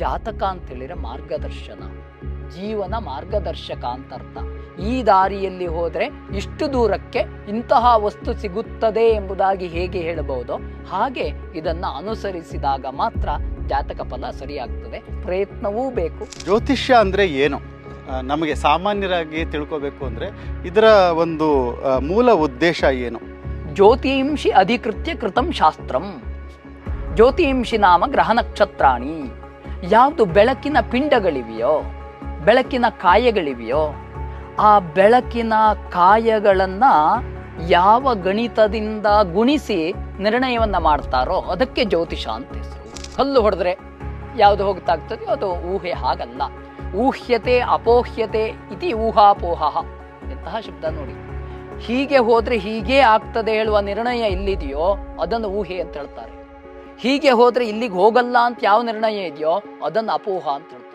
ಜಾತಕ ಅಂತ ಹೇಳಿದ್ರೆ ಮಾರ್ಗದರ್ಶನ, ಜೀವನ ಮಾರ್ಗದರ್ಶಕ ಅಂತ ಅರ್ಥ. ಈ ದಾರಿಯಲ್ಲಿ ಹೋದರೆ ಇಷ್ಟು ದೂರಕ್ಕೆ ಇಂತಹ ವಸ್ತು ಸಿಗುತ್ತದೆ ಎಂಬುದಾಗಿ ಹೇಗೆ ಹೇಳಬಹುದು, ಹಾಗೆ ಇದನ್ನು ಅನುಸರಿಸಿದಾಗ ಮಾತ್ರ ಜಾತಕ ಫಲ ಸರಿಯಾಗ್ತದೆ. ಪ್ರಯತ್ನವೂ ಬೇಕು. ಜ್ಯೋತಿಷ್ಯ ಅಂದರೆ ಏನು ನಮಗೆ ಸಾಮಾನ್ಯರಾಗಿ ತಿಳ್ಕೋಬೇಕು ಅಂದರೆ ಇದರ ಒಂದು ಮೂಲ ಉದ್ದೇಶ ಏನು? ಜ್ಯೋತಿಂಷಿ ಅಧಿಕೃತ್ಯ ಕೃತಂ ಶಾಸ್ತ್ರಂ. ಜ್ಯೋತಿಂಷಿ ನಾಮ ಗ್ರಹ ನಕ್ಷತ್ರಾಣಿ. ಯಾವುದು ಬೆಳಕಿನ ಪಿಂಡಗಳಿವೆಯೋ, ಬೆಳಕಿನ ಕಾಯಗಳಿವೆಯೋ, ಆ ಬೆಳಕಿನ ಕಾಯಗಳನ್ನು ಯಾವ ಗಣಿತದಿಂದ ಗುಣಿಸಿ ನಿರ್ಣಯವನ್ನು ಮಾಡ್ತಾರೋ ಅದಕ್ಕೆ ಜ್ಯೋತಿಷ ಅಂತ ಹೆಸರು. ಕಲ್ಲು ಹೊಡೆದ್ರೆ ಯಾವುದು ಹೋಗ್ತಾಗ್ತದೆಯೋ ಅದು ಊಹೆ. ಹಾಗಲ್ಲ. ಊಹ್ಯತೆ ಅಪೋಹ್ಯತೆ ಇತಿ ಊಹಾಪೋಹ ಎಂತಹ ಶಬ್ದ ನೋಡಿ. ಹೀಗೆ ಹೋದ್ರೆ ಹೀಗೆ ಆಗ್ತದೆ ಹೇಳುವ ನಿರ್ಣಯ ಎಲ್ಲಿದೆಯೋ ಅದನ್ನು ಊಹೆ ಅಂತ ಹೇಳ್ತಾರೆ. ಹೀಗೆ ಹೋದ್ರೆ ಇಲ್ಲಿಗೆ ಹೋಗಲ್ಲ ಅಂತ ಯಾವ ನಿರ್ಣಯ ಇದೆಯೋ ಅದನ್ನು ಅಪೋಹ ಅಂತ ಹೇಳ್ತಾರೆ.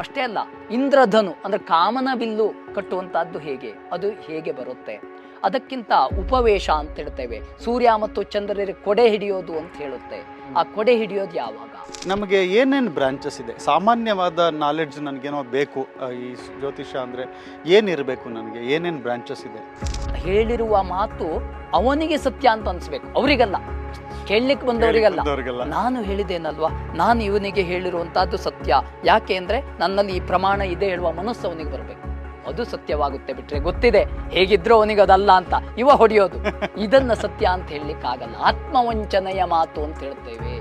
ಅಷ್ಟೇ ಅಲ್ಲ, ಇಂದ್ರಧನು ಅಂದ್ರೆ ಕಾಮನ ಬಿಲ್ಲು ಕಟ್ಟುವಂತಹದ್ದು ಹೇಗೆ, ಅದು ಹೇಗೆ ಬರುತ್ತೆ. ಅದಕ್ಕಿಂತ ಉಪವೇಶ ಅಂತ ಹೇಳ್ತೇವೆ. ಸೂರ್ಯ ಮತ್ತು ಚಂದ್ರರಿಗೆ ಕೊಡೆ ಹಿಡಿಯೋದು ಅಂತ ಹೇಳುತ್ತೆ. ಆ ಕೊಡೆ ಹಿಡಿಯೋದು ಯಾವಾಗ? ನಮಗೆ ಏನೇನು ಬ್ರಾಂಚಸ್ ಇದೆ? ಸಾಮಾನ್ಯವಾದ ನಾಲೆಡ್ಜ್ ನನಗೇನೋ ಬೇಕು. ಈ ಜ್ಯೋತಿಷ ಅಂದರೆ ಏನಿರಬೇಕು, ನನಗೆ ಏನೇನು ಬ್ರಾಂಚಸ್ ಇದೆ? ಹೇಳಿರುವ ಮಾತು ಅವನಿಗೆ ಸತ್ಯ ಅಂತ ಅನ್ಸ್ಬೇಕು, ಅವರಿಗಲ್ಲ, ಕೇಳಲಿಕ್ಕೆ ಬಂದವರಿಗಲ್ಲ. ನಾನು ಹೇಳಿದ್ದೇನಲ್ವಾ, ನಾನು ಇವನಿಗೆ ಹೇಳಿರುವಂತಹದ್ದು ಸತ್ಯ. ಯಾಕೆ ಅಂದ್ರೆ ನನ್ನಲ್ಲಿ ಈ ಪ್ರಮಾಣ ಇದೆ ಹೇಳುವ ಮನಸ್ಸು ಅವನಿಗೆ ಬರಬೇಕು. ಅದು ಸತ್ಯವಾಗುತ್ತೆ. ಬಿಟ್ರೆ ಗೊತ್ತಿದೆ ಹೇಗಿದ್ರು ಅವನಿಗೆ ಅದಲ್ಲ ಅಂತ ಇವ ಹೊಡೆಯೋದು, ಇದನ್ನ ಸತ್ಯ ಅಂತ ಹೇಳಲಿಕ್ಕಾಗಲ್ಲ. ಆತ್ಮವಂಚನೆಯ ಮಾತು ಅಂತ ಹೇಳ್ತೇವೆ.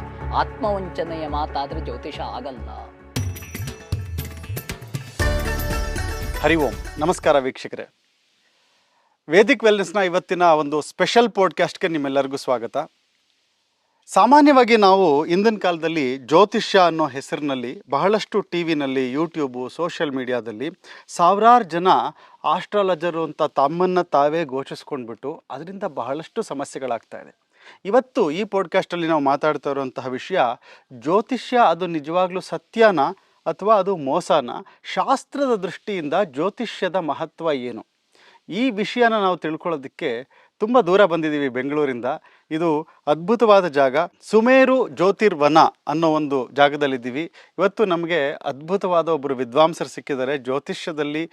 ಆತ್ಮವಂಚನೆಯ ಮಾತಾದ್ರೆ ಜ್ಯೋತಿಷ ಆಗಲ್ಲ. ಹರಿ ಓಂ. ನಮಸ್ಕಾರ ವೀಕ್ಷಕರೇ. ವೇದಿಕ್ ವೆಲ್ನೆಸ್ನ ಇವತ್ತಿನ ಒಂದು ಸ್ಪೆಷಲ್ ಪಾಡ್ಕಾಸ್ಟ್ಗೆ ನಿಮ್ಮೆಲ್ಲರಿಗೂ ಸ್ವಾಗತ. ಸಾಮಾನ್ಯವಾಗಿ ನಾವು ಇಂದಿನ ಕಾಲದಲ್ಲಿ ಜ್ಯೋತಿಷ್ಯ ಅನ್ನೋ ಹೆಸರಿನಲ್ಲಿ ಬಹಳಷ್ಟು ಟಿ ವಿನಲ್ಲಿ, ಯೂಟ್ಯೂಬು, ಸೋಷಿಯಲ್ ಮೀಡಿಯಾದಲ್ಲಿ ಸಾವಿರಾರು ಜನ ಆಸ್ಟ್ರಾಲಜರು ಅಂತ ತಮ್ಮನ್ನು ತಾವೇ ಘೋಷಿಸ್ಕೊಂಡ್ಬಿಟ್ಟು ಅದರಿಂದ ಬಹಳಷ್ಟು ಸಮಸ್ಯೆಗಳಾಗ್ತಾ ಇದೆ. ಇವತ್ತು ಈ ಪಾಡ್ಕಾಸ್ಟಲ್ಲಿ ನಾವು ಮಾತಾಡ್ತಾ ಇರುವಂತಹ ವಿಷಯ, ಜ್ಯೋತಿಷ್ಯ ಅದು ನಿಜವಾಗ್ಲೂ ಸತ್ಯನಾ ಅಥವಾ ಅದು ಮೋಸನ? ಶಾಸ್ತ್ರದ ದೃಷ್ಟಿಯಿಂದ ಜ್ಯೋತಿಷ್ಯದ ಮಹತ್ವ ಏನು? ಈ ವಿಷಯನ ನಾವು ತಿಳ್ಕೊಳ್ಳೋದಕ್ಕೆ ತುಂಬ ದೂರ ಬಂದಿದ್ದೀವಿ ಬೆಂಗಳೂರಿಂದ. ಇದು ಅದ್ಭುತವಾದ ಜಾಗ, ಸುಮೇರು ಜ್ಯೋತಿರ್ವನ ಅನ್ನೋ ಒಂದು ಜಾಗದಲ್ಲಿದ್ದೀವಿ. ಇವತ್ತು ನಮಗೆ ಅದ್ಭುತವಾದ ಒಬ್ಬರು ವಿದ್ವಾಂಸರು ಸಿಕ್ಕಿದ್ದಾರೆ. ಜ್ಯೋತಿಷ್ಯದಲ್ಲಿ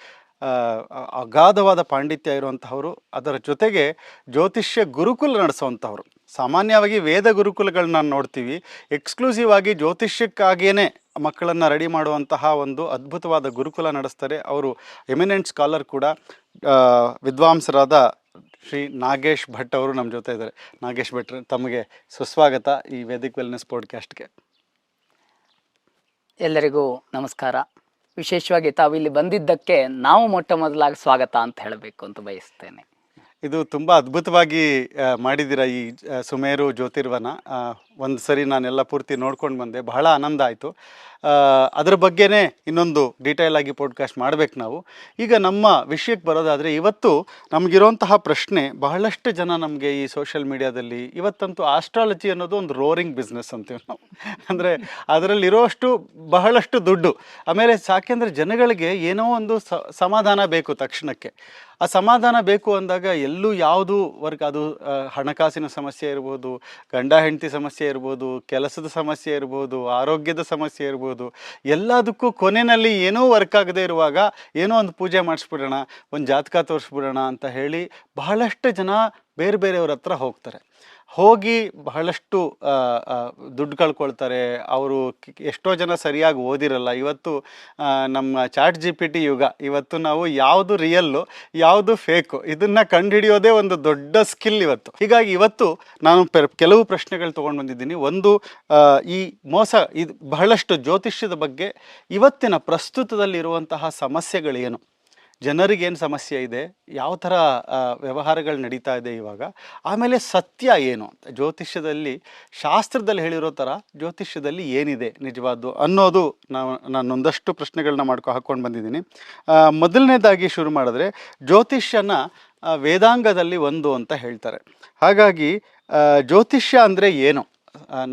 ಅಗಾಧವಾದ ಪಾಂಡಿತ್ಯ ಇರುವಂತಹವರು, ಅದರ ಜೊತೆಗೆ ಜ್ಯೋತಿಷ್ಯ ಗುರುಕುಲ ನಡೆಸುವಂಥವ್ರು. ಸಾಮಾನ್ಯವಾಗಿ ವೇದ ಗುರುಕುಲಗಳನ್ನ ನೋಡ್ತೀವಿ, ಎಕ್ಸ್ಕ್ಲೂಸಿವ್ ಆಗಿ ಜ್ಯೋತಿಷ್ಯಕ್ಕಾಗಿಯೇ ಮಕ್ಕಳನ್ನು ರೆಡಿ ಮಾಡುವಂತಹ ಒಂದು ಅದ್ಭುತವಾದ ಗುರುಕುಲ ನಡೆಸ್ತಾರೆ. ಅವರು ಎಮಿನೆಂಟ್ ಸ್ಕಾಲರ್ ಕೂಡ, ವಿದ್ವಾಂಸರಾದ ಶ್ರೀ ನಾಗೇಶ್ ಭಟ್ ಅವರು ನಮ್ಮ ಜೊತೆ ಇದ್ದಾರೆ. ನಾಗೇಶ್ ಭಟ್ರು, ತಮಗೆ ಸುಸ್ವಾಗತ ಈ ವೇದಿಕ್ ವೆಲ್ನೆಸ್ ಪಾಡ್ಕಾಸ್ಟ್ಗೆ. ಎಲ್ಲರಿಗೂ ನಮಸ್ಕಾರ. ವಿಶೇಷವಾಗಿ ತಾವು ಇಲ್ಲಿ ಬಂದಿದ್ದಕ್ಕೆ ನಾವು ಮೊಟ್ಟ ಮೊದಲಾಗಿ ಸ್ವಾಗತ ಅಂತ ಹೇಳಬೇಕು ಅಂತ ಬಯಸ್ತೇನೆ. ಇದು ತುಂಬ ಅದ್ಭುತವಾಗಿ ಮಾಡಿದ್ದೀರಾ ಈ ಸುಮೇರು ಜ್ಯೋತಿರ್ವನ. ಒಂದು ಸರಿ ನಾನೆಲ್ಲ ಪೂರ್ತಿ ನೋಡ್ಕೊಂಡು ಬಂದೆ, ಬಹಳ ಆನಂದ ಆಯಿತು. ಅದ್ರ ಬಗ್ಗೆನೇ ಇನ್ನೊಂದು ಡೀಟೇಲ್ ಆಗಿ ಪಾಡ್ಕಾಸ್ಟ್ ಮಾಡಬೇಕು ನಾವು. ಈಗ ನಮ್ಮ ವಿಷಯಕ್ಕೆ ಬರೋದಾದರೆ, ಇವತ್ತು ನಮಗಿರುವಂತಹ ಪ್ರಶ್ನೆ, ಬಹಳಷ್ಟು ಜನ ನಮಗೆ ಈ ಸೋಷಿಯಲ್ ಮೀಡಿಯಾದಲ್ಲಿ ಇವತ್ತಂತೂ ಆಸ್ಟ್ರಾಲಜಿ ಅನ್ನೋದು ಒಂದು ರೋರಿಂಗ್ ಬಿಸ್ನೆಸ್ ಅಂತೀವಿ ನಾವು. ಅಂದರೆ ಅದರಲ್ಲಿರೋಷ್ಟು ಬಹಳಷ್ಟು ದುಡ್ಡು. ಆಮೇಲೆ ಸಾಕೆಂದರೆ ಜನಗಳಿಗೆ ಏನೋ ಒಂದು ಸಮಾಧಾನ ಬೇಕು ತಕ್ಷಣಕ್ಕೆ. ಆ ಸಮಾಧಾನ ಬೇಕು ಅಂದಾಗ ಎಲ್ಲೂ ಯಾವುದು ವರ್ಕ್, ಅದು ಹಣಕಾಸಿನ ಸಮಸ್ಯೆ ಇರ್ಬೋದು, ಗಂಡ ಹೆಂಡತಿ ಸಮಸ್ಯೆ ಇರ್ಬೋದು, ಕೆಲಸದ ಸಮಸ್ಯೆ ಇರ್ಬೋದು, ಆರೋಗ್ಯದ ಸಮಸ್ಯೆ ಇರ್ಬೋದು, ಎಲ್ಲದಕ್ಕೂ ಕೊನೆಯಲ್ಲಿ ಏನೋ ವರ್ಕ್ ಆಗದೆ ಇರುವಾಗ ಏನೋ ಒಂದು ಪೂಜೆ ಮಾಡಿಸ್ಬಿಡೋಣ, ಒಂದು ಜಾತಕ ತೋರಿಸ್ಬಿಡೋಣ ಅಂತ ಹೇಳಿ ಬಹಳಷ್ಟು ಜನ ಬೇರೆ ಬೇರೆಯವ್ರ ಹತ್ರ ಹೋಗ್ತಾರೆ. ಹೋಗಿ ಬಹಳಷ್ಟು ದುಡ್ಡು ಕಳ್ಕೊಳ್ತಾರೆ. ಅವರು ಎಷ್ಟೋ ಜನ ಸರಿಯಾಗಿ ಓದಿರಲ್ಲ. ಇವತ್ತು ನಮ್ಮ ಚಾಟ್ GPT ಯುಗ. ಇವತ್ತು ನಾವು ಯಾವುದು ರಿಯಲ್ಲು ಯಾವುದು ಫೇಕು ಇದನ್ನು ಕಂಡುಹಿಡಿಯೋದೇ ಒಂದು ದೊಡ್ಡ ಸ್ಕಿಲ್ ಇವತ್ತು. ಹೀಗಾಗಿ ಇವತ್ತು ನಾನು ಕೆಲವು ಪ್ರಶ್ನೆಗಳು ತೊಗೊಂಡು ಬಂದಿದ್ದೀನಿ. ಒಂದು, ಈ ಮೋಸ, ಇದು ಬಹಳಷ್ಟು ಜ್ಯೋತಿಷ್ಯದ ಬಗ್ಗೆ ಇವತ್ತಿನ ಪ್ರಸ್ತುತದಲ್ಲಿರುವಂತಹ ಸಮಸ್ಯೆಗಳೇನು, ಜನರಿಗೇನು ಸಮಸ್ಯೆ ಇದೆ, ಯಾವ ಥರ ವ್ಯವಹಾರಗಳು ನಡೀತಾ ಇದೆ ಇವಾಗ, ಆಮೇಲೆ ಸತ್ಯ ಏನು ಅಂತ, ಜ್ಯೋತಿಷ್ಯದಲ್ಲಿ ಶಾಸ್ತ್ರದಲ್ಲಿ ಹೇಳಿರೋ ಥರ ಜ್ಯೋತಿಷ್ಯದಲ್ಲಿ ಏನಿದೆ ನಿಜವಾದ್ದು ಅನ್ನೋದು ನಾನೊಂದಷ್ಟು ಪ್ರಶ್ನೆಗಳನ್ನ ಹಾಕ್ಕೊಂಡು ಬಂದಿದ್ದೀನಿ. ಮೊದಲನೇದಾಗಿ ಶುರು ಮಾಡಿದ್ರೆ, ಜ್ಯೋತಿಷ್ಯನ ವೇದಾಂಗದಲ್ಲಿ ಒಂದು ಅಂತ ಹೇಳ್ತಾರೆ. ಹಾಗಾಗಿ ಜ್ಯೋತಿಷ್ಯ ಅಂದರೆ ಏನು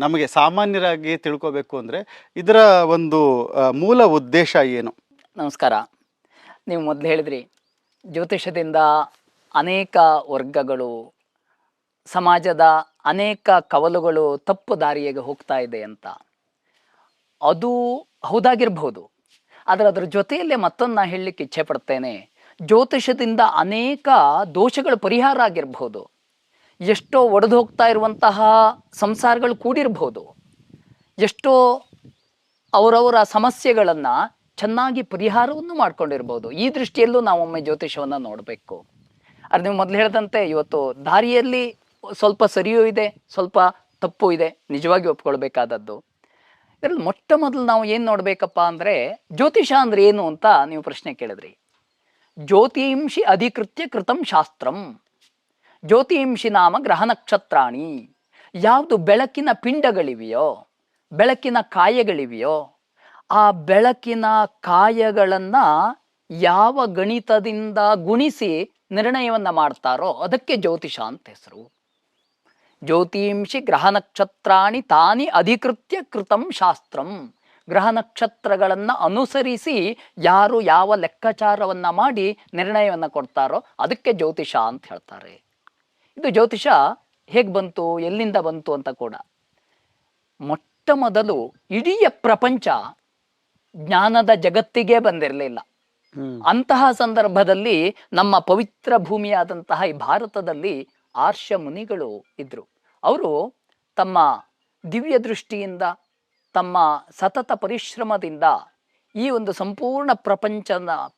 ನಮಗೆ ಸಾಮಾನ್ಯರಾಗಿ ತಿಳ್ಕೋಬೇಕು ಅಂದರೆ ಇದರ ಒಂದು ಮೂಲ ಉದ್ದೇಶ ಏನು? ನಮಸ್ಕಾರ. ನೀವು ಮೊದಲು ಹೇಳಿದ್ರಿ ಜ್ಯೋತಿಷದಿಂದ ಅನೇಕ ವರ್ಗಗಳು, ಸಮಾಜದ ಅನೇಕ ಕವಲುಗಳು ತಪ್ಪು ದಾರಿಯಾಗಿ ಹೋಗ್ತಾ ಇದೆ ಅಂತ. ಅದು ಹೌದಾಗಿರ್ಬಹುದು. ಆದರೆ ಅದರ ಜೊತೆಯಲ್ಲೇ ಮತ್ತೊಂದು ನಾ ಹೇಳಲಿಕ್ಕೆ ಇಚ್ಛೆ ಪಡ್ತೇನೆ. ಜ್ಯೋತಿಷದಿಂದ ಅನೇಕ ದೋಷಗಳು ಪರಿಹಾರ ಆಗಿರ್ಬಹುದು. ಎಷ್ಟೋ ಒಡೆದು ಹೋಗ್ತಾ ಇರುವಂತಹ ಸಂಸಾರಗಳು ಕೂಡಿರ್ಬೋದು. ಎಷ್ಟೋ ಅವರವರ ಸಮಸ್ಯೆಗಳನ್ನು ಚೆನ್ನಾಗಿ ಪರಿಹಾರವನ್ನು ಮಾಡ್ಕೊಂಡಿರ್ಬೋದು. ಈ ದೃಷ್ಟಿಯಲ್ಲೂ ನಾವೊಮ್ಮೆ ಜ್ಯೋತಿಷವನ್ನು ನೋಡಬೇಕು. ಅದು ನೀವು ಮೊದಲು ಹೇಳಿದಂತೆ ಇವತ್ತು ದಾರಿಯಲ್ಲಿ ಸ್ವಲ್ಪ ಸರಿಯೂ ಇದೆ, ಸ್ವಲ್ಪ ತಪ್ಪು ಇದೆ, ನಿಜವಾಗಿ ಒಪ್ಕೊಳ್ಬೇಕಾದದ್ದು. ಇದರಲ್ಲಿ ಮೊಟ್ಟ ಮೊದಲು ನಾವು ಏನು ನೋಡಬೇಕಪ್ಪ ಅಂದರೆ, ಜ್ಯೋತಿಷ ಅಂದರೆ ಏನು ಅಂತ ನೀವು ಪ್ರಶ್ನೆ ಕೇಳಿದ್ರಿ. ಜ್ಯೋತಿಂಷಿ ಅಧಿಕೃತ್ಯ ಕೃತಂ ಶಾಸ್ತ್ರಂ. ಜ್ಯೋತಿಂಷಿ ನಾಮ ಗ್ರಹ ನಕ್ಷತ್ರಾಣಿ. ಯಾವುದು ಬೆಳಕಿನ ಪಿಂಡಗಳಿವೆಯೋ, ಬೆಳಕಿನ ಕಾಯಗಳಿವೆಯೋ, ಆ ಬೆಳಕಿನ ಕಾಯಗಳನ್ನು ಯಾವ ಗಣಿತದಿಂದ ಗುಣಿಸಿ ನಿರ್ಣಯವನ್ನು ಮಾಡ್ತಾರೋ ಅದಕ್ಕೆ ಜ್ಯೋತಿಷ ಅಂತ ಹೆಸರು. ಜ್ಯೋತಿಂಷಿ ಗ್ರಹ ನಕ್ಷತ್ರಾಣಿ ತಾನಿ ಅಧಿಕೃತ್ಯ ಕೃತಂ ಶಾಸ್ತ್ರಂ. ಗ್ರಹ ನಕ್ಷತ್ರಗಳನ್ನು ಅನುಸರಿಸಿ ಯಾರು ಯಾವ ಲೆಕ್ಕಾಚಾರವನ್ನು ಮಾಡಿ ನಿರ್ಣಯವನ್ನು ಕೊಡ್ತಾರೋ ಅದಕ್ಕೆ ಜ್ಯೋತಿಷ ಅಂತ ಹೇಳ್ತಾರೆ. ಇದು ಜ್ಯೋತಿಷ ಹೇಗೆ ಬಂತು, ಎಲ್ಲಿಂದ ಬಂತು ಅಂತ ಕೂಡ. ಮೊಟ್ಟ ಮೊದಲು ಇಡೀ ಪ್ರಪಂಚ ಜ್ಞಾನದ ಜಗತ್ತಿಗೆ ಬಂದಿರಲಿಲ್ಲ. ಅಂತಹ ಸಂದರ್ಭದಲ್ಲಿ ನಮ್ಮ ಪವಿತ್ರ ಭೂಮಿಯಾದಂತಹ ಈ ಭಾರತದಲ್ಲಿ ಆರ್ಷ ಮುನಿಗಳು ಇದ್ರು. ಅವರು ತಮ್ಮ ದಿವ್ಯ ದೃಷ್ಟಿಯಿಂದ, ತಮ್ಮ ಸತತ ಪರಿಶ್ರಮದಿಂದ ಈ ಒಂದು ಸಂಪೂರ್ಣ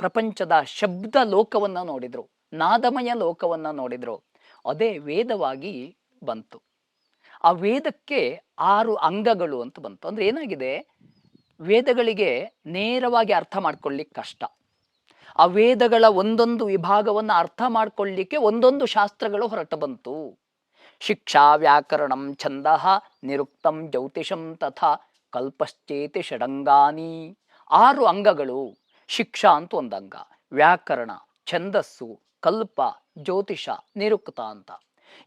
ಪ್ರಪಂಚದ ಶಬ್ದ ಲೋಕವನ್ನು ನೋಡಿದ್ರು, ನಾದಮಯ ಲೋಕವನ್ನು ನೋಡಿದ್ರು. ಅದೇ ವೇದವಾಗಿ ಬಂತು. ಆ ವೇದಕ್ಕೆ 6 ಅಂಗಗಳು ಅಂತ ಬಂತು. ಅಂದ್ರೆ ಏನಾಗಿದೆ, ವೇದಗಳಿಗೆ ನೇರವಾಗಿ ಅರ್ಥ ಮಾಡ್ಕೊಳ್ಳಿಕ್ಕೆ ಕಷ್ಟ. ಆ ವೇದಗಳ ಒಂದೊಂದು ವಿಭಾಗವನ್ನು ಅರ್ಥ ಮಾಡ್ಕೊಳ್ಳಿಕ್ಕೆ ಒಂದೊಂದು ಶಾಸ್ತ್ರಗಳು ಹೊರಟು ಬಂತು. ಶಿಕ್ಷಾ ವ್ಯಾಕರಣಂ ಛಂದಃ ನಿರುಕ್ತಂ ಜ್ಯೋತಿಷಂ ತಥಾ ಕಲ್ಪಶ್ಚೇತಿ ಷಡಂಗಾನಿ. 6 ಅಂಗಗಳು. ಶಿಕ್ಷಾ ಅಂತ ಒಂದು ಅಂಗ, ವ್ಯಾಕರಣ, ಛಂದಸ್ಸು, ಕಲ್ಪ, ಜ್ಯೋತಿಷ, ನಿರುಕ್ತ ಅಂತ.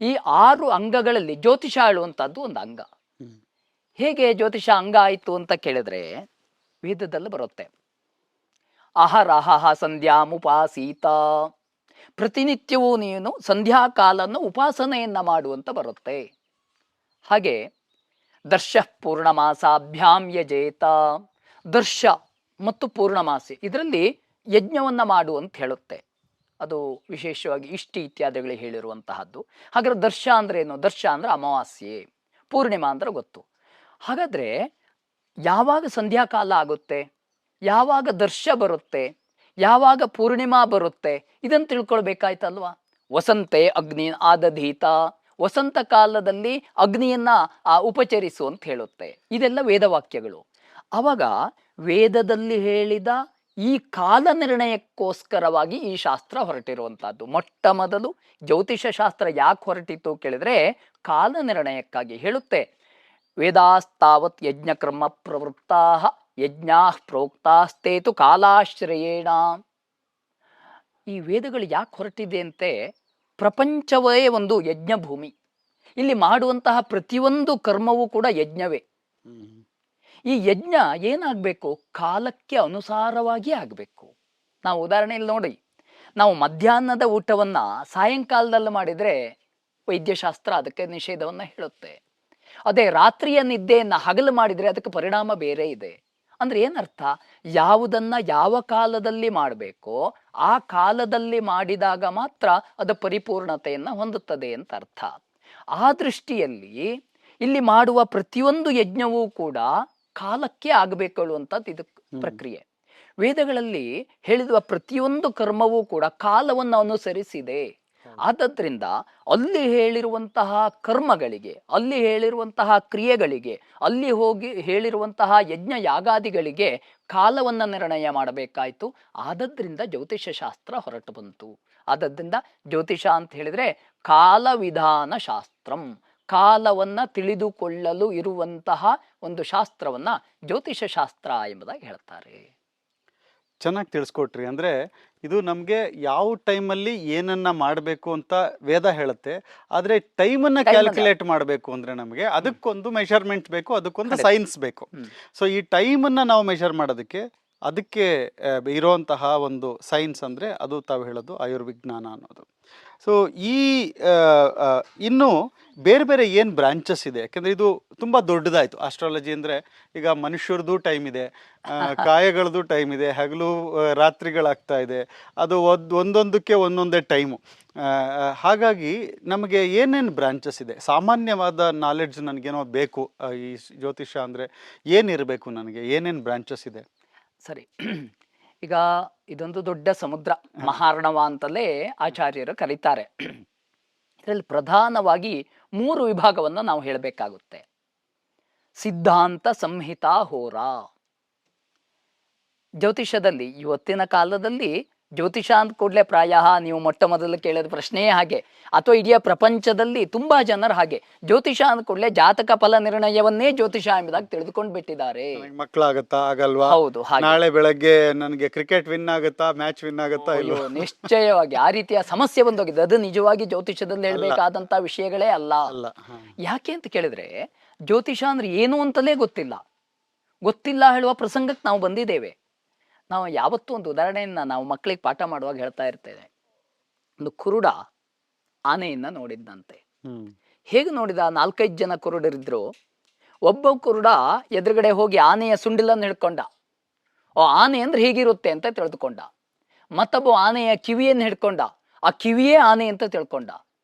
ಈ 6 ಅಂಗಗಳಲ್ಲಿ ಜ್ಯೋತಿಷ ಹೇಳುವಂಥದ್ದು ಒಂದು ಅಂಗ. ಹೇಗೆ ಜ್ಯೋತಿಷ ಅಂಗ ಆಯಿತು ಅಂತ ಕೇಳಿದ್ರೆ, ವೇದದಲ್ಲಿ ಬರುತ್ತೆ, ಅಹರಹ ಸಂಧ್ಯಾಮುಪಾಸೀತ. ಪ್ರತಿನಿತ್ಯವೂ ನೀನು ಸಂಧ್ಯಾಕಾಲನ್ನು ಉಪಾಸನೆಯನ್ನ ಮಾಡುವಂತ ಬರುತ್ತೆ. ಹಾಗೆ ದರ್ಶ ಪೂರ್ಣಮಾಸಾಭ್ಯಾಂ ಯಜೇತ. ದರ್ಶ ಮತ್ತು ಪೂರ್ಣಮಾಸಿ ಇದರಲ್ಲಿ ಯಜ್ಞವನ್ನ ಮಾಡು ಅಂತ ಹೇಳುತ್ತೆ. ಅದು ವಿಶೇಷವಾಗಿ ಇಷ್ಟಿ ಇತ್ಯಾದಿಗಳು ಹೇಳಿರುವಂತಹದ್ದು. ಹಾಗಾದ್ರೆ ದರ್ಶ ಅಂದ್ರೆ ಏನು? ದರ್ಶ ಅಂದ್ರೆ ಅಮಾವಾಸ್ಯೆ, ಪೂರ್ಣಿಮಾ ಅಂದ್ರೆ ಗೊತ್ತು. ಹಾಗಾದ್ರೆ ಯಾವಾಗ ಸಂಧ್ಯಾಕಾಲ ಆಗುತ್ತೆ, ಯಾವಾಗ ದರ್ಶ ಬರುತ್ತೆ, ಯಾವಾಗ ಪೂರ್ಣಿಮಾ ಬರುತ್ತೆ, ಇದನ್ನು ತಿಳ್ಕೊಳ್ಬೇಕಾಯ್ತಲ್ವಾ. ವಸಂತೆ ಅಗ್ನಿ ಆದಧೀತ. ವಸಂತ ಕಾಲದಲ್ಲಿ ಅಗ್ನಿಯನ್ನ ಉಪಚರಿಸು ಅಂತ ಹೇಳುತ್ತೆ. ಇದೆಲ್ಲ ವೇದವಾಕ್ಯಗಳು. ಅವಾಗ ವೇದದಲ್ಲಿ ಹೇಳಿದ ಈ ಕಾಲ ನಿರ್ಣಯಕ್ಕೋಸ್ಕರವಾಗಿ ಈ ಶಾಸ್ತ್ರ ಹೊರಟಿರುವಂತಹದ್ದು. ಮೊಟ್ಟ ಮೊದಲು ಜ್ಯೋತಿಷ ಶಾಸ್ತ್ರ ಯಾಕೆ ಹೊರಟಿತು ಕೇಳಿದ್ರೆ, ಕಾಲ ನಿರ್ಣಯಕ್ಕಾಗಿ ಹೇಳುತ್ತೆ. ವೇದಾಸ್ತಾವತ್ ಯಜ್ಞಕರ್ಮ ಪ್ರವೃತ್ತಾ ಯಜ್ಞಾ ಪ್ರೋಕ್ತಾಸ್ತೇತು ಕಾಲಾಶ್ರಯೇಣ. ಈ ವೇದಗಳು ಯಾಕೆ ಹೊರಟಿದೆ ಅಂತೆ, ಪ್ರಪಂಚವೇ ಒಂದು ಯಜ್ಞ ಭೂಮಿ. ಇಲ್ಲಿ ಮಾಡುವಂತಹ ಪ್ರತಿಯೊಂದು ಕರ್ಮವೂ ಕೂಡ ಯಜ್ಞವೇ. ಈ ಯಜ್ಞ ಏನಾಗಬೇಕು, ಕಾಲಕ್ಕೆ ಅನುಸಾರವಾಗಿ ಆಗಬೇಕು. ನಾವು ಉದಾಹರಣೆಯಲ್ಲಿ ನೋಡಿ, ನಾವು ಮಧ್ಯಾಹ್ನದ ಊಟವನ್ನ ಸಾಯಂಕಾಲದಲ್ಲಿ ಮಾಡಿದರೆ ವೈದ್ಯಶಾಸ್ತ್ರ ಅದಕ್ಕೆ ನಿಷೇಧವನ್ನ ಹೇಳುತ್ತೆ. ಅದೇ ರಾತ್ರಿಯ ನಿದ್ದೆಯನ್ನ ಹಗಲು ಮಾಡಿದರೆ ಅದಕ್ಕೆ ಪರಿಣಾಮ ಬೇರೆ ಇದೆ. ಅಂದ್ರೆ ಏನರ್ಥ, ಯಾವುದನ್ನ ಯಾವ ಕಾಲದಲ್ಲಿ ಮಾಡಬೇಕೋ ಆ ಕಾಲದಲ್ಲಿ ಮಾಡಿದಾಗ ಮಾತ್ರ ಅದು ಪರಿಪೂರ್ಣತೆಯನ್ನ ಹೊಂದುತ್ತದೆ ಅಂತ ಅರ್ಥ. ಆ ದೃಷ್ಟಿಯಲ್ಲಿ ಇಲ್ಲಿ ಮಾಡುವ ಪ್ರತಿಯೊಂದು ಯಜ್ಞವೂ ಕೂಡ ಕಾಲಕ್ಕೆ ಆಗಬೇಕು ಅನ್ನುವಂಥದ್ದು ಇದು ಪ್ರಕ್ರಿಯೆ. ವೇದಗಳಲ್ಲಿ ಹೇಳಿರುವ ಪ್ರತಿಯೊಂದು ಕರ್ಮವೂ ಕೂಡ ಕಾಲವನ್ನು ಅನುಸರಿಸಿದೆ. ಆದದ್ರಿಂದ ಅಲ್ಲಿ ಹೇಳಿರುವಂತಹ ಕರ್ಮಗಳಿಗೆ, ಅಲ್ಲಿ ಹೇಳಿರುವಂತಹ ಕ್ರಿಯೆಗಳಿಗೆ, ಅಲ್ಲಿ ಹೋಗಿ ಹೇಳಿರುವಂತಹ ಯಜ್ಞ ಯಾಗಾದಿಗಳಿಗೆ ಕಾಲವನ್ನು ನಿರ್ಣಯ ಮಾಡಬೇಕಾಯ್ತು. ಆದದ್ರಿಂದ ಜ್ಯೋತಿಷ ಶಾಸ್ತ್ರ ಹೊರಟು ಬಂತು. ಆದದ್ರಿಂದ ಜ್ಯೋತಿಷ ಅಂತ ಹೇಳಿದ್ರೆ ಕಾಲವಿಧಾನ ಶಾಸ್ತ್ರಂ, ಕಾಲವನ್ನ ತಿಳಿದುಕೊಳ್ಳಲು ಇರುವಂತಹ ಒಂದು ಶಾಸ್ತ್ರವನ್ನ ಜ್ಯೋತಿಷ ಶಾಸ್ತ್ರ ಎಂಬುದಾಗಿ ಹೇಳ್ತಾರೆ. ಚೆನ್ನಾಗಿ ತಿಳಿಸ್ಕೊಟ್ರಿ. ಅಂದರೆ ಇದು ನಮಗೆ ಯಾವ ಟೈಮಲ್ಲಿ ಏನನ್ನ ಮಾಡಬೇಕು ಅಂತ ವೇದ ಹೇಳುತ್ತೆ. ಆದರೆ ಟೈಮನ್ನು ಕ್ಯಾಲ್ಕುಲೇಟ್ ಮಾಡಬೇಕು ಅಂದರೆ ನಮಗೆ ಅದಕ್ಕೊಂದು ಮೆಷರ್ಮೆಂಟ್ ಬೇಕು, ಅದಕ್ಕೊಂದು ಸೈನ್ಸ್ ಬೇಕು. ಸೊ ಈ ಟೈಮನ್ನು ನಾವು ಮೆಷರ್ ಮಾಡೋದಕ್ಕೆ ಅದಕ್ಕೆ ಇರೋಂತಹ ಒಂದು ಸೈನ್ಸ್ ಅಂದರೆ ಅದು ತಾವು ಹೇಳೋದು ಆಯುರ್ವಿಜ್ಞಾನ ಅನ್ನೋದು. ಸೊ ಈ ಆ, ಆ, ಇನ್ನು ಬೇರೆ ಬೇರೆ ಏನು ಬ್ರಾಂಚಸ್ ಇದೆ? ಯಾಕಂದರೆ ಇದು ತುಂಬ ದೊಡ್ಡದಾಯಿತು. ಆಸ್ಟ್ರಾಲಜಿ ಅಂದರೆ ಈಗ ಮನುಷ್ಯರದ್ದು ಟೈಮ್ ಇದೆ, ಕಾಯಗಳದ್ದು ಟೈಮ್ ಇದೆ, ಹಗಲು ರಾತ್ರಿಗಳಾಗ್ತಾ ಇದೆ, ಅದು ಒಂದೊಂದಕ್ಕೆ ಒಂದೊಂದೇ ಟೈಮು. ಹಾಗಾಗಿ ನಮಗೆ ಏನೇನು ಬ್ರಾಂಚಸ್ ಇದೆ? ಸಾಮಾನ್ಯವಾದ ನಾಲೆಡ್ಜ್ ನನಗೇನೋ ಬೇಕು. ಈ ಜ್ಯೋತಿಷ ಅಂದರೆ ಏನಿರಬೇಕು ನನಗೆ? ಏನೇನು ಬ್ರಾಂಚಸ್ ಇದೆ? ಸರಿ. ಈಗ ಇದೊಂದು ದೊಡ್ಡ ಸಮುದ್ರ, ಮಹಾರ್ಣವ ಅಂತಲೇ ಆಚಾರ್ಯರು ಕರೀತಾರೆ. ಇದರಲ್ಲಿ ಪ್ರಧಾನವಾಗಿ 3 ವಿಭಾಗವನ್ನು ನಾವು ಹೇಳಬೇಕಾಗುತ್ತೆ. ಸಿದ್ಧಾಂತ, ಸಂಹಿತಾ, ಹೋರ. ಜ್ಯೋತಿಷದಲ್ಲಿ ಇವತ್ತಿನ ಕಾಲದಲ್ಲಿ ಜ್ಯೋತಿಷ ಅಂದ ಕೂಡಲೇ ಪ್ರಾಯ ನೀವು ಮೊಟ್ಟ ಮೊದಲು ಕೇಳಿದ ಪ್ರಶ್ನೆಯೇ ಹಾಗೆ, ಅಥವಾ ಇಡೀ ಪ್ರಪಂಚದಲ್ಲಿ ತುಂಬಾ ಜನರು ಹಾಗೆ ಜ್ಯೋತಿಷ ಅಂದ ಕೂಡಲೇ ಜಾತಕ ಫಲ ನಿರ್ಣಯವನ್ನೇ ಜ್ಯೋತಿಷ ಎಂಬುದಾಗಿ ತಿಳಿದುಕೊಂಡು ಬಿಟ್ಟಿದ್ದಾರೆ. ಮಕ್ಕಳಾಗತ್ತಾ ಆಗಲ್ವಾ? ಹೌದು, ಹಾಗೆ. ನಾಳೆ ಬೆಳಗ್ಗೆ ನನಗೆ ಕ್ರಿಕೆಟ್ ವಿನ್ ಆಗುತ್ತಾ, ಮ್ಯಾಚ್ ವಿನ್ ಆಗುತ್ತಾ? ಅಯ್ಯೋ, ನಿಶ್ಚಯವಾಗಿ ಆ ರೀತಿಯ ಸಮಸ್ಯೆ ಬಂದೋಗಿದೆ. ಅದು ನಿಜವಾಗಿ ಜ್ಯೋತಿಷದಲ್ಲಿ ಹೇಳ್ಬೇಕಾದಂತ ವಿಷಯಗಳೇ ಅಲ್ಲ. ಯಾಕೆ ಅಂತ ಕೇಳಿದ್ರೆ, ಜ್ಯೋತಿಷ ಅಂದ್ರೆ ಏನು ಅಂತಲೇ ಗೊತ್ತಿಲ್ಲ ಹೇಳುವ ಪ್ರಸಂಗಕ್ಕೆ ನಾವು ಬಂದಿದ್ದೇವೆ. ನಾವು ಯಾವತ್ತೂ ಒಂದು ಉದಾಹರಣೆಯನ್ನ ನಾವು ಮಕ್ಕಳಿಗೆ ಪಾಠ ಮಾಡುವಾಗ ಹೇಳ್ತಾ ಇರ್ತೇವೆ. ಒಂದು ಕುರುಡ ಆನೆಯನ್ನ ನೋಡಿದ್ದಂತೆ. ಹೇಗೆ ನೋಡಿದ? 4-5 ಜನ ಕುರುಡರಿದ್ರು. ಒಬ್ಬ ಕುರುಡ ಎದುರುಗಡೆ ಹೋಗಿ ಆನೆಯ ಸುಂಡಿಲನ್ನು ಹಿಡ್ಕೊಂಡ. ಆನೆ ಅಂದ್ರೆ ಹೀಗಿರುತ್ತೆ ಅಂತ ತಿಳಿದುಕೊಂಡ. ಮತ್ತೊಬ್ಬ ಆನೆಯ ಕಿವಿಯನ್ನು ಹಿಡ್ಕೊಂಡ. ಆ ಕಿವಿಯೇ ಆನೆ ಅಂತ ತಿಳ್ಕೊಂಡ.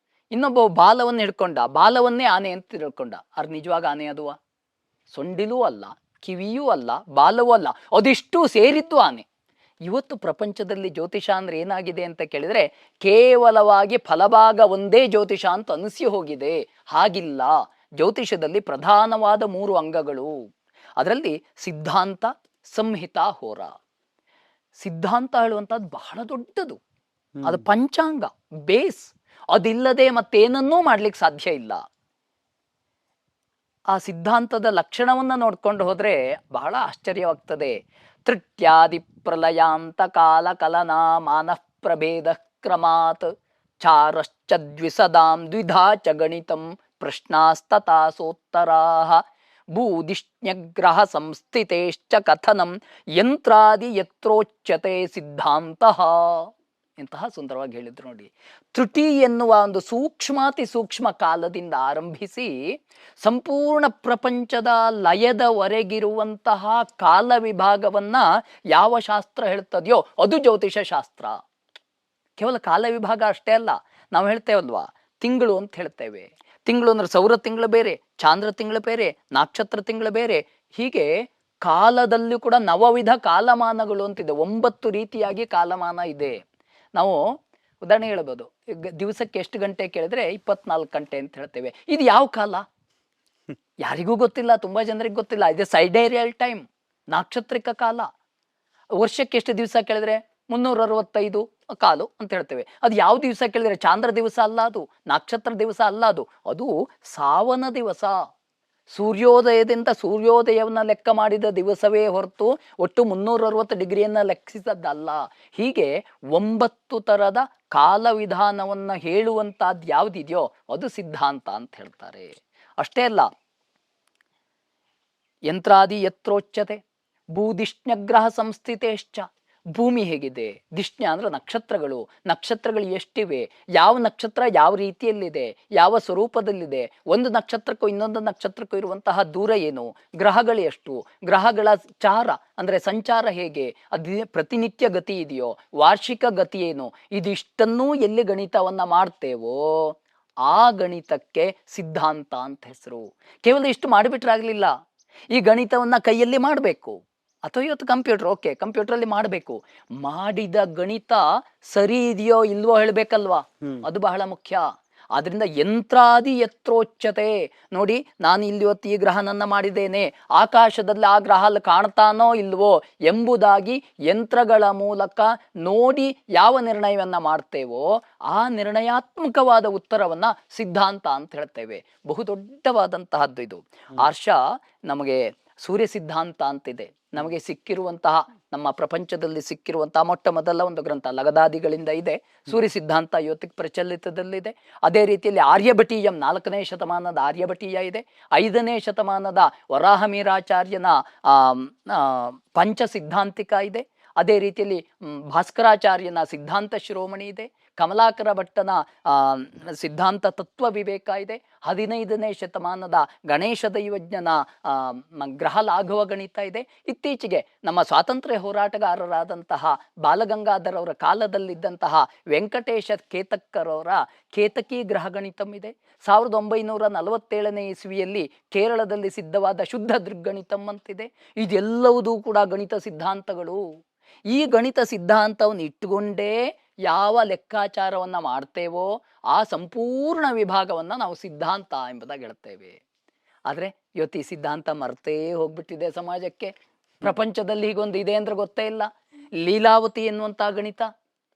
ಇನ್ನೊಬ್ಬ ಬಾಲವನ್ನು ಹಿಡ್ಕೊಂಡ. ಬಾಲವನ್ನೇ ಆನೆ ಅಂತ ತಿಳ್ಕೊಂಡ. ಅದು ನಿಜವಾಗ ಆನೆ ಅದುವ? ಸೊಂಡಿಲೂ ಅಲ್ಲ, ಕಿವಿಯೂ ಅಲ್ಲ, ಬಾಲವೂ ಅಲ್ಲ, ಅದಿಷ್ಟು ಸೇರಿದ್ದು ಆನೆ. ಇವತ್ತು ಪ್ರಪಂಚದಲ್ಲಿ ಜ್ಯೋತಿಷ ಅಂದ್ರೆ ಏನಾಗಿದೆ ಅಂತ ಕೇಳಿದ್ರೆ, ಕೇವಲವಾಗಿ ಫಲಭಾಗ ಒಂದೇ ಜ್ಯೋತಿಷ ಅಂತ ಅನಿಸಿ ಹೋಗಿದೆ. ಹಾಗಿಲ್ಲ. ಜ್ಯೋತಿಷದಲ್ಲಿ ಪ್ರಧಾನವಾದ 3 ಅಂಗಗಳು. ಅದರಲ್ಲಿ ಸಿದ್ಧಾಂತ, ಸಂಹಿತಾ, ಹೋರ. ಸಿದ್ಧಾಂತ ಹೇಳುವಂತಹದ್ದು ಬಹಳ ದೊಡ್ಡದು. ಅದು ಪಂಚಾಂಗ, ಬೇಸ್. ಅದಿಲ್ಲದೆ ಮತ್ತೇನನ್ನೂ ಮಾಡ್ಲಿಕ್ಕೆ ಸಾಧ್ಯ ಇಲ್ಲ. ಆ ಸಿದ್ಧಾಂತದ ಲಕ್ಷಣವನ್ನ ನೋಡ್ಕೊಂಡು ಹೋದ್ರೆ ಬಹಳ ಆಶ್ಚರ್ಯವಾಗ್ತದೆ. ತೃಟ್ಯಾದಿ ಪ್ರಲಯಾಂತ ಕಾಲ ಕಲನಾ ಮಾನಃ ಪ್ರಭೇದ ಕ್ರಮಾತ್ ಚಾರಶ್ಚ ದ್ವಿಸದಾಂ ದ್ವಿಧಾ ಚ ಗಣಿತಂ ಪ್ರಶ್ನಾಸ್ತತಾಸೋತ್ತರಾಃ ಭೂದಿಷ್ಣ್ಯಗ್ರಹ ಸಂಸ್ಥಿತೇಶ್ಚ ಕಥನಂ ಯಂತ್ರಾದಿ ಯತ್ರೋಚ್ಯತೆ ಸಿದ್ಧಾಂತಃ. ಇಂತಹ ಸುಂದರವಾಗಿ ಹೇಳಿದ್ರು ನೋಡಿ. ತ್ರುಟಿ ಎನ್ನುವ ಒಂದು ಸೂಕ್ಷ್ಮಾತಿ ಸೂಕ್ಷ್ಮ ಕಾಲದಿಂದ ಆರಂಭಿಸಿ ಸಂಪೂರ್ಣ ಪ್ರಪಂಚದ ಲಯದವರೆಗಿರುವಂತಹ ಕಾಲ ವಿಭಾಗವನ್ನ ಯಾವ ಶಾಸ್ತ್ರ ಹೇಳ್ತದೆಯೋ ಅದು ಜ್ಯೋತಿಷ ಶಾಸ್ತ್ರ. ಕೇವಲ ಕಾಲ ವಿಭಾಗ ಅಷ್ಟೇ ಅಲ್ಲ. ನಾವು ಹೇಳ್ತೇವಲ್ವಾ, ತಿಂಗಳು ಅಂತ ಹೇಳ್ತೇವೆ. ತಿಂಗಳು ಅಂದ್ರೆ ಸೌರ ತಿಂಗಳು ಬೇರೆ, ಚಾಂದ್ರ ತಿಂಗಳು ಬೇರೆ, ನಕ್ಷತ್ರ ತಿಂಗಳು ಬೇರೆ. ಹೀಗೆ ಕಾಲದಲ್ಲೂ ಕೂಡ ನವವಿಧ ಕಾಲಮಾನಗಳು ಅಂತಿದೆ. 9 ರೀತಿಯಾಗಿ ಕಾಲಮಾನ ಇದೆ. ನಾವು ಉದಾಹರಣೆ ಹೇಳ್ಬೋದು. ದಿವಸಕ್ಕೆ ಎಷ್ಟು ಗಂಟೆ ಕೇಳಿದ್ರೆ 24 ಗಂಟೆ ಅಂತ ಹೇಳ್ತೇವೆ. ಇದು ಯಾವ ಕಾಲ? ಯಾರಿಗೂ ಗೊತ್ತಿಲ್ಲ, ತುಂಬಾ ಜನರಿಗೆ ಗೊತ್ತಿಲ್ಲ. ಇದು ಸೈಡೇರಿಯಲ್ ಟೈಮ್, ನಾಕ್ಷತ್ರಿಕ ಕಾಲ. ವರ್ಷಕ್ಕೆ ಎಷ್ಟು ದಿವಸ ಕೇಳಿದ್ರೆ 365 ಕಾಲು ಅಂತ ಹೇಳ್ತೇವೆ. ಅದು ಯಾವ ದಿವಸ ಕೇಳಿದ್ರೆ ಚಾಂದ್ರ ದಿವಸ ಅಲ್ಲ, ಅದು ನಕ್ಷತ್ರ ದಿವಸ ಅಲ್ಲ, ಅದು ಸಾವನ ದಿವಸ. ಸೂರ್ಯೋದಯದಿಂದ ಸೂರ್ಯೋದಯವನ್ನ ಲೆಕ್ಕ ಮಾಡಿದ ದಿವಸವೇ ಹೊರತು ಒಟ್ಟು 360 ಡಿಗ್ರಿಯನ್ನ ಲೆಕ್ಕಿಸದ್ದಲ್ಲ. ಹೀಗೆ 9 ತರದ ಕಾಲವಿಧಾನವನ್ನ ಹೇಳುವಂತಹದ್ದು ಯಾವುದಿದೆಯೋ ಅದು ಸಿದ್ಧಾಂತ ಅಂತ ಹೇಳ್ತಾರೆ. ಅಷ್ಟೇ ಅಲ್ಲ, ಯಂತ್ರಾದಿ ಯತ್ರೋಚ್ಯತೆ ಭೂದಿಷ್ಣ್ಯಗ್ರಹ ಸಂಸ್ಥಿತೇಶ್ಚ. ಭೂಮಿ ಹೇಗಿದೆ? ದಿಷ್ಣ್ಯ ಅಂದ್ರೆ ನಕ್ಷತ್ರಗಳು. ನಕ್ಷತ್ರಗಳು ಎಷ್ಟಿವೆ? ಯಾವ ನಕ್ಷತ್ರ ಯಾವ ರೀತಿಯಲ್ಲಿದೆ? ಯಾವ ಸ್ವರೂಪದಲ್ಲಿದೆ? ಒಂದು ನಕ್ಷತ್ರಕ್ಕೂ ಇನ್ನೊಂದು ನಕ್ಷತ್ರಕ್ಕೂ ಇರುವಂತಹ ದೂರ ಏನು? ಗ್ರಹಗಳು ಎಷ್ಟು? ಗ್ರಹಗಳ ಚಾರ ಅಂದ್ರೆ ಸಂಚಾರ ಹೇಗೆ? ಅದು ಪ್ರತಿನಿತ್ಯ ಗತಿ ಇದೆಯೋ? ವಾರ್ಷಿಕ ಗತಿ ಏನು? ಇದಿಷ್ಟನ್ನೂ ಎಲ್ಲಿ ಗಣಿತವನ್ನ ಮಾಡ್ತೇವೋ ಆ ಗಣಿತಕ್ಕೆ ಸಿದ್ಧಾಂತ ಅಂತ ಹೆಸರು. ಕೇವಲ ಇಷ್ಟು ಮಾಡಿಬಿಟ್ರಾಗ್ಲಿಲ್ಲ. ಈ ಗಣಿತವನ್ನ ಕೈಯಲ್ಲಿ ಮಾಡಬೇಕು, ಅಥವಾ ಇವತ್ತು ಕಂಪ್ಯೂಟರ್, ಓಕೆ, ಕಂಪ್ಯೂಟರಲ್ಲಿ ಮಾಡಬೇಕು. ಮಾಡಿದ ಗಣಿತ ಸರಿ ಇದೆಯೋ ಇಲ್ವೋ ಹೇಳ್ಬೇಕಲ್ವಾ? ಅದು ಬಹಳ ಮುಖ್ಯ. ಆದ್ರಿಂದ ಯಂತ್ರಾದಿ ಯತ್ರೋಚ್ಯತೆ. ನೋಡಿ, ನಾನು ಇಲ್ಲಿ ಇವತ್ತು ಈ ಗ್ರಹನನ್ನ ಮಾಡಿದ್ದೇನೆ, ಆಕಾಶದಲ್ಲಿ ಆ ಗ್ರಹ ಕಾಣ್ತಾನೋ ಇಲ್ವೋ ಎಂಬುದಾಗಿ ಯಂತ್ರಗಳ ಮೂಲಕ ನೋಡಿ ಯಾವ ನಿರ್ಣಯವನ್ನ ಮಾಡ್ತೇವೋ ಆ ನಿರ್ಣಯಾತ್ಮಕವಾದ ಉತ್ತರವನ್ನ ಸಿದ್ಧಾಂತ ಅಂತ ಹೇಳ್ತೇವೆ. ಬಹುದೊಡ್ಡವಾದಂತಹದ್ದು ಇದು. ಆರ್ಷ ನಮಗೆ ಸೂರ್ಯ ಸಿದ್ಧಾಂತ ಅಂತಿದೆ. ನಮಗೆ ಸಿಕ್ಕಿರುವಂತಹ, ನಮ್ಮ ಪ್ರಪಂಚದಲ್ಲಿ ಸಿಕ್ಕಿರುವಂತಹ ಮೊಟ್ಟ ಮೊದಲ ಒಂದು ಗ್ರಂಥ ಲಗದಾದಿಗಳಿಂದ ಇದೆ. ಸೂರ್ಯ ಸಿದ್ಧಾಂತ ಇವತ್ತಿಗೆ ಪ್ರಚಲಿತದಲ್ಲಿದೆ. ಅದೇ ರೀತಿಯಲ್ಲಿ ಆರ್ಯಭಟೀಯಂ, 4ನೇ ಶತಮಾನದ ಆರ್ಯಭಟೀಯ ಇದೆ. 5ನೇ ಶತಮಾನದ ವರಾಹಮೀರಾಚಾರ್ಯನ ಪಂಚ ಸಿದ್ಧಾಂತಿಕ ಇದೆ. ಅದೇ ರೀತಿಯಲ್ಲಿ ಭಾಸ್ಕರಾಚಾರ್ಯನ ಸಿದ್ಧಾಂತ ಶಿರೋಮಣಿ ಇದೆ. ಕಮಲಾಕರ ಭಟ್ಟನ ಸಿದ್ಧಾಂತ ತತ್ವ ವಿವೇಕ ಇದೆ. 15ನೇ ಶತಮಾನದ ಗಣೇಶ ದೈವಜ್ಞನ ಗ್ರಹ ಲಾಘವ ಗಣಿತ ಇದೆ. ಇತ್ತೀಚೆಗೆ ನಮ್ಮ ಸ್ವಾತಂತ್ರ್ಯ ಹೋರಾಟಗಾರರಾದಂತಹ ಬಾಲಗಂಗಾಧರ್ ಅವರ ಕಾಲದಲ್ಲಿದ್ದಂತಹ ವೆಂಕಟೇಶ ಕೇತಕ್ಕರವರ ಕೇತಕಿ ಗ್ರಹ ಗಣಿತಂ ಇದೆ. 1947ನೇ ಇಸ್ವಿಯಲ್ಲಿ ಕೇರಳದಲ್ಲಿ ಸಿದ್ಧವಾದ ಶುದ್ಧ ದೃಗ್ಗಣಿತಂ ಅಂತಿದೆ. ಇದೆಲ್ಲವುದೂ ಕೂಡ ಗಣಿತ ಸಿದ್ಧಾಂತಗಳು. ಈ ಗಣಿತ ಸಿದ್ಧಾಂತವನ್ನು ಇಟ್ಟುಕೊಂಡೇ ಯಾವ ಲೆಕ್ಕಾಚಾರವನ್ನ ಮಾಡ್ತೇವೋ ಆ ಸಂಪೂರ್ಣ ವಿಭಾಗವನ್ನ ನಾವು ಸಿದ್ಧಾಂತ ಎಂಬುದಾಗಿ ಹೇಳ್ತೇವೆ. ಆದ್ರೆ ಇವತ್ತು ಈ ಸಿದ್ಧಾಂತ ಮರ್ತೇ ಹೋಗ್ಬಿಟ್ಟಿದೆ ಸಮಾಜಕ್ಕೆ. ಪ್ರಪಂಚದಲ್ಲಿ ಹೀಗೊಂದು ಇದೆ ಅಂದ್ರೆ ಗೊತ್ತೇ ಇಲ್ಲ. ಲೀಲಾವತಿ ಎನ್ನುವಂತಹ ಗಣಿತ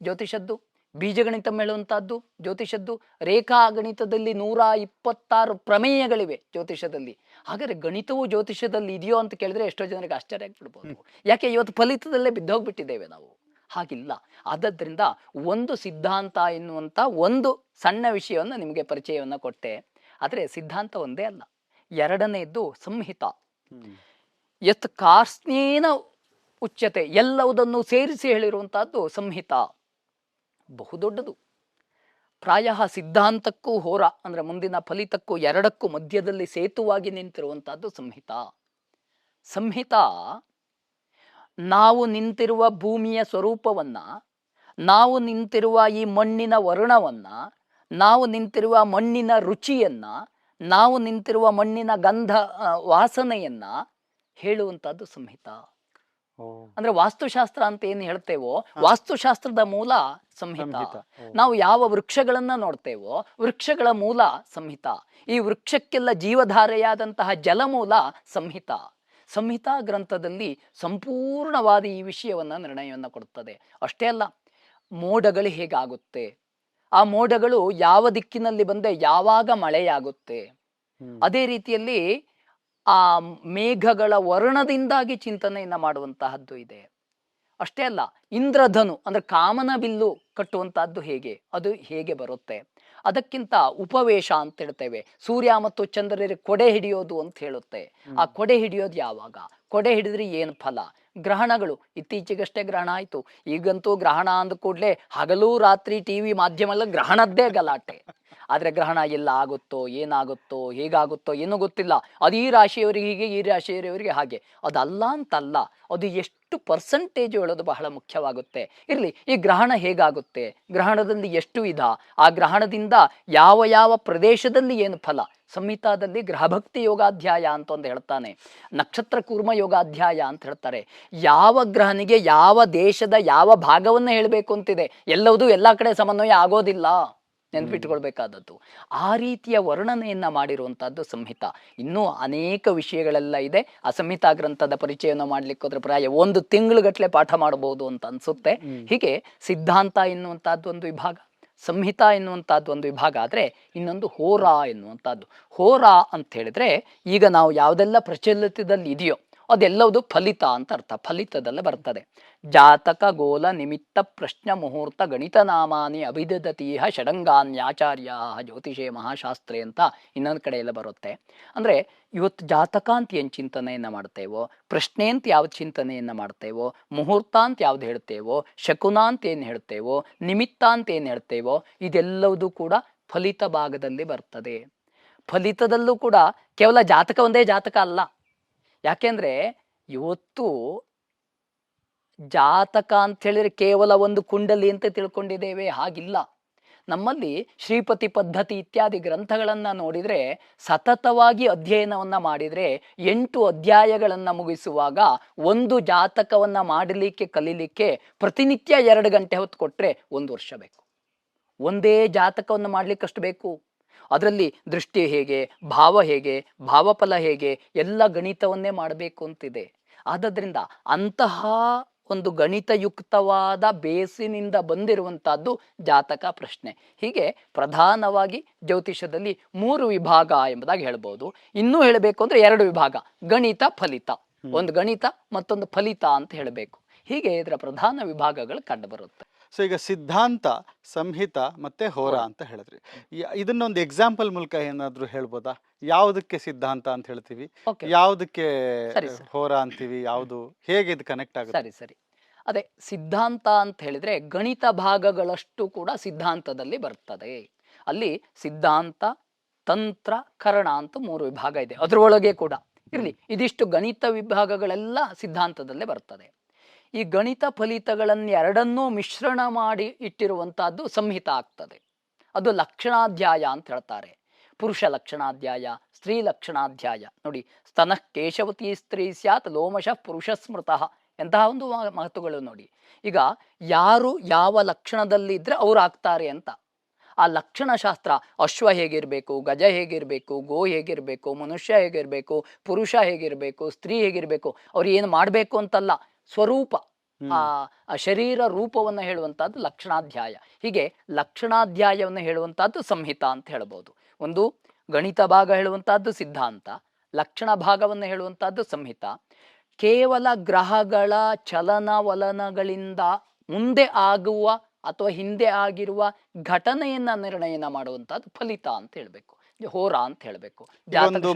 ಜ್ಯೋತಿಷದ್ದು, ಬೀಜಗಣಿತ ಹೇಳುವಂತಹದ್ದು ಜ್ಯೋತಿಷದ್ದು, ರೇಖಾ ಗಣಿತದಲ್ಲಿ 126 ಪ್ರಮೇಯಗಳಿವೆ ಜ್ಯೋತಿಷದಲ್ಲಿ. ಹಾಗಾದ್ರೆ ಗಣಿತವು ಜ್ಯೋತಿಷದಲ್ಲಿ ಇದೆಯೋ ಅಂತ ಕೇಳಿದ್ರೆ ಎಷ್ಟೋ ಜನರಿಗೆ ಆಶ್ಚರ್ಯ ಆಗ್ಬಿಡ್ಬೋದು. ಯಾಕೆ ಇವತ್ತು ಫಲಿತದಲ್ಲೇ ಬಿದ್ದೋಗ್ಬಿಟ್ಟಿದ್ದೇವೆ ನಾವು. ಹಾಗಿಲ್ಲ. ಆದದ್ರಿಂದ ಒಂದು ಸಿದ್ಧಾಂತ ಎನ್ನುವಂತ ಒಂದು ಸಣ್ಣ ವಿಷಯವನ್ನು ನಿಮಗೆ ಪರಿಚಯವನ್ನು ಕೊಟ್ಟೆ. ಆದರೆ ಸಿದ್ಧಾಂತ ಒಂದೇ ಅಲ್ಲ. ಎರಡನೆಯದ್ದು ಸಂಹಿತ. ಯತ್ ಕಾರ್ಸ್ನೇನ ಉಚ್ಯತೆ, ಎಲ್ಲವುದನ್ನು ಸೇರಿಸಿ ಹೇಳಿರುವಂತಹದ್ದು ಸಂಹಿತ. ಬಹುದೊಡ್ಡದು. ಪ್ರಾಯ ಸಿದ್ಧಾಂತಕ್ಕೂ ಹೋರ ಅಂದ್ರೆ ಮುಂದಿನ ಫಲಿತಕ್ಕೂ ಎರಡಕ್ಕೂ ಮಧ್ಯದಲ್ಲಿ ಸೇತುವಾಗಿ ನಿಂತಿರುವಂತಹದ್ದು ಸಂಹಿತ. ಸಂಹಿತ ನಾವು ನಿಂತಿರುವ ಭೂಮಿಯ ಸ್ವರೂಪವನ್ನ, ನಾವು ನಿಂತಿರುವ ಈ ಮಣ್ಣಿನ ವರ್ಣವನ್ನ, ನಾವು ನಿಂತಿರುವ ಮಣ್ಣಿನ ರುಚಿಯನ್ನ, ನಾವು ನಿಂತಿರುವ ಮಣ್ಣಿನ ಗಂಧ ವಾಸನೆಯನ್ನ ಹೇಳುವಂತಹದ್ದು ಸಂಹಿತ. ಅಂದ್ರೆ ವಾಸ್ತುಶಾಸ್ತ್ರ ಅಂತ ಏನು ಹೇಳ್ತೇವೋ ವಾಸ್ತುಶಾಸ್ತ್ರದ ಮೂಲ ಸಂಹಿತ. ನಾವು ಯಾವ ವೃಕ್ಷಗಳನ್ನ ನೋಡ್ತೇವೋ ವೃಕ್ಷಗಳ ಮೂಲ ಸಂಹಿತ. ಈ ವೃಕ್ಷಕ್ಕೆಲ್ಲ ಜೀವಧಾರೆಯಾದಂತಹ ಜಲಮೂಲ ಸಂಹಿತ. ಸಂಹಿತಾ ಗ್ರಂಥದಲ್ಲಿ ಸಂಪೂರ್ಣವಾದ ಈ ವಿಷಯವನ್ನ ನಿರ್ಣಯವನ್ನ ಕೊಡುತ್ತದೆ. ಅಷ್ಟೇ ಅಲ್ಲ, ಮೋಡಗಳು ಹೇಗಾಗುತ್ತೆ, ಆ ಮೋಡಗಳು ಯಾವ ದಿಕ್ಕಿನಲ್ಲಿ ಬಂದೆ ಯಾವಾಗ ಮಳೆಯಾಗುತ್ತೆ, ಅದೇ ರೀತಿಯಲ್ಲಿ ಆ ಮೇಘಗಳ ವರ್ಣದಿಂದಾಗಿ ಚಿಂತನೆಯನ್ನ ಮಾಡುವಂತಹದ್ದು ಇದೆ. ಅಷ್ಟೇ ಅಲ್ಲ, ಇಂದ್ರಧನು ಅಂದ್ರೆ ಕಾಮನ ಬಿಲ್ಲು ಕಟ್ಟುವಂತಹದ್ದು ಹೇಗೆ, ಅದು ಹೇಗೆ ಬರುತ್ತೆ. ಅದಕ್ಕಿಂತ ಉಪವೇಶ ಅಂತ ಹೇಳ್ತೇವೆ. ಸೂರ್ಯ ಮತ್ತು ಚಂದ್ರರಿಗೆ ಕೊಡೆ ಹಿಡಿಯೋದು ಅಂತ ಹೇಳುತ್ತೆ. ಆ ಕೊಡೆ ಹಿಡಿಯೋದು ಯಾವಾಗ, ಕೊಡೆ ಹಿಡಿದ್ರೆ ಏನು ಫಲ. ಗ್ರಹಣಗಳು, ಇತ್ತೀಚೆಗಷ್ಟೇ ಗ್ರಹಣ ಆಯ್ತು. ಈಗಂತೂ ಗ್ರಹಣ ಅಂದ ಕೂಡಲೇ ಹಗಲು ರಾತ್ರಿ ಟಿವಿ ಮಾಧ್ಯಮ ಗ್ರಹಣದ್ದೇ ಗಲಾಟೆ. ಆದ್ರೆ ಗ್ರಹಣ ಎಲ್ಲ ಆಗುತ್ತೋ ಏನಾಗುತ್ತೋ ಹೇಗಾಗುತ್ತೋ ಏನೂ ಗೊತ್ತಿಲ್ಲ. ಅದು ಈ ರಾಶಿಯವರಿಗೆ ಹೀಗೆ, ಈ ರಾಶಿಯವರಿಗೆ ಹಾಗೆ. ಅದಲ್ಲ ಅಂತಲ್ಲ, ಅದು ಎಷ್ಟು ಪರ್ಸೆಂಟೇಜ್ ಹೇಳೋದು ಬಹಳ ಮುಖ್ಯವಾಗುತ್ತೆ. ಇರಲಿ, ಈ ಗ್ರಹಣ ಹೇಗಾಗುತ್ತೆ, ಗ್ರಹಣದಲ್ಲಿ ಎಷ್ಟು ವಿಧ, ಆ ಗ್ರಹಣದಿಂದ ಯಾವ ಯಾವ ಪ್ರದೇಶದಲ್ಲಿ ಏನು ಫಲ. ಸಂಹಿತಾದಲ್ಲಿ ಗ್ರಹಭಕ್ತಿ ಯೋಗಾಧ್ಯಾಯ ಅಂತ ಒಂದು ಹೇಳ್ತಾನೆ, ನಕ್ಷತ್ರ ಕೂರ್ಮ ಯೋಗಾಧ್ಯಾಯ ಅಂತ ಹೇಳ್ತಾರೆ. ಯಾವ ಗ್ರಹನಿಗೆ ಯಾವ ದೇಶದ ಯಾವ ಭಾಗವನ್ನು ಹೇಳಬೇಕು ಅಂತಿದೆ. ಎಲ್ಲವೂ ಎಲ್ಲ ಕಡೆ ಸಮನ್ವಯ ಆಗೋದಿಲ್ಲ, ನೆನ್ಪಿಟ್ಕೊಳ್ಬೇಕಾದದ್ದು. ಆ ರೀತಿಯ ವರ್ಣನೆಯನ್ನ ಮಾಡಿರುವಂತಹದ್ದು ಸಂಹಿತ. ಇನ್ನೂ ಅನೇಕ ವಿಷಯಗಳೆಲ್ಲ ಇದೆ. ಆ ಸಂಹಿತಾ ಗ್ರಂಥದ ಪರಿಚಯವನ್ನು ಮಾಡ್ಲಿಕ್ಕೆ ಹೋದ್ರೆ ಪ್ರಾಯ 1 ತಿಂಗಳುಗಟ್ಟಲೆ ಪಾಠ ಮಾಡಬಹುದು ಅಂತ ಅನ್ಸುತ್ತೆ. ಹೀಗೆ ಸಿದ್ಧಾಂತ ಎನ್ನುವಂತಹದ್ದು ಒಂದು ವಿಭಾಗ, ಸಂಹಿತಾ ಎನ್ನುವಂತಹದ್ದು ಒಂದು ವಿಭಾಗ. ಆದ್ರೆ ಇನ್ನೊಂದು ಹೋರ ಎನ್ನುವಂತಹದ್ದು. ಹೋರ ಅಂತ ಹೇಳಿದ್ರೆ ಈಗ ನಾವು ಯಾವುದೆಲ್ಲ ಪ್ರಚಲಿತದಲ್ಲಿ ಇದೆಯೋ ಅದೆಲ್ಲವುದು ಫಲಿತ ಅಂತ ಅರ್ಥ. ಫಲಿತದಲ್ಲೇ ಬರ್ತದೆ. ಜಾತಕ ಗೋಲ ನಿಮಿತ್ತ ಪ್ರಶ್ನ ಮುಹೂರ್ತ ಗಣಿತ ನಾಮಾನಿ ಅಭಿದತೀಹ ಷಡಂಗಾನ್ಯಾಚಾರ್ಯ ಜ್ಯೋತಿಷೇ ಮಹಾಶಾಸ್ತ್ರೆ ಅಂತ ಇನ್ನೊಂದು ಕಡೆ ಎಲ್ಲ ಬರುತ್ತೆ. ಅಂದ್ರೆ ಇವತ್ತು ಜಾತಕ ಅಂತ ಏನು ಚಿಂತನೆಯನ್ನ ಮಾಡ್ತೇವೋ, ಪ್ರಶ್ನೆ ಅಂತ ಯಾವ ಚಿಂತನೆಯನ್ನ ಮಾಡ್ತೇವೋ, ಮುಹೂರ್ತ ಅಂತ ಯಾವ್ದು ಹೇಳ್ತೇವೋ, ಶಕುನ ಅಂತ ಏನು ಹೇಳ್ತೇವೋ, ನಿಮಿತ್ತ ಅಂತ ಏನು ಹೇಳ್ತೇವೋ, ಇದೆಲ್ಲವೂ ಕೂಡ ಫಲಿತ ಭಾಗದಲ್ಲಿ ಬರ್ತದೆ. ಫಲಿತದಲ್ಲೂ ಕೂಡ ಕೇವಲ ಜಾತಕ ಒಂದೇ ಜಾತಕ ಅಲ್ಲ. ಯಾಕೆಂದ್ರೆ ಇವತ್ತು ಜಾತಕ ಅಂತ ಹೇಳಿದ್ರೆ ಕೇವಲ ಒಂದು ಕುಂಡಲಿ ಅಂತ ತಿಳ್ಕೊಂಡಿದ್ದೇವೆ. ಹಾಗಿಲ್ಲ. ನಮ್ಮಲ್ಲಿ ಶ್ರೀಪತಿ ಪದ್ಧತಿ ಇತ್ಯಾದಿ ಗ್ರಂಥಗಳನ್ನ ನೋಡಿದ್ರೆ, ಸತತವಾಗಿ ಅಧ್ಯಯನವನ್ನ ಮಾಡಿದ್ರೆ 8 ಅಧ್ಯಾಯಗಳನ್ನ ಮುಗಿಸುವಾಗ ಒಂದು ಜಾತಕವನ್ನ ಮಾಡಲಿಕ್ಕೆ ಕಲೀಲಿಕ್ಕೆ ಪ್ರತಿನಿತ್ಯ 2 ಗಂಟೆ ಹೊತ್ತು ಕೊಟ್ರೆ 1 ವರ್ಷ ಬೇಕು. ಒಂದೇ ಜಾತಕವನ್ನು ಮಾಡ್ಲಿಕ್ಕಷ್ಟು ಬೇಕು. ಅದರಲ್ಲಿ ದೃಷ್ಟಿ ಹೇಗೆ, ಭಾವ ಹೇಗೆ, ಭಾವಫಲ ಹೇಗೆ, ಎಲ್ಲ ಗಣಿತವನ್ನೇ ಮಾಡಬೇಕು ಅಂತಿದೆ. ಆದದ್ರಿಂದ ಅಂತಹ ಒಂದು ಗಣಿತಯುಕ್ತವಾದ ಬೇಸಿನಿಂದ ಬಂದಿರುವಂತಹದ್ದು ಜಾತಕ ಪ್ರಶ್ನೆ. ಹೀಗೆ ಪ್ರಧಾನವಾಗಿ ಜ್ಯೋತಿಷದಲ್ಲಿ 3 ವಿಭಾಗ ಎಂಬುದಾಗಿ ಹೇಳ್ಬೋದು. ಇನ್ನೂ ಹೇಳಬೇಕು ಅಂದ್ರೆ 2 ವಿಭಾಗ, ಗಣಿತ ಫಲಿತ. ಒಂದು ಗಣಿತ ಮತ್ತೊಂದು ಫಲಿತ ಅಂತ ಹೇಳಬೇಕು. ಹೀಗೆ ಇದರ ಪ್ರಧಾನ ವಿಭಾಗಗಳು ಕಂಡು ಬರುತ್ತೆ. ಸೊ ಈಗ ಸಿದ್ಧಾಂತ, ಸಂಹಿತ ಮತ್ತೆ ಹೋರ ಅಂತ ಹೇಳಿದ್ರಿ. ಇದನ್ನೊಂದು ಎಕ್ಸಾಂಪಲ್ ಮೂಲಕ ಏನಾದ್ರು ಹೇಳ್ಬೋದಾ? ಯಾವುದಕ್ಕೆ ಸಿದ್ಧಾಂತ ಅಂತ ಹೇಳ್ತೀವಿ, ಯಾವುದಕ್ಕೆ ಹೋರ ಅಂತೀವಿ, ಯಾವುದು, ಹೇಗೆ ಇದು ಕನೆಕ್ಟ್ ಆಗುತ್ತೆ? ಸರಿ. ಅದೇ ಸಿದ್ಧಾಂತ ಅಂತ ಹೇಳಿದ್ರೆ ಗಣಿತ ಭಾಗಗಳಷ್ಟು ಕೂಡ ಸಿದ್ಧಾಂತದಲ್ಲಿ ಬರ್ತದೆ. ಅಲ್ಲಿ ಸಿದ್ಧಾಂತ, ತಂತ್ರ, ಕರಣ ಅಂತ 3 ವಿಭಾಗ ಇದೆ. ಅದರೊಳಗೆ ಕೂಡ ಇರಲಿ, ಇದಿಷ್ಟು ಗಣಿತ ವಿಭಾಗಗಳೆಲ್ಲ ಸಿದ್ಧಾಂತದಲ್ಲೇ ಬರ್ತದೆ. ಈ ಗಣಿತ ಫಲಿತಗಳನ್ನು ಎರಡನ್ನೂ ಮಿಶ್ರಣ ಮಾಡಿ ಇಟ್ಟಿರುವಂತಹದ್ದು ಸಂಹಿತ ಆಗ್ತದೆ. ಅದು ಲಕ್ಷಣಾಧ್ಯಾಯ ಅಂತ ಹೇಳ್ತಾರೆ. ಪುರುಷ ಲಕ್ಷಣಾಧ್ಯಾಯ, ಸ್ತ್ರೀ ಲಕ್ಷಣಾಧ್ಯಾಯ. ನೋಡಿ, ಸ್ತನಃ ಕೇಶವತಿ ಸ್ತ್ರೀ ಸ್ಯಾತ್ ಲೋಮಶಃ ಪುರುಷ ಸ್ಮೃತಃ, ಎಂತಹ ಒಂದು ಮಾತುಗಳು ನೋಡಿ. ಈಗ ಯಾರು ಯಾವ ಲಕ್ಷಣದಲ್ಲಿ ಇದ್ರೆ ಅವ್ರು ಆಗ್ತಾರೆ ಅಂತ. ಆ ಲಕ್ಷಣಶಾಸ್ತ್ರ, ಅಶ್ವ ಹೇಗಿರಬೇಕು, ಗಜ ಹೇಗಿರಬೇಕು, ಗೋ ಹೇಗಿರಬೇಕು, ಮನುಷ್ಯ ಹೇಗಿರಬೇಕು, ಪುರುಷ ಹೇಗಿರಬೇಕು, ಸ್ತ್ರೀ ಹೇಗಿರಬೇಕು, ಅವ್ರು ಏನು ಮಾಡಬೇಕು ಅಂತಲ್ಲ, ಸ್ವರೂಪ, ಆ ಶರೀರ ರೂಪವನ್ನು ಹೇಳುವಂತಹದ್ದು ಲಕ್ಷಣಾಧ್ಯಾಯ. ಹೀಗೆ ಲಕ್ಷಣಾಧ್ಯಾಯವನ್ನು ಹೇಳುವಂತಹದ್ದು ಸಂಹಿತ ಅಂತ ಹೇಳ್ಬೋದು. ಒಂದು ಗಣಿತ ಭಾಗ ಹೇಳುವಂತಹದ್ದು ಸಿದ್ಧಾಂತ, ಲಕ್ಷಣ ಭಾಗವನ್ನು ಹೇಳುವಂತಹದ್ದು ಸಂಹಿತ. ಕೇವಲ ಗ್ರಹಗಳ ಚಲನವಲನಗಳಿಂದ ಮುಂದೆ ಆಗುವ ಅಥವಾ ಹಿಂದೆ ಆಗಿರುವ ಘಟನೆಯನ್ನ ನಿರ್ಣಯನ ಮಾಡುವಂತಹದ್ದು ಫಲಿತ ಅಂತ ಹೇಳ್ಬೇಕು, ಹೋರ ಅಂತ ಹೇಳ್ಬೇಕು. ಒಂದು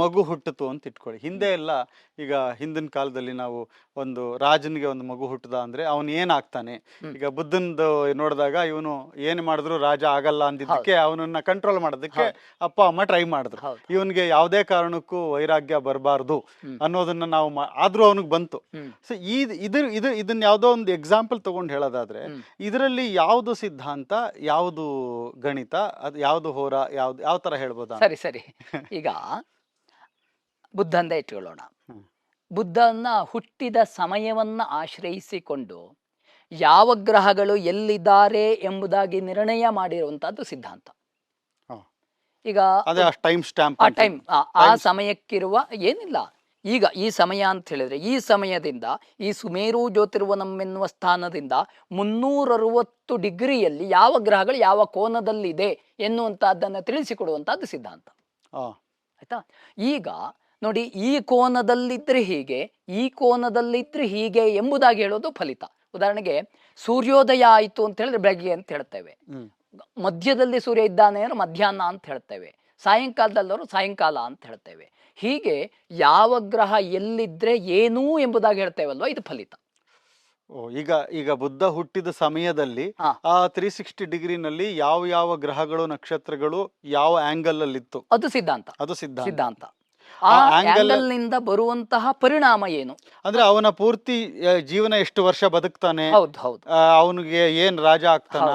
ಮಗು ಹುಟ್ಟಿತು ಅಂತ ಇಟ್ಕೊಳ್ಳಿ. ಹಿಂದೆ ಎಲ್ಲ ಈಗ ಹಿಂದಿನ ಕಾಲದಲ್ಲಿ ನಾವು ಒಂದು ರಾಜನಿಗೆ ಒಂದು ಮಗು ಹುಟ್ಟದ ಅಂದ್ರೆ ಅವನು ಏನಾಗ್ತಾನೆ, ಈಗ ಬುದ್ಧಂದು ನೋಡಿದಾಗ ಇವನು ಏನ್ ಮಾಡಿದ್ರು ರಾಜ ಆಗಲ್ಲ ಅಂದಿದ್ದಕ್ಕೆ ಅವನನ್ನ ಕಂಟ್ರೋಲ್ ಮಾಡೋದಕ್ಕೆ ಅಪ್ಪ ಅಮ್ಮ ಟ್ರೈ ಮಾಡಿದ್ರು. ಇವನ್ಗೆ ಯಾವುದೇ ಕಾರಣಕ್ಕೂ ವೈರಾಗ್ಯ ಬರಬಾರ್ದು ಅನ್ನೋದನ್ನ ನಾವು ಆದ್ರೂ ಅವನಿಗೆ ಬಂತು. ಸೊ ಇದನ್ನ ಯಾವ್ದೋ ಒಂದು ಎಕ್ಸಾಂಪಲ್ ತಗೊಂಡು ಹೇಳೋದಾದ್ರೆ ಇದರಲ್ಲಿ ಯಾವ್ದು ಸಿದ್ಧಾಂತ, ಯಾವ್ದು ಗಣಿತ, ಅದು ಯಾವ್ದು ಹೋರ, ಯಾವ ತರ ಹೇಳ್ಬೋದಾ? ಸರಿ ಈಗ ಬುದ್ಧಂದೇ ಇಟ್ಕೊಳ್ಳೋಣ. ಬುದ್ಧನ ಹುಟ್ಟಿದ ಸಮಯವನ್ನ ಆಶ್ರಯಿಸಿಕೊಂಡು ಯಾವ ಗ್ರಹಗಳು ಎಲ್ಲಿದ್ದಾರೆ ಎಂಬುದಾಗಿ ನಿರ್ಣಯ ಮಾಡಿರುವಂತಹದ್ದು ಸಿದ್ಧಾಂತ. ಈಗ ಆ ಸಮಯಕ್ಕಿರುವ ಏನಿಲ್ಲ, ಈಗ ಈ ಸಮಯ ಅಂತ ಹೇಳಿದ್ರೆ ಈ ಸಮಯದಿಂದ ಈ ಸುಮೇರು ಜ್ಯೋತಿರ್ವನಂ ಎನ್ನುವ ಸ್ಥಾನದಿಂದ 360 ಡಿಗ್ರಿಯಲ್ಲಿ ಯಾವ ಗ್ರಹಗಳು ಯಾವ ಕೋನದಲ್ಲಿದೆ ಎನ್ನುವಂತಹದ್ದನ್ನು ತಿಳಿಸಿಕೊಡುವಂತಹದ್ದು ಸಿದ್ಧಾಂತ. ಆಯ್ತಾ? ಈಗ ನೋಡಿ, ಈ ಕೋನದಲ್ಲಿದ್ರೆ ಹೀಗೆ, ಈ ಕೋನದಲ್ಲಿದ್ರೆ ಹೀಗೆ ಎಂಬುದಾಗಿ ಹೇಳೋದು ಫಲಿತ. ಉದಾಹರಣೆಗೆ ಸೂರ್ಯೋದಯ ಆಯಿತು ಅಂತ ಹೇಳಿದ್ರೆ ಬೆಳಗ್ಗೆ ಅಂತ ಹೇಳ್ತೇವೆ, ಮಧ್ಯದಲ್ಲಿ ಸೂರ್ಯ ಇದ್ದಾನೆ ಅಂದ್ರೆ ಮಧ್ಯಾಹ್ನ ಅಂತ ಹೇಳ್ತೇವೆ, ಸಾಯಂಕಾಲದಲ್ಲವರು ಸಾಯಂಕಾಲ ಅಂತ ಹೇಳ್ತೇವೆ. ಹೀಗೆ ಯಾವ ಗ್ರಹ ಎಲ್ಲಿದ್ರೆ ಏನೂ ಎಂಬುದಾಗಿ ಹೇಳ್ತೇವಲ್ವ, ಇದು ಫಲಿತ. ಈಗ ಬುದ್ಧ ಹುಟ್ಟಿದ ಸಮಯದಲ್ಲಿ ಆ 360 ಡಿಗ್ರಿನಲ್ಲಿ ಯಾವ ಗ್ರಹಗಳು ನಕ್ಷತ್ರಗಳು ಯಾವ ಆಂಗಲ್ ಅಲ್ಲಿ ಇತ್ತು, ಅದು ಸಿದ್ಧಾಂತ. ಆ ಆಂಗಲ್ ನಿಂದ ಬರುವಂತಹ ಪರಿಣಾಮ ಏನು ಅಂದ್ರೆ ಅವನ ಪೂರ್ತಿ ಜೀವನ ಎಷ್ಟು ವರ್ಷ ಬದುಕ್ತಾನೆ, ಅವನಿಗೆ ಏನ್ ರಾಜ ಆಗ್ತಾನ,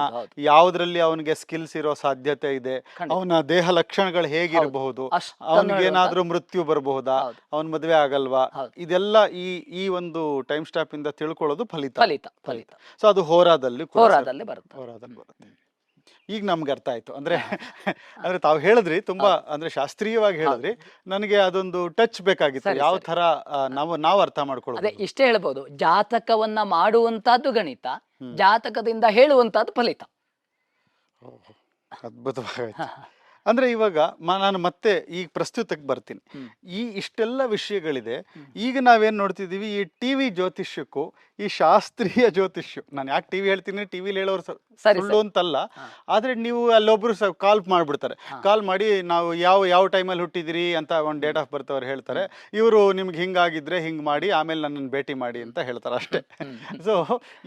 ಯಾವ್ದ್ರಲ್ಲಿ ಅವನಿಗೆ ಸ್ಕಿಲ್ಸ್ ಇರೋ ಸಾಧ್ಯತೆ ಇದೆ, ಅವನ ದೇಹ ಲಕ್ಷಣಗಳು ಹೇಗಿರಬಹುದು, ಅವನಿಗೇನಾದ್ರೂ ಮೃತ್ಯು ಬರಬಹುದಾ, ಅವನ್ ಮದ್ವೆ ಆಗಲ್ವಾ, ಇದೆಲ್ಲ ಈ ಒಂದು ಟೈಮ್ ಸ್ಟಾಪ್ ಇಂದ ತಿಳ್ಕೊಳ್ಳೋದು ಫಲಿತ. ಸೊ ಅದು ಹೋರಾದಲ್ಲಿ ಬರುತ್ತೆ. ಈಗ ನಮ್ಗೆ ಅರ್ಥ ಆಯ್ತು. ಅಂದ್ರೆ ತಾವು ಹೇಳಿದ್ರಿ ತುಂಬಾ ಅಂದ್ರೆ ಶಾಸ್ತ್ರೀಯವಾಗಿ ಹೇಳಿದ್ರಿ, ನನಗೆ ಅದೊಂದು ಟಚ್ ಬೇಕಾಗಿತ್ತು, ಯಾವ ತರ ನಾವು ಅರ್ಥ ಮಾಡ್ಕೊಳ್ಳೋದು. ಅದೇ ಇಷ್ಟೇ ಹೇಳ್ಬೋದು, ಜಾತಕವನ್ನ ಮಾಡುವಂತಹದ್ದು ಗಣಿತ, ಜಾತಕದಿಂದ ಹೇಳುವಂತಹದ್ದು ಫಲಿತ. ಅದ್ಭುತವಾಗಾಯ್ತು. ಅಂದ್ರೆ ಇವಾಗ ನಾನು ಮತ್ತೆ ಈ ಪ್ರಸ್ತುತಕ್ಕೆ ಬರ್ತೀನಿ. ಇಷ್ಟೆಲ್ಲ ವಿಷಯಗಳಿದೆ. ಈಗ ನಾವೇನ್ ನೋಡ್ತಿದೀವಿ, ಈ ಟಿವಿ ಜ್ಯೋತಿಷ್ಯಕ್ಕೂ ಈ ಶಾಸ್ತ್ರೀಯ ಜ್ಯೋತಿಷ್ಯ, ನಾನು ಯಾಕೆ ಟಿವಿ ಹೇಳ್ತೀನಿ, ಟಿವಿಲಿ ಹೇಳೋರು ಸುಳ್ಳು ಅಂತಲ್ಲ, ಆದ್ರೆ ನೀವು ಅಲ್ಲೊಬ್ರು ಕಾಲ್ ಮಾಡ್ಬಿಡ್ತಾರೆ, ಕಾಲ್ ಮಾಡಿ ನಾವು ಯಾವ ಟೈಮಲ್ಲಿ ಹುಟ್ಟಿದಿರಿ ಅಂತ ಒಂದು ಡೇಟ್ ಆಫ್ ಬರ್ತ್ ಅವ್ರು ಹೇಳ್ತಾರೆ, ಇವರು ನಿಮ್ಗೆ ಹಿಂಗಾಗಿದ್ರೆ ಹಿಂಗ್ ಮಾಡಿ ಆಮೇಲೆ ನನ್ನನ್ನು ಭೇಟಿ ಮಾಡಿ ಅಂತ ಹೇಳ್ತಾರೆ ಅಷ್ಟೇ. ಸೊ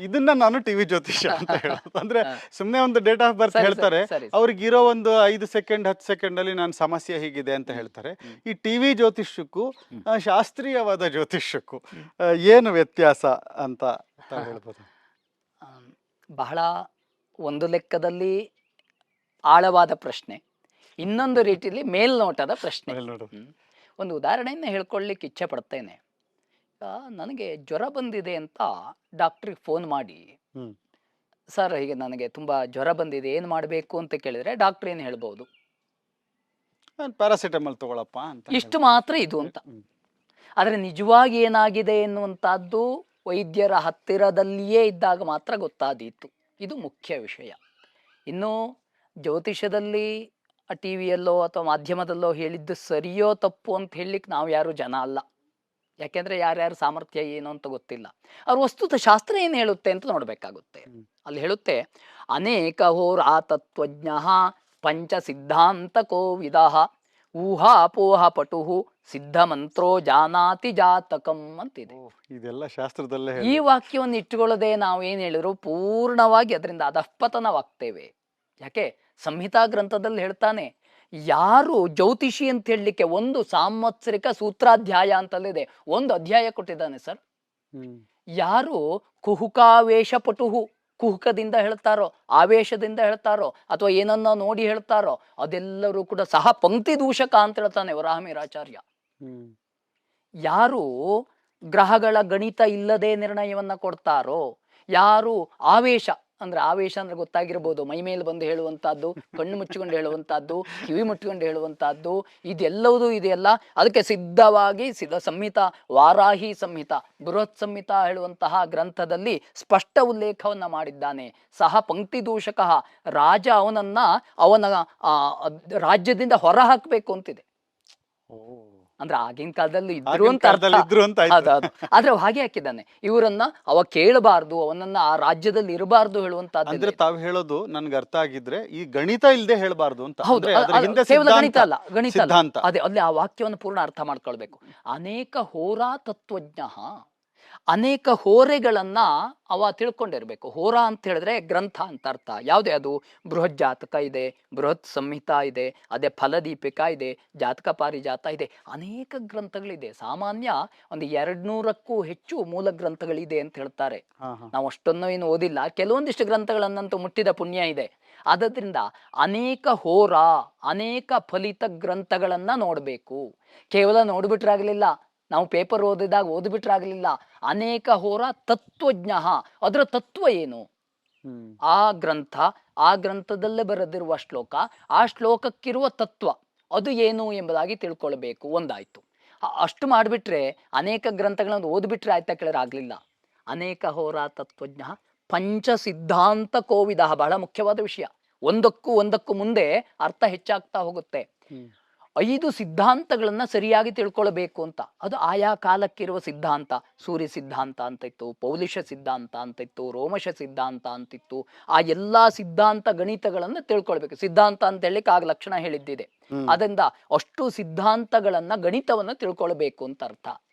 ಇದನ್ನ ನಾನು ಟಿವಿ ಜ್ಯೋತಿಷ್ಯ ಅಂತ ಹೇಳೋದು. ಅಂದ್ರೆ ಸುಮ್ಮನೆ ಒಂದು ಡೇಟ್ ಆಫ್ ಬರ್ತ್ ಹೇಳ್ತಾರೆ, ಅವ್ರಿಗೆ ಇರೋ ಒಂದು 5 ಸೆಕೆಂಡ್ 10 ಸೆಕೆಂಡ್ ಅಲ್ಲಿ ನನ್ನ ಸಮಸ್ಯೆ ಹೀಗಿದೆ ಅಂತ ಹೇಳ್ತಾರೆ. ಈ ಟಿವಿ ಜ್ಯೋತಿಷ್ಯಕ್ಕೂ ಶಾಸ್ತ್ರೀಯವಾದ ಜ್ಯೋತಿಷ್ಯಕ್ಕೂ ಏನು ವ್ಯತ್ಯಾಸ ಅಂತ ಹೇಳ್ಬೋದು? ಬಹಳ ಒಂದು ಲೆಕ್ಕದಲ್ಲಿ ಆಳವಾದ ಪ್ರಶ್ನೆ, ಇನ್ನೊಂದು ರೀತಿಯಲ್ಲಿ ಮೇಲ್ನೋಟದ ಪ್ರಶ್ನೆ. ಒಂದು ಉದಾಹರಣೆಯನ್ನು ಹೇಳ್ಕೊಳ್ಳಿಕ್ಕೆ ಇಚ್ಛೆ ಪಡ್ತೇನೆ. ನನಗೆ ಜ್ವರ ಬಂದಿದೆ ಅಂತ ಡಾಕ್ಟ್ರಿಗೆ ಫೋನ್ ಮಾಡಿ, ಸರ್ ಹೀಗೆ ನನಗೆ ತುಂಬಾ ಜ್ವರ ಬಂದಿದೆ, ಏನು ಮಾಡಬೇಕು ಅಂತ ಕೇಳಿದ್ರೆ ಡಾಕ್ಟರ್ ಏನು ಹೇಳ್ಬೋದು, ಪ್ಯಾರಾಸಿಟಮಾಲ್ ತಗೊಳಪ್ಪ ಅಂತ, ಇಷ್ಟು ಮಾತ್ರ ಇದು ಅಂತ. ಆದರೆ ನಿಜವಾಗಿ ಏನಾಗಿದೆ ಎನ್ನುವಂತಹದ್ದು ವೈದ್ಯರ ಹತ್ತಿರದಲ್ಲಿಯೇ ಇದ್ದಾಗ ಮಾತ್ರ ಗೊತ್ತಾದೀತು. ಇದು ಮುಖ್ಯ ವಿಷಯ. ಇನ್ನು ಜ್ಯೋತಿಷದಲ್ಲಿ ಟಿವಿಯಲ್ಲೋ ಅಥವಾ ಮಾಧ್ಯಮದಲ್ಲೋ ಹೇಳಿದ್ದು ಸರಿಯೋ ತಪ್ಪು ಅಂತ ಹೇಳಲಿಕ್ಕೆ ನಾವು ಯಾರು ಜನ ಅಲ್ಲ. ಯಾಕೆಂದ್ರೆ ಯಾರ್ಯಾರ ಸಾಮರ್ಥ್ಯ ಏನು ಅಂತ ಗೊತ್ತಿಲ್ಲ. ಅವ್ರ ವಸ್ತುತ ಶಾಸ್ತ್ರ ಏನು ಹೇಳುತ್ತೆ ಅಂತ ನೋಡ್ಬೇಕಾಗುತ್ತೆ. ಅಲ್ಲಿ ಹೇಳುತ್ತೆ, ಅನೇಕ ಹೋರಾ ತತ್ವಜ್ಞ ಪಂಚ ಸಿದ್ಧಾಂತ ಕೋವಿದ ಊಹಾಪೋಹ ಪಟುಹು ಸಿದ್ಧ ಮಂತ್ರೋ ಜಾನಾತಿ ಜಾತಕಂ ಅಂತಿದೆ. ಇದೆಲ್ಲ ಶಾಸ್ತ್ರದಲ್ಲೇ ಈ ವಾಕ್ಯವನ್ನು ಇಟ್ಟುಕೊಳ್ಳದೆ ನಾವು ಏನ್ ಹೇಳಿದ್ರು ಪೂರ್ಣವಾಗಿ ಅದರಿಂದ ಅಧಃಪತನವಾಗ್ತೇವೆ. ಯಾಕೆ ಸಂಹಿತಾ ಗ್ರಂಥದಲ್ಲಿ ಹೇಳ್ತಾನೆ, ಯಾರು ಜ್ಯೋತಿಷಿ ಅಂತ ಹೇಳಲಿಕ್ಕೆ ಒಂದು ಸಾಂವತ್ಸರಿಕ ಸೂತ್ರಾಧ್ಯಾಯ ಅಂತಲ್ಲಿದೆ, ಒಂದು ಅಧ್ಯಾಯ ಕೊಟ್ಟಿದ್ದಾನೆ ಸರ್. ಯಾರು ಕುಹುಕಾವೇಶ ಪಟುಹು, ಕುಹುಕದಿಂದ ಹೇಳ್ತಾರೋ, ಆವೇಶದಿಂದ ಹೇಳ್ತಾರೋ, ಅಥವಾ ಏನನ್ನ ನೋಡಿ ಹೇಳ್ತಾರೋ ಅದೆಲ್ಲರೂ ಕೂಡ ಸಹ ಪಂಕ್ತಿ ದೂಷಕ ಅಂತ ಹೇಳ್ತಾನೆ ವರಾಹಮಿರಾಚಾರ್ಯ. ಯಾರು ಗ್ರಹಗಳ ಗಣಿತ ಇಲ್ಲದೆ ನಿರ್ಣಯವನ್ನ ಕೊಡ್ತಾರೋ, ಯಾರು ಆವೇಶ ಅಂದ್ರೆ ಗೊತ್ತಾಗಿರ್ಬೋದು, ಮೈ ಮೇಲೆ ಬಂದು ಹೇಳುವಂತಹದ್ದು, ಕಣ್ಣು ಮುಚ್ಚಿಕೊಂಡು ಹೇಳುವಂತಹದ್ದು, ಕಿವಿ ಮುಚ್ಚಿಕೊಂಡು ಹೇಳುವಂತಹದ್ದು, ಇದೆಲ್ಲವೂ ಇದೆಯಲ್ಲ. ಅದಕ್ಕೆ ಸಿದ್ಧವಾಗಿ ಸಂಹಿತಾ, ವಾರಾಹಿ ಸಂಹಿತ, ಬೃಹತ್ ಸಂಹಿತ ಹೇಳುವಂತಹ ಗ್ರಂಥದಲ್ಲಿ ಸ್ಪಷ್ಟ ಉಲ್ಲೇಖವನ್ನ ಮಾಡಿದ್ದಾನೆ. ಸಹ ಪಂಕ್ತಿ ದೂಷಕ, ರಾಜ ಅವನ ರಾಜ್ಯದಿಂದ ಹೊರ ಹಾಕಬೇಕು ಅಂತಿದೆ. ಅಂದ್ರೆ ಆಗಿನ ಕಾಲದಲ್ಲಿ ಇದ್ರು ಅಂತ ಆದ್ರೆ ಹಾಗೆ ಹಾಕಿದ್ದಾನೆ, ಇವರನ್ನ ಅವ ಕೇಳಬಾರ್ದು, ಅವನನ್ನ ಆ ರಾಜ್ಯದಲ್ಲಿ ಇರಬಾರ್ದು ಹೇಳುವಂತದ್ದು. ಅಂದ್ರೆ ತಾವು ಹೇಳೋದು ನನ್ಗೆ ಅರ್ಥ ಆಗಿದ್ರೆ ಈ ಗಣಿತ ಇಲ್ಲದೆ ಹೇಳಬಾರ್ದು ಅಂತ. ಕೇವಲ ಗಣಿತ ಅಲ್ಲ, ಗಣಿತ ಅಲ್ಲ, ಅದೇ ಅಲ್ಲಿ ಆ ವಾಕ್ಯವನ್ನು ಪೂರ್ಣ ಅರ್ಥ ಮಾಡ್ಕೊಳ್ಬೇಕು. ಅನೇಕ ಹೋರಾ ತತ್ವಜ್ಞ, ಅನೇಕ ಹೋರೆಗಳನ್ನ ಅವ ತಿಳ್ಕೊಂಡಿರ್ಬೇಕು. ಹೋರ ಅಂತ ಹೇಳಿದ್ರೆ ಗ್ರಂಥ ಅಂತ ಅರ್ಥ. ಯಾವುದೇ ಅದು ಬೃಹತ್ ಜಾತಕ ಇದೆ, ಬೃಹತ್ ಸಂಹಿತ ಇದೆ, ಅದೇ ಫಲದೀಪಿಕ ಇದೆ, ಜಾತಕ ಪಾರಿಜಾತ ಇದೆ, ಅನೇಕ ಗ್ರಂಥಗಳಿದೆ. ಸಾಮಾನ್ಯ ಒಂದು 200ಕ್ಕೂ ಹೆಚ್ಚು ಮೂಲ ಗ್ರಂಥಗಳಿದೆ ಅಂತ ಹೇಳ್ತಾರೆ. ನಾವು ಅಷ್ಟೊಂದು ಏನು ಓದಿಲ್ಲ, ಕೆಲವೊಂದಿಷ್ಟು ಗ್ರಂಥಗಳನ್ನಂತೂ ಮುಟ್ಟಿದ ಪುಣ್ಯ ಇದೆ. ಆದ್ದರಿಂದ ಅನೇಕ ಹೋರ, ಅನೇಕ ಫಲಿತ ಗ್ರಂಥಗಳನ್ನ ನೋಡ್ಬೇಕು. ಕೇವಲ ನೋಡ್ಬಿಟ್ರಾಗ್ಲಿಲ್ಲ, ನಾವು ಪೇಪರ್ ಓದ್ಬಿಟ್ರಾಗ್ಲಿಲ್ಲ. ಅನೇಕ ಹೋರ ತತ್ವಜ್ಞ, ಅದರ ತತ್ವ ಏನು, ಆ ಗ್ರಂಥದಲ್ಲೇ ಬರೆದಿರುವ ಶ್ಲೋಕ, ಆ ಶ್ಲೋಕಕ್ಕಿರುವ ತತ್ವ ಅದು ಏನು ಎಂಬುದಾಗಿ ತಿಳ್ಕೊಳ್ಬೇಕು. ಒಂದಾಯ್ತು. ಅಷ್ಟು ಮಾಡಿಬಿಟ್ರೆ, ಅನೇಕ ಗ್ರಂಥಗಳನ್ನು ಓದ್ಬಿಟ್ರೆ ಆಯ್ತಾ ಕೇಳಿದ್ರೆ ಆಗ್ಲಿಲ್ಲ. ಅನೇಕ ಹೋರ ತತ್ವಜ್ಞ ಪಂಚ ಸಿದ್ಧಾಂತ ಕೋವಿದ, ಬಹಳ ಮುಖ್ಯವಾದ ವಿಷಯ. ಒಂದಕ್ಕೂ ಮುಂದೆ ಅರ್ಥ ಹೆಚ್ಚಾಗ್ತಾ ಹೋಗುತ್ತೆ. 5 ಸಿದ್ಧಾಂತಗಳನ್ನ ಸರಿಯಾಗಿ ತಿಳ್ಕೊಳ್ಬೇಕು ಅಂತ. ಅದು ಆಯಾ ಕಾಲಕ್ಕಿರುವ ಸಿದ್ಧಾಂತ. ಸೂರ್ಯ ಸಿದ್ಧಾಂತ ಅಂತಿತ್ತು, ಪೌಲಿಶ ಸಿದ್ಧಾಂತ ಅಂತಿತ್ತು, ರೋಮಶ ಸಿದ್ಧಾಂತ ಅಂತಿತ್ತು. ಆ ಎಲ್ಲಾ ಸಿದ್ಧಾಂತ ಗಣಿತಗಳನ್ನ ತಿಳ್ಕೊಳ್ಬೇಕು. ಸಿದ್ಧಾಂತ ಅಂತ ಹೇಳಿಕ್ಕೆ ಆಗ ಲಕ್ಷಣ ಹೇಳಿದ್ದಿದೆ. ಅದರಿಂದ ಅಷ್ಟು ಸಿದ್ಧಾಂತಗಳನ್ನ, ಗಣಿತವನ್ನ ತಿಳ್ಕೊಳ್ಬೇಕು ಅಂತ ಅರ್ಥ.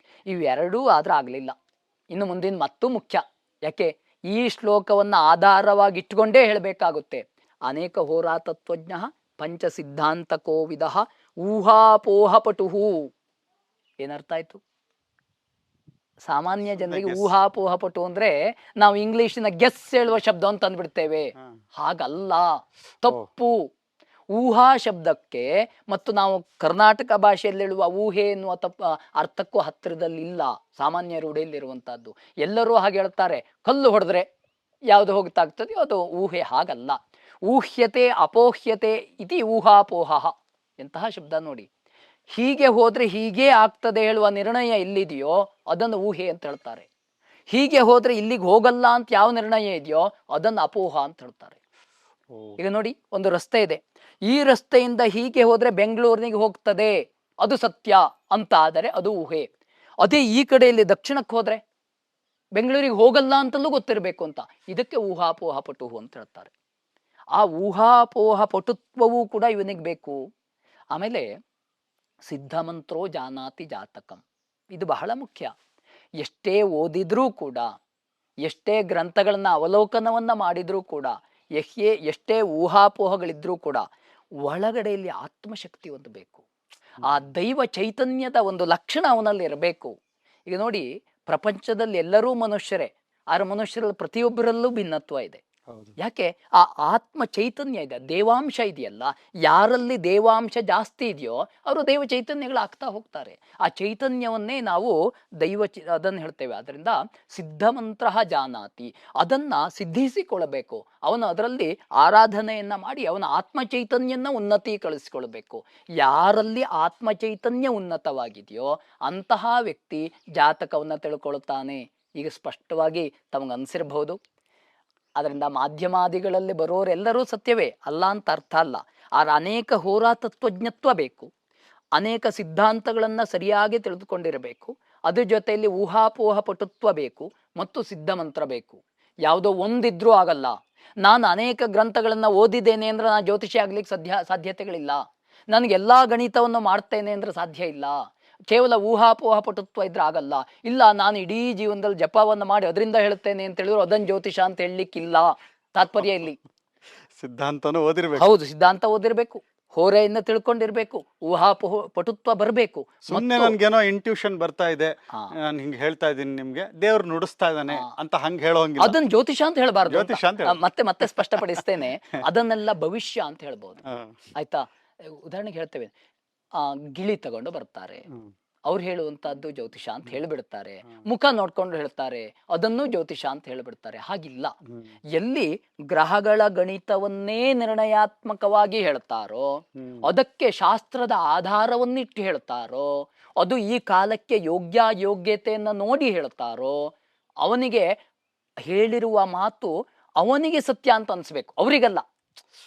ಇವೆರಡೂ ಆದ್ರೆ ಆಗ್ಲಿಲ್ಲ. ಇನ್ನು ಮುಂದಿನ ಮತ್ತೂ ಮುಖ್ಯ. ಯಾಕೆ, ಈ ಶ್ಲೋಕವನ್ನ ಆಧಾರವಾಗಿ ಇಟ್ಕೊಂಡೇ ಹೇಳಬೇಕಾಗುತ್ತೆ. ಅನೇಕ ಹೋರಾ ತತ್ವಜ್ಞ ಪಂಚ ಸಿದ್ಧಾಂತ ಕೋವಿದ ಊಹಾಪೋಹ ಪಟುಹು. ಏನರ್ಥ ಆಯ್ತು? ಸಾಮಾನ್ಯ ಜನರಿಗೆ ಊಹಾಪೋಹ ಪಟು ಅಂದ್ರೆ ನಾವು ಇಂಗ್ಲಿಷಿನ ಗೆಸ್ ಹೇಳುವ ಶಬ್ದ ಅಂತ ಅಂದ್ಬಿಡ್ತೇವೆ. ಹಾಗಲ್ಲ, ತಪ್ಪು. ಊಹಾ ಶಬ್ದಕ್ಕೆ ಮತ್ತು ನಾವು ಕರ್ನಾಟಕ ಭಾಷೆಯಲ್ಲಿ ಹೇಳುವ ಊಹೆ ಎನ್ನುವ ಅರ್ಥಕ್ಕೂ ಹತ್ತಿರದಲ್ಲಿ ಇಲ್ಲ. ಸಾಮಾನ್ಯ ರೂಢಿಯಲ್ಲಿರುವಂತಹದ್ದು. ಎಲ್ಲರೂ ಹಾಗೆ ಹೇಳ್ತಾರೆ, ಕಲ್ಲು ಹೊಡೆದ್ರೆ ಯಾವುದು ಹೋಗ್ತಾಗ್ತದೆ ಅದು ಊಹೆ. ಹಾಗಲ್ಲ. ಊಹ್ಯತೆ ಅಪೋಹ್ಯತೆ ಇತಿ ಊಹಾಪೋಹ. ಎಂತಹ ಶಬ್ದ ನೋಡಿ. ಹೀಗೆ ಹೋದ್ರೆ ಹೀಗೆ ಆಗ್ತದೆ ಹೇಳುವ ನಿರ್ಣಯ ಎಲ್ಲಿದೆಯೋ ಅದನ್ನು ಊಹೆ ಅಂತ ಹೇಳ್ತಾರೆ. ಹೀಗೆ ಹೋದ್ರೆ ಇಲ್ಲಿಗೆ ಹೋಗಲ್ಲ ಅಂತ ಯಾವ ನಿರ್ಣಯ ಇದೆಯೋ ಅದನ್ನು ಅಪೋಹ ಅಂತ ಹೇಳ್ತಾರೆ. ಈಗ ನೋಡಿ, ಒಂದು ರಸ್ತೆ ಇದೆ, ಈ ರಸ್ತೆಯಿಂದ ಹೀಗೆ ಹೋದ್ರೆ ಬೆಂಗಳೂರಿನಿಗೆ ಹೋಗ್ತದೆ, ಅದು ಸತ್ಯ ಅಂತ ಆದರೆ ಅದು ಊಹೆ. ಅದೇ ಈ ಕಡೆಯಲ್ಲಿ ದಕ್ಷಿಣಕ್ಕೆ ಹೋದ್ರೆ ಬೆಂಗಳೂರಿಗೆ ಹೋಗಲ್ಲ ಅಂತಲೂ ಗೊತ್ತಿರಬೇಕು ಅಂತ. ಇದಕ್ಕೆ ಊಹಾಪೋಹ ಪಟುಹು ಅಂತ ಹೇಳ್ತಾರೆ. ಆ ಊಹಾಪೋಹ ಪಟುತ್ವವೂ ಕೂಡ ಇವನಿಗೆ ಬೇಕು. ಆಮೇಲೆ ಸಿದ್ಧಮಂತ್ರೋ ಜಾನಾತಿ ಜಾತಕಂ, ಇದು ಬಹಳ ಮುಖ್ಯ. ಎಷ್ಟೇ ಓದಿದ್ರೂ ಕೂಡ, ಎಷ್ಟೇ ಗ್ರಂಥಗಳನ್ನ ಅವಲೋಕನವನ್ನ ಮಾಡಿದ್ರೂ ಕೂಡ, ಎಷ್ಟೇ ಊಹಾಪೋಹಗಳಿದ್ರೂ ಕೂಡ ಒಳಗಡೆಯಲ್ಲಿ ಆತ್ಮಶಕ್ತಿ ಒಂದು ಬೇಕು. ಆ ದೈವ ಚೈತನ್ಯದ ಒಂದು ಲಕ್ಷಣ ಅವನಲ್ಲಿ ಇರಬೇಕು. ಈಗ ನೋಡಿ, ಪ್ರಪಂಚದಲ್ಲಿ ಎಲ್ಲರೂ ಮನುಷ್ಯರೇ, ಆದ್ರೆ ಮನುಷ್ಯರಲ್ಲಿ ಪ್ರತಿಯೊಬ್ಬರಲ್ಲೂ ಭಿನ್ನತ್ವ ಇದೆ. ಯಾಕೆ? ಆ ಆತ್ಮ ಚೈತನ್ಯ ಇದೆ, ದೇವಾಂಶ ಇದೆಯಲ್ಲ. ಯಾರಲ್ಲಿ ದೇವಾಂಶ ಜಾಸ್ತಿ ಇದೆಯೋ ಅವರು ದೈವ ಚೈತನ್ಯಗಳಾಗ್ತಾ ಹೋಗ್ತಾರೆ. ಆ ಚೈತನ್ಯವನ್ನೇ ನಾವು ಅದನ್ನು ಹೇಳ್ತೇವೆ. ಅದರಿಂದ ಸಿದ್ಧಮಂತ್ರ ಜಾನಾತಿ, ಅದನ್ನ ಸಿದ್ಧಿಸಿಕೊಳ್ಳಬೇಕು. ಅವನು ಅದರಲ್ಲಿ ಆರಾಧನೆಯನ್ನ ಮಾಡಿ ಅವನ ಆತ್ಮ ಚೈತನ್ಯನ ಉನ್ನತೀಕರಿಸಿಕೊಳ್ಬೇಕು. ಯಾರಲ್ಲಿ ಆತ್ಮ ಚೈತನ್ಯ ಉನ್ನತವಾಗಿದೆಯೋ ಅಂತಹ ವ್ಯಕ್ತಿ ಜಾತಕವನ್ನ ತಿಳ್ಕೊಳ್ತಾನೆ. ಈಗ ಸ್ಪಷ್ಟವಾಗಿ ತಮಗೆ ಅನ್ಸಿರ್ಬಹುದು. ಅದರಿಂದ ಮಾಧ್ಯಮಾದಿಗಳಲ್ಲಿ ಬರೋರೆಲ್ಲರೂ ಸತ್ಯವೇ ಅಲ್ಲ ಅಂತ ಅರ್ಥ ಅಲ್ಲ. ಆದ್ರೆ ಅನೇಕ ಹೋರಾ ತತ್ವಜ್ಞತ್ವ ಬೇಕು, ಅನೇಕ ಸಿದ್ಧಾಂತಗಳನ್ನ ಸರಿಯಾಗಿ ತಿಳಿದುಕೊಂಡಿರಬೇಕು. ಅದ್ರ ಜೊತೆಯಲ್ಲಿ ಊಹಾಪೋಹ ಪಟುತ್ವ ಬೇಕು ಮತ್ತು ಸಿದ್ಧ ಮಂತ್ರ ಬೇಕು. ಯಾವುದೋ ಒಂದಿದ್ರೂ ಆಗಲ್ಲ. ನಾನು ಅನೇಕ ಗ್ರಂಥಗಳನ್ನ ಓದಿದ್ದೇನೆ ಅಂದ್ರೆ ನಾನು ಜ್ಯೋತಿಷಿ ಆಗ್ಲಿಕ್ಕೆ ಸಾಧ್ಯತೆಗಳಿಲ್ಲ. ನನಗೆ ಎಲ್ಲಾ ಗಣಿತವನ್ನು ಮಾಡ್ತೇನೆ ಅಂದ್ರೆ ಸಾಧ್ಯ ಇಲ್ಲ. ಕೇವಲ ಊಹಾಪೋಹ ಪಟುತ್ವ ಇದ್ರೆ ಆಗಲ್ಲ. ಇಲ್ಲ ನಾನು ಇಡೀ ಜೀವನದಲ್ಲಿ ಜಪವನ್ನು ಮಾಡಿ ಅದರಿಂದ ಹೇಳ್ತೇನೆ ಅಂತ ಹೇಳಿದ್ರು ಅದನ್ನ ಜ್ಯೋತಿಷ ಅಂತ ಹೇಳಲಿಕ್ಕಿಲ್ಲ. ತಾತ್ಪರ್ಯ ಇಲ್ಲಿ ಸಿದ್ಧಾಂತನೂ ಓದಿರ್ಬೇಕು. ಹೌದು, ಸಿದ್ಧಾಂತ ಓದಿರ್ಬೇಕು, ಹೋರೆಯಿಂದ ತಿಳ್ಕೊಂಡಿರ್ಬೇಕು, ಊಹಾಪೋಹ ಪಟುತ್ವ ಬರಬೇಕು. ಸುಮ್ನೆ ನನ್ಗೇನೋ ಇಂಟ್ಯೂಷನ್ ಬರ್ತಾ ಇದೆ, ಹಾ. ನಾನು ಹಿಂಗೆ ಹೇಳ್ತಾ ಇದ್ದೀನಿ ನಿಮ್ಗೆ, ದೇವ್ರು ನುಡಿಸ್ತಾ ಇದ್ದಾನೆ ಅಂತ ಹಂಗೆ ಹೇಳೋಂಗಿಲ್ಲ. ಅದನ್ನ ಜ್ಯೋತಿಷ ಅಂತ ಹೇಳಬಾರ್ದು. ಜ್ಯೋತಿಷ ಅಂತ ಹೇಳು. ಮತ್ತೆ ಸ್ಪಷ್ಟಪಡಿಸ್ತೇನೆ, ಅದನ್ನೆಲ್ಲ ಭವಿಷ್ಯ ಅಂತ ಹೇಳ್ಬೋದು. ಹಾ. ಆಯ್ತಾ? ಉದಾಹರಣೆಗೆ ಹೇಳ್ತೇವೆ, ಗಿಳಿ ತಗೊಂಡು ಬರ್ತಾರೆ, ಹ್ಮ್. ಅವ್ರು ಹೇಳುವಂತಹದ್ದು ಜ್ಯೋತಿಷ ಅಂತ ಹೇಳ್ಬಿಡ್ತಾರೆ. ಮುಖ ನೋಡ್ಕೊಂಡು ಹೇಳ್ತಾರೆ, ಅದನ್ನು ಜ್ಯೋತಿಷ ಅಂತ ಹೇಳ್ಬಿಡ್ತಾರೆ. ಹಾಗಿಲ್ಲ. ಎಲ್ಲಿ ಗ್ರಹಗಳ ಗಣಿತವನ್ನೇ ನಿರ್ಣಯಾತ್ಮಕವಾಗಿ ಹೇಳ್ತಾರೋ, ಅದಕ್ಕೆ ಶಾಸ್ತ್ರದ ಆಧಾರವನ್ನಿಟ್ಟು ಹೇಳ್ತಾರೋ, ಅದು ಈ ಕಾಲಕ್ಕೆ ಯೋಗ್ಯತೆಯನ್ನ ನೋಡಿ ಹೇಳ್ತಾರೋ, ಅವನಿಗೆ ಹೇಳಿರುವ ಮಾತು ಅವನಿಗೆ ಸತ್ಯ ಅಂತ ಅನ್ಸ್ಬೇಕು, ಅವರಿಗಲ್ಲ,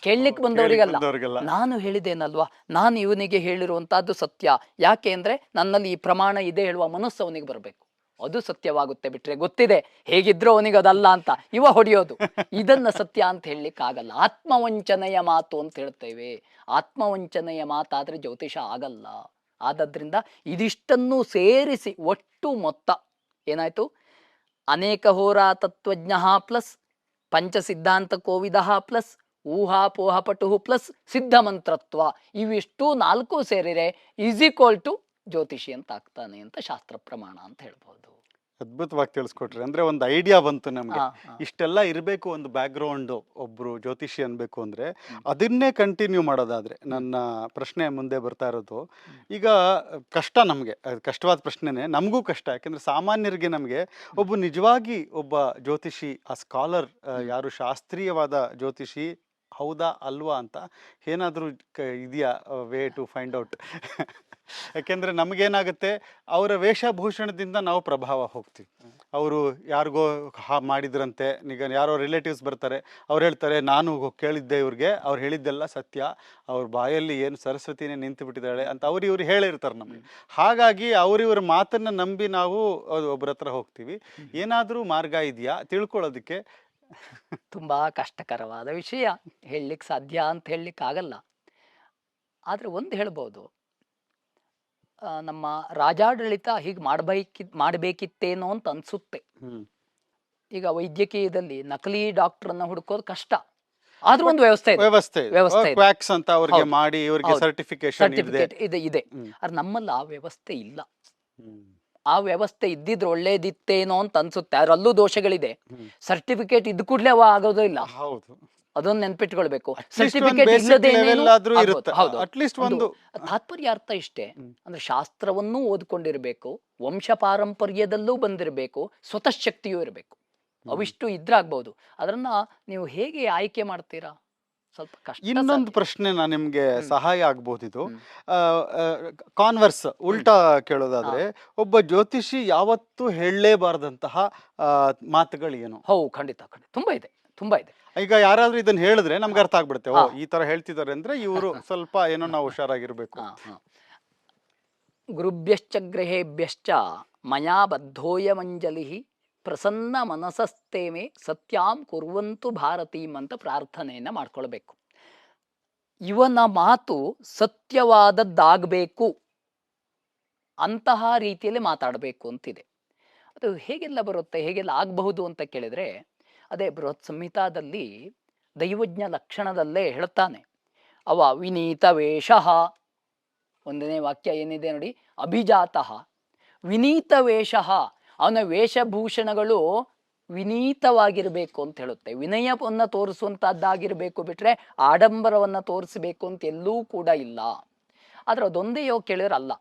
ಕೇಳಲಿಕ್ಕೆ ಬಂದವರಿಗಲ್ಲ. ನಾನು ಹೇಳಿದ್ದೇನಲ್ವಾ, ನಾನು ಇವನಿಗೆ ಹೇಳಿರುವಂತಹದ್ದು ಸತ್ಯ, ಯಾಕೆ ಅಂದ್ರೆ ನನ್ನಲ್ಲಿ ಈ ಪ್ರಮಾಣ ಇದೆ ಹೇಳುವ ಮನಸ್ಸು ಅವನಿಗೆ ಬರಬೇಕು, ಅದು ಸತ್ಯವಾಗುತ್ತೆ. ಬಿಟ್ರೆ ಗೊತ್ತಿದೆ ಹೇಗಿದ್ರು ಅವನಿಗೆ ಅದಲ್ಲ ಅಂತ ಇವ ಹೊಡೆಯೋದು, ಇದನ್ನ ಸತ್ಯ ಅಂತ ಹೇಳಲಿಕ್ಕೆ ಆಗಲ್ಲ. ಆತ್ಮವಂಚನೆಯ ಮಾತು ಅಂತ ಹೇಳ್ತೇವೆ. ಆತ್ಮವಂಚನೆಯ ಮಾತಾದ್ರೆ ಜ್ಯೋತಿಷ ಆಗಲ್ಲ. ಆದದ್ರಿಂದ ಇದಿಷ್ಟನ್ನು ಸೇರಿಸಿ ಒಟ್ಟು ಮೊತ್ತ ಏನಾಯ್ತು? ಅನೇಕ ಹೋರಾ ತತ್ವಜ್ಞ ಪ್ಲಸ್ ಪಂಚ ಸಿದ್ಧಾಂತ ಕೋವಿದ ಪ್ಲಸ್ ಊಹಾಪೋಹ ಪಟು ಪ್ಲಸ್ ಸಿದ್ಧ ಮಂತ್ರತ್ವ, ಇವಿಷ್ಟು 4 ಸೇರಿರೆ ಈಸ್ ಈಕ್ವಲ್ ಟು ಜ್ಯೋತಿಷಿ ಅಂತ ಆಗ್ತಾನೆ ಅಂತ ಶಾಸ್ತ್ರ ಪ್ರಮಾಣ ಅಂತ ಹೇಳ್ಬೋದು. ಅದ್ಭುತವಾಗಿ ತಿಳಿಸ್ಕೊಟ್ರಿ. ಅಂದ್ರೆ ಒಂದು ಐಡಿಯಾ ಬಂತು ನಮ್ಗೆ, ಇಷ್ಟೆಲ್ಲ ಇರಬೇಕು ಒಂದು ಬ್ಯಾಕ್ ಗ್ರೌಂಡ್ ಒಬ್ರು ಜ್ಯೋತಿಷಿ ಅನ್ಬೇಕು ಅಂದ್ರೆ. ಅದನ್ನೇ ಕಂಟಿನ್ಯೂ ಮಾಡೋದಾದ್ರೆ ನನ್ನ ಪ್ರಶ್ನೆ ಮುಂದೆ ಬರ್ತಾ ಇರೋದು, ಈಗ ಕಷ್ಟ ನಮ್ಗೆ, ಕಷ್ಟವಾದ ಪ್ರಶ್ನೆನೇ ನಮಗೂ ಕಷ್ಟ. ಯಾಕಂದ್ರೆ ಸಾಮಾನ್ಯರಿಗೆ ನಮ್ಗೆ ನಿಜವಾಗಿ ಒಬ್ಬ ಜ್ಯೋತಿಷಿ, ಆ ಸ್ಕಾಲರ್, ಯಾರು ಶಾಸ್ತ್ರೀಯವಾದ ಜ್ಯೋತಿಷಿ ಹೌದಾ ಅಲ್ವಾ ಅಂತ ಏನಾದರೂ ಇದೆಯಾ ವೇ ಟು ಫೈಂಡ್ ಔಟ್? ಯಾಕೆಂದ್ರೆ ನಮಗೇನಾಗುತ್ತೆ, ಅವರ ವೇಷಭೂಷಣದಿಂದ ನಾವು ಪ್ರಭಾವ ಹೋಗ್ತೀವಿ. ಅವರು ಯಾರಿಗೋ ಮಾಡಿದ್ರಂತೆ, ಈಗ ಯಾರೋ ರಿಲೇಟಿವ್ಸ್ ಬರ್ತಾರೆ, ಅವ್ರು ಹೇಳ್ತಾರೆ ನಾನು ಕೇಳಿದ್ದೆ ಇವ್ರಿಗೆ, ಅವ್ರು ಹೇಳಿದ್ದೆಲ್ಲ ಸತ್ಯ, ಅವ್ರ ಬಾಯಲ್ಲಿ ಏನು ಸರಸ್ವತಿನೇ ನಿಂತು ಬಿಟ್ಟಿದ್ದಾಳೆ ಅಂತ ಇವ್ರು ಹೇಳಿರ್ತಾರೆ ನಮಗೆ. ಹಾಗಾಗಿ ಅವ್ರಿವ್ರ ಮಾತನ್ನ ನಂಬಿ ನಾವು ಒಬ್ಬರ ಹತ್ರ ಹೋಗ್ತೀವಿ. ಏನಾದರೂ ಮಾರ್ಗ ಇದೆಯಾ ತಿಳ್ಕೊಳ್ಳೋದಕ್ಕೆ? ತುಂಬಾ ಕಷ್ಟಕರವಾದ ವಿಷಯ, ಹೇಳಲಿಕ್ಕೆ ಸಾಧ್ಯ ಅಂತ ಹೇಳಲಿಕ್ಕೆ ಆಗಲ್ಲ. ಆದ್ರೆ ಒಂದು ಹೇಳ್ಬೋದು, ನಮ್ಮ ರಾಜಾಡಳಿತ ಹೀಗೆ ಮಾಡಬೇಕಿತ್ತೇನೋ ಅಂತ ಅನ್ಸುತ್ತೆ. ಈಗ ವೈದ್ಯಕೀಯದಲ್ಲಿ ನಕಲಿ ಡಾಕ್ಟರ್ನ ಹುಡುಕೋದು ಕಷ್ಟ, ಆದ್ರೂ ಒಂದು ವ್ಯವಸ್ಥೆ ಅಂತ ಅವ್ರಿಗೆ ಮಾಡಿ ಇವರಿಗೆ ಸರ್ಟಿಫಿಕೇಶನ್ ಇದೆ. ಆದ್ರೆ ನಮ್ಮಲ್ಲಿ ಆ ವ್ಯವಸ್ಥೆ ಇಲ್ಲ. ಆ ವ್ಯವಸ್ಥೆ ಇದ್ದಿದ್ರೆ ಒಳ್ಳೇದಿತ್ತೇನೋ ಅಂತ ಅನ್ಸುತ್ತೆ. ಆದ್ರೆ ಅಲ್ಲೂ ದೋಷಗಳಿದೆ. ಸರ್ಟಿಫಿಕೇಟ್ ಇದ್ದ ಕೂಡಲೇ ಅವ ಆಗೋದು ಇಲ್ಲ. ಅದೊಂದು ನೆನ್ಪಿಟ್ಕೊಳ್ಬೇಕು. ಸರ್ಟಿಫಿಕೇಟ್ ತಾತ್ಪರ್ಯ ಅರ್ಥ ಇಷ್ಟೇ, ಅಂದ್ರೆ ಶಾಸ್ತ್ರವನ್ನೂ ಓದ್ಕೊಂಡಿರ್ಬೇಕು, ವಂಶ ಪಾರಂಪರ್ಯದಲ್ಲೂ ಬಂದಿರಬೇಕು, ಸ್ವತಃ ಶಕ್ತಿಯೂ ಇರಬೇಕು. ಅವಿಷ್ಟು ಇದ್ರಾಗ್ಬಹುದು. ಅದನ್ನ ನೀವು ಹೇಗೆ ಆಯ್ಕೆ ಮಾಡ್ತೀರಾ? ಸ್ವಲ್ಪ ಕಷ್ಟ. ಇನ್ನೊಂದು ಪ್ರಶ್ನೆ ನಾನು ನಿಮ್ಗೆ ಸಹಾಯ ಆಗ್ಬಹುದಿದು. ಕಾನ್ವರ್ಸ್ ಉಲ್ಟಾ ಕೇಳೋದಾದ್ರೆ, ಒಬ್ಬ ಜ್ಯೋತಿಷಿ ಯಾವತ್ತೂ ಹೇಳಲೇಬಾರದಂತಹ ಮಾತುಗಳು ಏನು? ಖಂಡಿತ ತುಂಬಾ ಇದೆ. ಈಗ ಯಾರಾದ್ರೂ ಇದನ್ನ ಹೇಳಿದ್ರೆ ನಮ್ಗೆ ಅರ್ಥ ಆಗ್ಬಿಡುತ್ತೆ, ಓ ಈ ತರ ಹೇಳ್ತಿದ್ದಾರೆ ಅಂದ್ರೆ ಇವರು ಸ್ವಲ್ಪ ಏನೋ ನಾವು ಹುಷಾರಾಗಿರ್ಬೇಕು. ಗುರುಭ್ಯಶ್ಚ ಗೃಹೇಭ್ಯಶ್ಚ ಮಯಾ ಬದ್ಧೋಯಮಂಜಲಿ ಪ್ರಸನ್ನ ಮನಸಸ್ತೇಮೆ ಸತ್ಯಾಂ ಕುರ್ವಂತು ಭಾರತೀಂ ಅಂತ ಪ್ರಾರ್ಥನೆಯನ್ನ ಮಾಡ್ಕೊಳ್ಬೇಕು. ಇವನ ಮಾತು ಸತ್ಯವಾದದ್ದಾಗಬೇಕು, ಅಂತಹ ರೀತಿಯಲ್ಲಿ ಮಾತಾಡಬೇಕು ಅಂತಿದೆ. ಅದು ಹೇಗೆಲ್ಲ ಬರುತ್ತೆ, ಹೇಗೆಲ್ಲ ಆಗಬಹುದು ಅಂತ ಕೇಳಿದ್ರೆ, ಅದೇ ಬೃಹತ್ ಸಂಹಿತಾದಲ್ಲಿ ದೈವಜ್ಞ ಲಕ್ಷಣದಲ್ಲೇ ಹೇಳ್ತಾನೆ. ಅವ ವಿನೀತ ವೇಷಃ, 1ನೇ ವಾಕ್ಯ ಏನಿದೆ ನೋಡಿ, ಅಭಿಜಾತಃ ವಿನೀತ ವೇಷಃ, ಅವನ ವೇಷಭೂಷಣಗಳು ವಿನೀತವಾಗಿರ್ಬೇಕು ಅಂತ ಹೇಳುತ್ತೆ. ವಿನಯವನ್ನ ತೋರಿಸುವಂತಹದ್ದಾಗಿರ್ಬೇಕು, ಬಿಟ್ರೆ ಆಡಂಬರವನ್ನ ತೋರಿಸಬೇಕು ಅಂತ ಎಲ್ಲೂ ಕೂಡ ಇಲ್ಲ. ಆದ್ರೆ ಅದೊಂದೇ ಕೇಳಿದ್ರೆ ಅಲ್ಲ.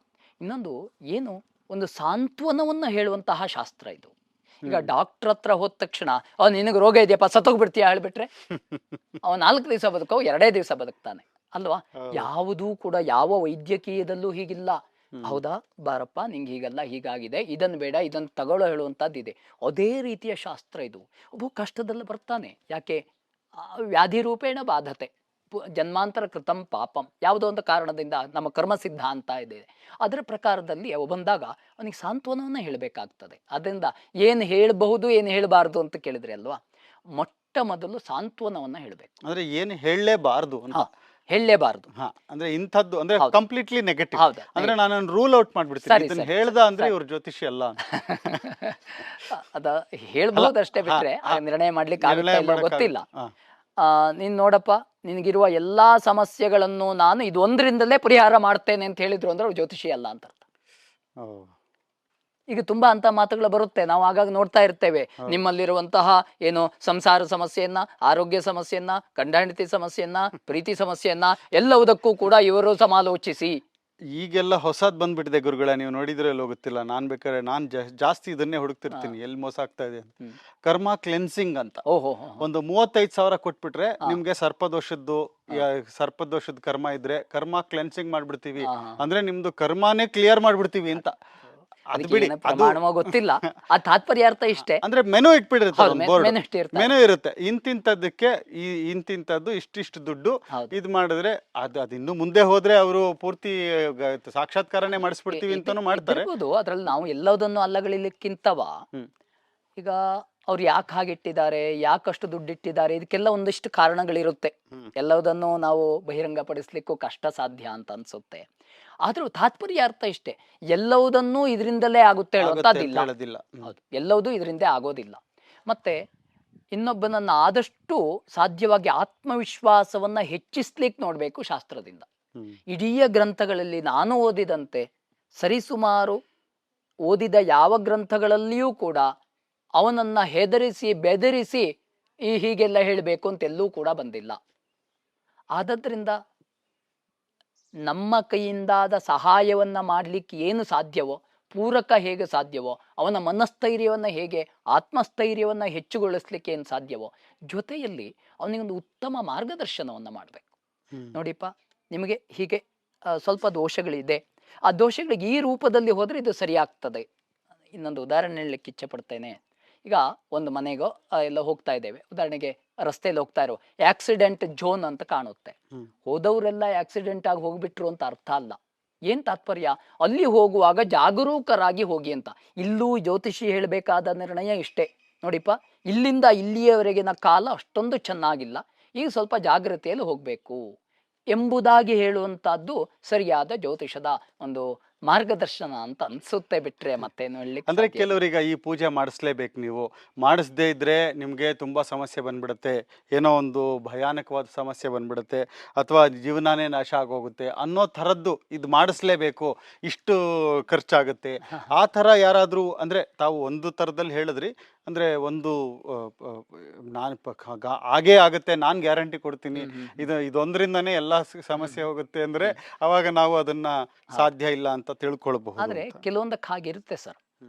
ಇನ್ನೊಂದು ಏನು, ಒಂದು ಸಾಂತ್ವನವನ್ನ ಹೇಳುವಂತಹ ಶಾಸ್ತ್ರ ಇದು. ಈಗ ಡಾಕ್ಟರ್ ಹತ್ರ ಹೋದ ತಕ್ಷಣ ನಿನಗೆ ರೋಗ ಇದೆಯಪ್ಪ ಸತ್ತೋಗ್ಬಿಡ್ತೀಯ ಹೇಳ್ಬಿಟ್ರೆ ಅವ 4 ದಿವಸ ಬದುಕೋ 2 ದಿವಸ ಬದುಕ್ತಾನೆ ಅಲ್ವಾ? ಯಾವುದೂ ಕೂಡ ಯಾವ ವೈದ್ಯಕೀಯದಲ್ಲೂ ಹೀಗಿಲ್ಲ. ಹೌದಾ, ಬಾರಪ್ಪ ನಿಂಗೆ ಹೀಗಲ್ಲ, ಹೀಗಾಗಿದೆ, ಇದನ್ನು ಬೇಡ, ಇದನ್ನು ತಗೊಳ್ಳೋ ಹೇಳುವಂತದ್ದಿದೆ. ಅದೇ ರೀತಿಯ ಶಾಸ್ತ್ರ ಇದು. ಒಬ್ಬ ಕಷ್ಟದಲ್ಲಿ ಬರ್ತಾನೆ, ಯಾಕೆ? ವ್ಯಾಧಿ ರೂಪೇಣ ಬಾಧತೆ, ಜನ್ಮಾಂತರ ಕೃತಂ ಪಾಪಂ, ಯಾವುದೋ ಒಂದು ಕಾರಣದಿಂದ ನಮ್ಮ ಕರ್ಮ ಸಿದ್ಧಾಂತ ಇದೆ. ಅದರ ಪ್ರಕಾರದಲ್ಲಿ ಅವ ಬಂದಾಗ ಅವನಿಗೆ ಸಾಂತ್ವನವನ್ನ ಹೇಳಬೇಕಾಗ್ತದೆ. ಅದರಿಂದ ಏನು ಹೇಳಬಹುದು ಏನು ಹೇಳಬಾರ್ದು ಅಂತ ಕೇಳಿದ್ರೆ ಅಲ್ವಾ, ಮೊಟ್ಟ ಮೊದಲು ಸಾಂತ್ವನವನ್ನ ಹೇಳಬೇಕು. ಅಂದ್ರೆ ಏನು ಹೇಳಲೇಬಾರ್ದು, ಹೇಳಲೇಬಾರದು. ಹಾ, ಅಂದ್ರೆ ಇಂಥದ್ದು ಅಂದ್ರೆ ಹೌದು. Completely negative. ಹೌದಾ? ಅಂದ್ರೆ ನಾನು ರೂಲ್ ಔಟ್ ಮಾಡ್ಬಿಡ್ತೀನಿ, ಸರಿ, ಇದನ್ನ ಸರಿ, ಹೇಳ್ದ ಅಂದ್ರೆ ಇವ್ರ ಜ್ಯೋತಿಷಿ ಅಲ್ಲ ಅಂತ. ಅದ ಹೇಳ್ಬಹುದು ಅಷ್ಟೇ, ಹಾ, ಬಿಟ್ರೆ ಹಾ, ನಿರ್ಣಯ ಮಾಡ್ಲಿಕ್ಕೆ ನಿರ್ಣಯ ಆಗುತ್ತಾ ಇಲ್ಲೋ ಮಾಡಕ್ಕಾಗ- ಗೊತ್ತಿಲ್ಲ. ಹಾ. ನೀನ್ ನೋಡಪ್ಪ, ನಿನಗಿರುವ ಎಲ್ಲಾ ಸಮಸ್ಯೆಗಳನ್ನು ನಾನು ಇದು ಒಂದರಿಂದಲೇ ಪರಿಹಾರ ಮಾಡ್ತೇನೆ ಅಂತ ಹೇಳಿದ್ರು ಅಂದ್ರೆ ಅವ್ರು ಜ್ಯೋತಿಷಿ ಅಲ್ಲ ಅಂತ ಅರ್ಥ. ಓ, ಈಗ ತುಂಬಾ ಅಂತ ಮಾತುಗಳು ಬರುತ್ತೆ, ನಾವು ಆಗಾಗ ನೋಡ್ತಾ ಇರ್ತೇವೆ. ನಿಮ್ಮಲ್ಲಿರುವಂತಹ ಏನು ಸಂಸಾರ ಸಮಸ್ಯೆಯನ್ನ, ಆರೋಗ್ಯ ಸಮಸ್ಯೆಯನ್ನ, ಗಂಡ ಹೆಂಡತಿ ಸಮಸ್ಯೆಯನ್ನ, ಪ್ರೀತಿ ಸಮಸ್ಯೆಯನ್ನ ಎಲ್ಲವುದಕ್ಕೂ ಕೂಡ ಇವರು ಸಮಾಲೋಚಿಸಿ. ಈಗೆಲ್ಲ ಹೊಸದ್ ಬಂದ್ಬಿಟ್ಟಿದೆ ಗುರುಗಳ, ನೀವು ನೋಡಿದ್ರೆ ಎಲ್ಲೋ ಗೊತ್ತಿಲ್ಲ. ನಾನ್ ಬೇಕಾದ್ರೆ ನಾನ್ ಜಾಸ್ತಿ ಇದನ್ನೇ ಹುಡುಕ್ತಿರ್ತೀನಿ, ಎಲ್ಲಿ ಮೋಸ ಆಗ್ತಾ ಇದೆ ಅಂತ. ಕರ್ಮ ಕ್ಲೆನ್ಸಿಂಗ್ ಅಂತ ಓಹೋ. ಒಂದು 35,000 ಕೊಟ್ಬಿಟ್ರೆ ನಿಮ್ಗೆ ಸರ್ಪದೋಷದ್ದು ಸರ್ಪದೋಷದ ಕರ್ಮ ಇದ್ರೆ ಕರ್ಮ ಕ್ಲೆನ್ಸಿಂಗ್ ಮಾಡ್ಬಿಡ್ತೀವಿ, ಅಂದ್ರೆ ನಿಮ್ದು ಕರ್ಮಾನೇ ಕ್ಲಿಯರ್ ಮಾಡ್ಬಿಡ್ತೀವಿ ಅಂತ. ಅದು ಬಿಡಿ, ಅದು ಪ್ರಮಾಣವ ಗೊತ್ತಿಲ್ಲ, ಆ ತಾತ್ಪರ್ಯಾರ್ಥ ಇಷ್ಟೇ. ಅಂದ್ರೆ ಮೆನು ಇಟ್ಬಿಟ್ಟಿರ್ತಾರೆ, ಹೌದು, ಒಂದು ಬೋರ್ಡ್ ಮೆನು ಇಷ್ಟೇ ಇರ್ತದೆ. ಮೆನು ಇರುತ್ತೆ, ಇಂತಿಂತದ್ದಕ್ಕೆ ಇಂತಿಂತದ್ದು ಇಷ್ಟಿಷ್ಟು ದುಡ್ಡು, ಹೌದು. ಇದು ಮಾಡಿದ್ರೆ ಅದು ಇನ್ನು ಮುಂದೆ ಹೋದ್ರೆ ಅವರು ಪೂರ್ತಿ ಸಾಕ್ಷಾತ್ಕಾರನೇ ಮಾಡಿಸ್ಬಿಡ್ತೀವಿ ಅಂತಾನು ಮಾಡ್ತಾರೆ. ಅದ್ರಲ್ಲಿ ನಾವು ಎಲ್ಲದನ್ನು ಅಲ್ಲಗಳಿಲಿಕ್ಕಿಂತವ, ಈಗ ಅವ್ರು ಯಾಕೆ ಹಾಗಿಟ್ಟಿದ್ದಾರೆ, ಯಾಕಷ್ಟು ದುಡ್ಡಿಟ್ಟಿದ್ದಾರೆ, ಇದಕ್ಕೆಲ್ಲ ಒಂದಿಷ್ಟು ಕಾರಣಗಳಿರುತ್ತೆ. ಎಲ್ಲದನ್ನು ನಾವು ಬಹಿರಂಗಪಡಿಸ್ಲಿಕ್ಕೂ ಕಷ್ಟ ಸಾಧ್ಯ ಅಂತ ಅನ್ಸುತ್ತೆ. ಆದ್ರೂ ತಾತ್ಪರ್ಯಾರ್ಥ ಇಷ್ಟೇ, ಎಲ್ಲವುದನ್ನು ಇದರಿಂದಲೇ ಆಗುತ್ತೆ ಹೇಳುವಂತದ್ದಿಲ್ಲ. ಹೌದು, ಎಲ್ಲವುದೂ ಇದರಿಂದೇ ಆಗೋದಿಲ್ಲ. ಮತ್ತೆ ಇನ್ನೊಬ್ಬನನ್ನ ಆದಷ್ಟು ಸಾಧ್ಯವಾಗಿ ಆತ್ಮವಿಶ್ವಾಸವನ್ನ ಹೆಚ್ಚಿಸ್ಲಿಕ್ಕೆ ನೋಡ್ಬೇಕು ಶಾಸ್ತ್ರದಿಂದ. ಇಡೀ ಗ್ರಂಥಗಳಲ್ಲಿ ನಾನು ಓದಿದಂತೆ ಸರಿಸುಮಾರು ಓದಿದ ಯಾವ ಗ್ರಂಥಗಳಲ್ಲಿಯೂ ಕೂಡ ಅವನನ್ನ ಹೆದರಿಸಿ ಬೆದರಿಸಿ ಹೀಗೆಲ್ಲ ಹೇಳಬೇಕು ಅಂತೆಲ್ಲೂ ಕೂಡ ಬಂದಿಲ್ಲ. ಆದದ್ರಿಂದ ನಮ್ಮ ಕೈಯಿಂದಾದ ಸಹಾಯವನ್ನ ಮಾಡ್ಲಿಕ್ಕೆ ಏನು ಸಾಧ್ಯವೋ, ಪೂರಕ ಹೇಗೆ ಸಾಧ್ಯವೋ, ಅವನ ಮನಸ್ಥೈರ್ಯವನ್ನ ಹೇಗೆ, ಆತ್ಮಸ್ಥೈರ್ಯವನ್ನ ಹೆಚ್ಚುಗೊಳಿಸ್ಲಿಕ್ಕೆ ಏನು ಸಾಧ್ಯವೋ, ಜೊತೆಯಲ್ಲಿ ಅವನಿಗೊಂದು ಉತ್ತಮ ಮಾರ್ಗದರ್ಶನವನ್ನ ಮಾಡಬೇಕು. ನೋಡಿಪ್ಪ, ನಿಮಗೆ ಹೀಗೆ ಸ್ವಲ್ಪ ದೋಷಗಳಿದೆ, ಆ ದೋಷಗಳಿಗೆ ಈ ರೂಪದಲ್ಲಿ ಹೋದ್ರೆ ಇದು ಸರಿಯಾಗ್ತದೆ. ಇನ್ನೊಂದು ಉದಾಹರಣೆ ಹೇಳಲಿಕ್ಕೆ ಇಚ್ಛೆ ಪಡ್ತೇನೆ. ಈಗ ಒಂದು ಮನೆಗೋ ಎಲ್ಲ ಹೋಗ್ತಾ ಇದ್ದೇವೆ, ಉದಾಹರಣೆಗೆ ರಸ್ತೆಯಲ್ಲಿ ಹೋಗ್ತಾ ಇರೋ ಆಕ್ಸಿಡೆಂಟ್ ಝೋನ್ ಅಂತ ಕಾಣುತ್ತೆ. ಹೋದವರೆಲ್ಲ ಆಕ್ಸಿಡೆಂಟ್ ಆಗಿ ಹೋಗ್ಬಿಟ್ರು ಅಂತ ಅರ್ಥ ಅಲ್ಲ. ಏನ್ ತಾತ್ಪರ್ಯ, ಅಲ್ಲಿ ಹೋಗುವಾಗ ಜಾಗರೂಕರಾಗಿ ಹೋಗಿ ಅಂತ. ಇಲ್ಲೂ ಜ್ಯೋತಿಷಿ ಹೇಳಬೇಕಾದ ನಿರ್ಣಯ ಇಷ್ಟೇ. ನೋಡಿಪ್ಪ, ಇಲ್ಲಿಂದ ಇಲ್ಲಿಯವರೆಗಿನ ಕಾಲ ಅಷ್ಟೊಂದು ಚೆನ್ನಾಗಿಲ್ಲ, ಈಗ ಸ್ವಲ್ಪ ಜಾಗೃತಿಯಲ್ಲಿ ಹೋಗ್ಬೇಕು ಎಂಬುದಾಗಿ ಹೇಳುವಂತಹದ್ದು ಸರಿಯಾದ ಜ್ಯೋತಿಷದ ಒಂದು ಮಾರ್ಗದರ್ಶನ ಅಂತ ಅನ್ಸುತ್ತೆ. ಬಿಟ್ರೆ ಮತ್ತೇನು ಹೇಳಲಿಕ್ಕೆ ಅಂದ್ರೆ ಕೆಲವರಿಗೆ ಈ ಪೂಜೆ ಮಾಡಿಸ್ಲೇಬೇಕು, ನೀವು ಮಾಡಿಸದೇ ಇದ್ರೆ ನಿಮ್ಗೆ ತುಂಬಾ ಸಮಸ್ಯೆ ಬಂದ್ಬಿಡುತ್ತೆ, ಏನೋ ಒಂದು ಭಯಾನಕವಾದ ಸಮಸ್ಯೆ ಬಂದ್ಬಿಡುತ್ತೆ, ಅಥವಾ ಜೀವನನೇ ನಾಶ ಆಗೋಗುತ್ತೆ ಅನ್ನೋ ಥರದ್ದು, ಇದು ಮಾಡಿಸ್ಲೇಬೇಕು, ಇಷ್ಟು ಖರ್ಚಾಗುತ್ತೆ, ಆ ಥರ ಯಾರಾದರೂ ಅಂದ್ರೆ ತಾವು ಒಂದು ಥರದಲ್ಲಿ ಹೇಳಿದ್ರಿ. ಅಂದ್ರೆ ಒಂದು ನಾನು ಹಾಗೇ ಆಗುತ್ತೆ, ನಾನು ಗ್ಯಾರಂಟಿ ಕೊಡ್ತೀನಿ, ಇದೊಂದರಿಂದನೇ ಎಲ್ಲ ಸಮಸ್ಯೆ ಹೋಗುತ್ತೆ ಅಂದ್ರೆ ಅವಾಗ ನಾವು ಅದನ್ನ ಸಾಧ್ಯ ಇಲ್ಲ ಅಂತ ತಿಳ್ಕೊಳ್ಬಹುದು. ಆದ್ರೆ ಕೆಲವೊಂದಕ್ಕೆ ಹಾಗಿರುತ್ತೆ ಸರ್.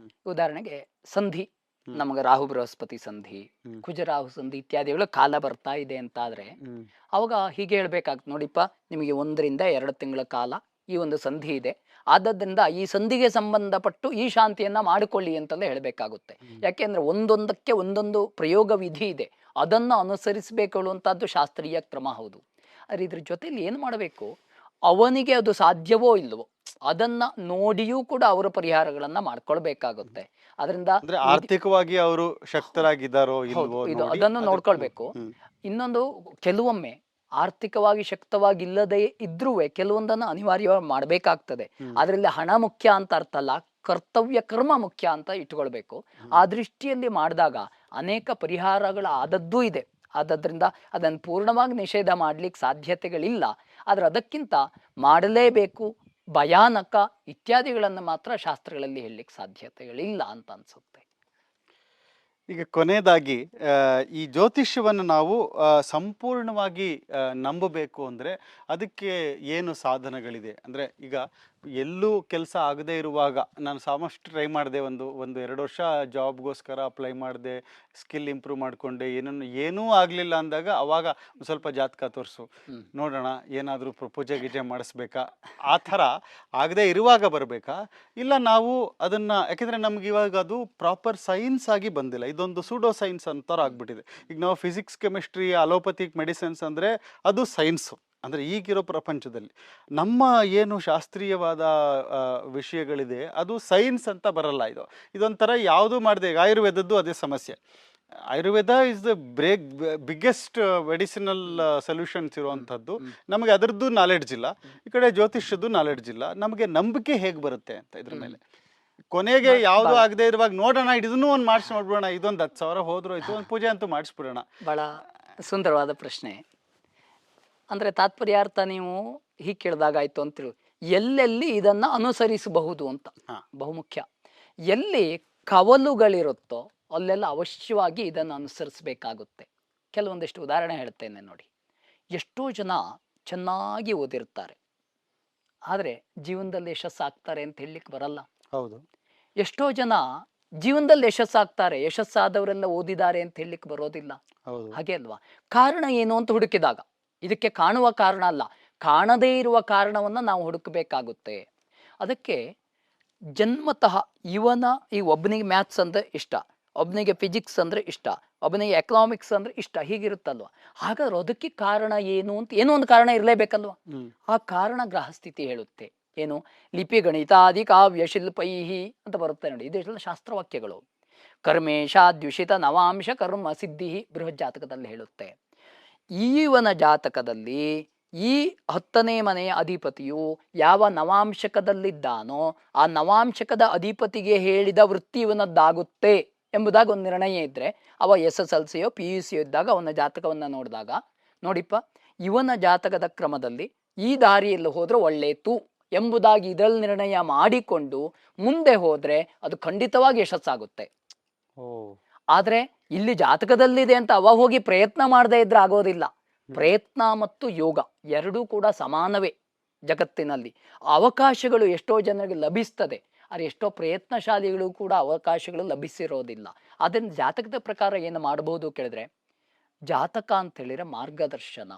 ಉದಾಹರಣೆಗೆ ಸಂಧಿ, ನಮಗೆ ರಾಹು ಬೃಹಸ್ಪತಿ ಸಂಧಿ, ಕುಜರಾಹು ಸಂಧಿ ಇತ್ಯಾದಿಗಳು ಕಾಲ ಬರ್ತಾ ಇದೆ ಅಂತ ಆದ್ರೆ ಅವಾಗ ಹೀಗೆ ಹೇಳ್ಬೇಕಾಗ್ತದೆ. ನೋಡಿಪ್ಪ, ನಿಮಗೆ 1 ರಿಂದ 2 ತಿಂಗಳ ಕಾಲ ಈ ಒಂದು ಸಂಧಿ ಇದೆ, ಆದದ್ರಿಂದ ಈ ಸಂಧಿಗೆ ಸಂಬಂಧಪಟ್ಟು ಈ ಶಾಂತಿಯನ್ನ ಮಾಡಿಕೊಳ್ಳಿ ಅಂತಲೇ ಹೇಳಬೇಕಾಗುತ್ತೆ. ಯಾಕೆಂದ್ರೆ ಒಂದೊಂದಕ್ಕೆ ಒಂದೊಂದು ಪ್ರಯೋಗ ವಿಧಿ ಇದೆ, ಅದನ್ನ ಅನುಸರಿಸಬೇಕು ಅನ್ನುವಂಥದ್ದು ಶಾಸ್ತ್ರೀಯ ಕ್ರಮ. ಹೌದು. ಆದ್ರೆ ಇದ್ರ ಜೊತೆಲಿ ಏನ್ ಮಾಡಬೇಕು, ಅವನಿಗೆ ಅದು ಸಾಧ್ಯವೋ ಇಲ್ವೋ ಅದನ್ನ ನೋಡಿಯೂ ಕೂಡ ಅವರ ಪರಿಹಾರಗಳನ್ನ ಮಾಡ್ಕೊಳ್ಬೇಕಾಗುತ್ತೆ. ಅದರಿಂದ ಅಂದ್ರೆ ಆರ್ಥಿಕವಾಗಿ ಅವರು ಶಕ್ತರಾಗಿದ್ದಾರೋ ಇಲ್ವೋ ಅದನ್ನು ನೋಡ್ಕೊಳ್ಬೇಕು. ಇನ್ನೊಂದು, ಕೆಲವೊಮ್ಮೆ ಆರ್ಥಿಕವಾಗಿ ಶಕ್ತವಾಗಿಲ್ಲದೆ ಇದ್ರೂ ಕೆಲವೊಂದನ್ನು ಅನಿವಾರ್ಯವಾಗಿ ಮಾಡ್ಬೇಕಾಗ್ತದೆ. ಅದರಲ್ಲಿ ಹಣ ಮುಖ್ಯ ಅಂತ ಅರ್ಥ ಅಲ್ಲ, ಕರ್ತವ್ಯ ಕರ್ಮ ಮುಖ್ಯ ಅಂತ ಇಟ್ಕೊಳ್ಬೇಕು. ಆ ದೃಷ್ಟಿಯಲ್ಲಿ ಮಾಡಿದಾಗ ಅನೇಕ ಪರಿಹಾರಗಳ ಆದದ್ದೂ ಇದೆ. ಆದದ್ರಿಂದ ಅದನ್ನು ಪೂರ್ಣವಾಗಿ ನಿಷೇಧ ಮಾಡ್ಲಿಕ್ಕೆ ಸಾಧ್ಯತೆಗಳಿಲ್ಲ. ಆದ್ರೆ ಅದಕ್ಕಿಂತ ಮಾಡಲೇಬೇಕು, ಭಯಾನಕ ಇತ್ಯಾದಿಗಳನ್ನು ಮಾತ್ರ ಶಾಸ್ತ್ರಗಳಲ್ಲಿ ಹೇಳಲಿಕ್ಕೆ ಸಾಧ್ಯತೆಗಳಿಲ್ಲ ಅಂತ ಅನ್ಸುತ್ತೆ. ಈಗ ಕೊನೆಯದಾಗಿ ಈ ಜ್ಯೋತಿಷ್ಯವನ್ನು ನಾವು ಸಂಪೂರ್ಣವಾಗಿ ನಂಬಬೇಕು ಅಂದರೆ ಅದಕ್ಕೆ ಏನು ಸಾಧನಗಳಿದೆ? ಅಂದರೆ ಈಗ ಎಲ್ಲೂ ಕೆಲಸ ಆಗದೇ ಇರುವಾಗ, ನಾನು ಸಾಕಷ್ಟು ಟ್ರೈ ಮಾಡಿದೆ, ಒಂದು 2 ವರ್ಷ ಜಾಬ್ಗೋಸ್ಕರ ಅಪ್ಲೈ ಮಾಡಿದೆ, ಸ್ಕಿಲ್ ಇಂಪ್ರೂವ್ ಮಾಡಿಕೊಂಡೆ, ಏನೂ ಆಗಲಿಲ್ಲ ಅಂದಾಗ ಅವಾಗ ಸ್ವಲ್ಪ ಜಾತಕ ತೋರಿಸು ನೋಡೋಣ, ಏನಾದರೂ ಪೂಜೆ ಗೀಜೆ ಮಾಡಿಸ್ಬೇಕಾ, ಆ ಥರ ಆಗದೆ ಇರುವಾಗ ಬರಬೇಕಾ, ಇಲ್ಲ ನಾವು ಅದನ್ನು, ಯಾಕೆಂದರೆ ನಮ್ಗೆ ಇವಾಗ ಅದು ಪ್ರಾಪರ್ ಸೈನ್ಸ್ ಆಗಿ ಬಂದಿಲ್ಲ, ಇದೊಂದು ಸೂಡೋ ಸೈನ್ಸ್ ಅಂತಾರ ಆಗ್ಬಿಟ್ಟಿದೆ. ಈಗ ನಾವು ಫಿಸಿಕ್ಸ್, ಕೆಮಿಸ್ಟ್ರಿ, ಅಲೋಪತಿಕ್ ಮೆಡಿಸಿನ್ಸ್ ಅಂದರೆ ಅದು ಸೈನ್ಸು. ಅಂದರೆ ಈಗಿರೋ ಪ್ರಪಂಚದಲ್ಲಿ ನಮ್ಮ ಏನು ಶಾಸ್ತ್ರೀಯವಾದ ವಿಷಯಗಳಿದೆ ಅದು ಸೈನ್ಸ್ ಅಂತ ಬರಲ್ಲ. ಇದೊಂಥರ ಯಾವುದು ಮಾಡಿದೆ, ಆಯುರ್ವೇದದ್ದು ಅದೇ ಸಮಸ್ಯೆ. Ayurveda is the biggest medicinal solutions ಇರುವಂತದ್ದು. ನಮಗೆ ಅದರದ್ದು ನಾಲೆಡ್ಜ್ ಇಲ್ಲ, ಈ ಕಡೆ ಜ್ಯೋತಿಷ್ಯದ್ದು ನಾಲೆಡ್ಜ್ ಇಲ್ಲ. ನಮಗೆ ನಂಬಿಕೆ ಹೇಗೆ ಬರುತ್ತೆ ಅಂತ ಇದ್ರ ಮೇಲೆ? ಕೊನೆಗೆ ಯಾವ್ದು ಆಗದೆ ಇರುವಾಗ ನೋಡೋಣ, ಇದನ್ನು ಒಂದು ಮಾಡಿಸಿ ನೋಡ್ಬಿಡೋಣ, ಇದೊಂದು 10,000 ಹೋದ್ರು ಆಯ್ತು, ಒಂದು ಪೂಜೆ ಅಂತೂ ಮಾಡಿಸ್ಬಿಡೋಣ. ಬಹಳ ಸುಂದರವಾದ ಪ್ರಶ್ನೆ. ಅಂದ್ರೆ ತಾತ್ಪರ್ಯಾರ್ಥ ನೀವು ಹೀಗೆ ಕೇಳಿದಾಗಾಯ್ತು ಅಂತೇಳಿ, ಎಲ್ಲೆಲ್ಲಿ ಇದನ್ನ ಅನುಸರಿಸಬಹುದು ಅಂತ ಬಹುಮುಖ್ಯ. ಎಲ್ಲಿ ಕವಲುಗಳಿರುತ್ತೋ ಅಲ್ಲೆಲ್ಲ ಅವಶ್ಯವಾಗಿ ಇದನ್ನು ಅನುಸರಿಸಬೇಕಾಗುತ್ತೆ. ಕೆಲವೊಂದಿಷ್ಟು ಉದಾಹರಣೆ ಹೇಳ್ತೇನೆ ನೋಡಿ. ಎಷ್ಟೋ ಜನ ಚೆನ್ನಾಗಿ ಓದಿರ್ತಾರೆ, ಆದರೆ ಜೀವನದಲ್ಲಿ ಯಶಸ್ಸಾಗ್ತಾರೆ ಅಂತ ಹೇಳಲಿಕ್ಕೆ ಬರಲ್ಲ. ಹೌದು. ಎಷ್ಟೋ ಜನ ಜೀವನದಲ್ಲಿ ಯಶಸ್ಸಾಗ್ತಾರೆ, ಯಶಸ್ಸಾದವರೆಲ್ಲ ಓದಿದ್ದಾರೆ ಅಂತ ಹೇಳಲಿಕ್ಕೆ ಬರೋದಿಲ್ಲ. ಹಾಗೆ ಅಲ್ವಾ? ಕಾರಣ ಏನು ಅಂತ ಹುಡುಕಿದಾಗ ಇದಕ್ಕೆ ಕಾಣುವ ಕಾರಣ ಅಲ್ಲ, ಕಾಣದೇ ಇರುವ ಕಾರಣವನ್ನ ನಾವು ಹುಡುಕಬೇಕಾಗುತ್ತೆ. ಅದಕ್ಕೆ ಜನ್ಮತಃ ಈ ಒಬ್ಬನಿಗೆ ಮ್ಯಾಥ್ಸ್ ಅಂದ್ರೆ ಇಷ್ಟ, ಒಬ್ಬನಿಗೆ ಫಿಸಿಕ್ಸ್ ಅಂದ್ರೆ ಇಷ್ಟ, ಒಬ್ಬನಿಗೆ ಎಕನಾಮಿಕ್ಸ್ ಅಂದ್ರೆ ಇಷ್ಟ, ಹೀಗಿರುತ್ತಲ್ವ. ಹಾಗಾದ್ರೆ ಅದಕ್ಕೆ ಕಾರಣ ಏನು ಅಂತ ಏನೋ ಒಂದು ಕಾರಣ ಇರಲೇಬೇಕಲ್ವ. ಆ ಕಾರಣ ಗ್ರಹಸ್ಥಿತಿ ಹೇಳುತ್ತೆ. ಏನು? ಲಿಪಿ ಗಣಿತಾದಿ ಕಾವ್ಯ ಶಿಲ್ಪೈಹಿ ಅಂತ ಬರುತ್ತೆ ನೋಡಿ. ಇದೆಲ್ಲ ಶಾಸ್ತ್ರವಾಕ್ಯಗಳು. ಕರ್ಮೇಶ ದ್ವಿಷಿತ ನವಾಂಶ ಕರ್ಮ ಸಿದ್ಧಿ ಬೃಹತ್ ಜಾತಕದಲ್ಲಿ ಹೇಳುತ್ತೆ. ಈವನ ಜಾತಕದಲ್ಲಿ ಈ 10ನೇ ಮನೆಯ ಅಧಿಪತಿಯು ಯಾವ ನವಾಂಶಕದಲ್ಲಿದ್ದಾನೋ ಆ ನವಾಂಶಕದ ಅಧಿಪತಿಗೆ ಹೇಳಿದ ವೃತ್ತಿ ಇವನದ್ದಾಗುತ್ತೆ ಎಂಬುದಾಗಿ ಒಂದು ನಿರ್ಣಯ ಇದ್ರೆ, ಅವ SSLC PUC ಇದ್ದಾಗ ಅವನ ಜಾತಕವನ್ನ ನೋಡಿದಾಗ, ನೋಡಿಪ್ಪ ಇವನ ಜಾತಕದ ಕ್ರಮದಲ್ಲಿ ಈ ದಾರಿಯಲ್ಲಿ ಹೋದ್ರೆ ಒಳ್ಳೆಯತು ಎಂಬುದಾಗಿ ಇದರಲ್ಲಿ ನಿರ್ಣಯ ಮಾಡಿಕೊಂಡು ಮುಂದೆ ಹೋದ್ರೆ ಅದು ಖಂಡಿತವಾಗಿ ಯಶಸ್ಸಾಗುತ್ತೆ. ಆದ್ರೆ ಇಲ್ಲಿ ಜಾತಕದಲ್ಲಿದೆ ಅಂತ ಅವ ಹೋಗಿ ಪ್ರಯತ್ನ ಮಾಡದೇ ಇದ್ರೆ ಆಗೋದಿಲ್ಲ. ಪ್ರಯತ್ನ ಮತ್ತು ಯೋಗ ಎರಡೂ ಕೂಡ ಸಮಾನವೇ ಜಗತ್ತಿನಲ್ಲಿ. ಅವಕಾಶಗಳು ಎಷ್ಟೋ ಜನರಿಗೆ ಲಭಿಸ್ತದೆ, ಆದರೆ ಎಷ್ಟೋ ಪ್ರಯತ್ನಶಾಲಿಗಳು ಕೂಡ ಅವಕಾಶಗಳು ಲಭಿಸಿರೋದಿಲ್ಲ. ಅದನ್ನ ಜಾತಕದ ಪ್ರಕಾರ ಏನು ಮಾಡಬಹುದು ಕೇಳಿದ್ರೆ, ಜಾತಕ ಅಂತ ಹೇಳಿದ್ರೆ ಮಾರ್ಗದರ್ಶನ,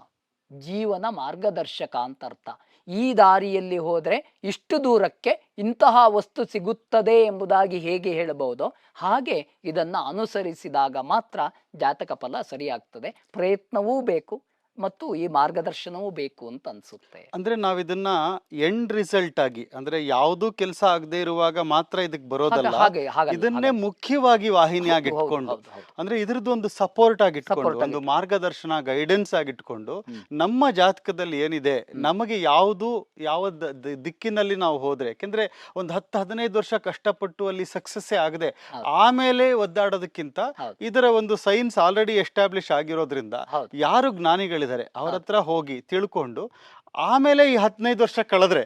ಜೀವನ ಮಾರ್ಗದರ್ಶಕ ಅಂತ ಅರ್ಥ. ಈ ದಾರಿಯಲ್ಲಿ ಹೋದ್ರೆ ಇಷ್ಟು ದೂರಕ್ಕೆ ಇಂತಹ ವಸ್ತು ಸಿಗುತ್ತದೆ ಎಂಬುದಾಗಿ ಹೇಗೆ ಹೇಳಬಹುದೋ ಹಾಗೆ ಇದನ್ನ ಅನುಸರಿಸಿದಾಗ ಮಾತ್ರ ಜಾತಕ ಫಲ ಸರಿಯಾಗ್ತದೆ. ಪ್ರಯತ್ನವೂ ಬೇಕು ಮತ್ತು ಈ ಮಾರ್ಗದರ್ಶನವೂ ಬೇಕು ಅಂತ ಅನ್ಸುತ್ತೆ. ಅಂದ್ರೆ ನಾವ್ ಇದನ್ನ ಎಂಡ್ ರಿಸಲ್ಟ್ ಆಗಿ, ಅಂದ್ರೆ ಯಾವ್ದು ಕೆಲಸ ಆಗದೆ ಇರುವಾಗ ಮಾತ್ರ ಇದಕ್ಕೆ ಬರೋದಲ್ಲ, ಇದನ್ನೇ ಮುಖ್ಯವಾಗಿ ವಾಹಿನಿಯಾಗಿ ಇಟ್ಕೊಂಡು, ಅಂದ್ರೆ ಇದ್ರದ್ದು ಒಂದು ಸಪೋರ್ಟ್ ಆಗಿ ಇಟ್ಕೊಂಡು, ಒಂದು ಮಾರ್ಗದರ್ಶನ ಗೈಡೆನ್ಸ್ ಆಗಿ ಇಟ್ಕೊಂಡು, ನಮ್ಮ ಜಾತಕದಲ್ಲಿ ಏನಿದೆ, ನಮಗೆ ಯಾವ ದಿಕ್ಕಿನಲ್ಲಿ ನಾವು ಹೋದ್ರೆ, ಯಾಕೆಂದ್ರೆ ಒಂದು 10-15 ವರ್ಷ ಕಷ್ಟಪಟ್ಟು ಅಲ್ಲಿ ಸಕ್ಸಸ್ ಆಗದೆ ಆಮೇಲೆ ಒದ್ದಾಡೋದಕ್ಕಿಂತ ಇದರ ಒಂದು ಸೈನ್ಸ್ ಆಲ್ರೆಡಿ ಎಸ್ಟಾಬ್ಲಿಷ್ ಆಗಿರೋದ್ರಿಂದ ಯಾರು ಜ್ಞಾನಿಗಳು ಅವ್ರ ಹತ್ರ ಹೋಗಿ ತಿಳ್ಕೊಂಡು ಆಮೇಲೆ ಈ 15 ವರ್ಷ ಕಳೆದ್ರೆ,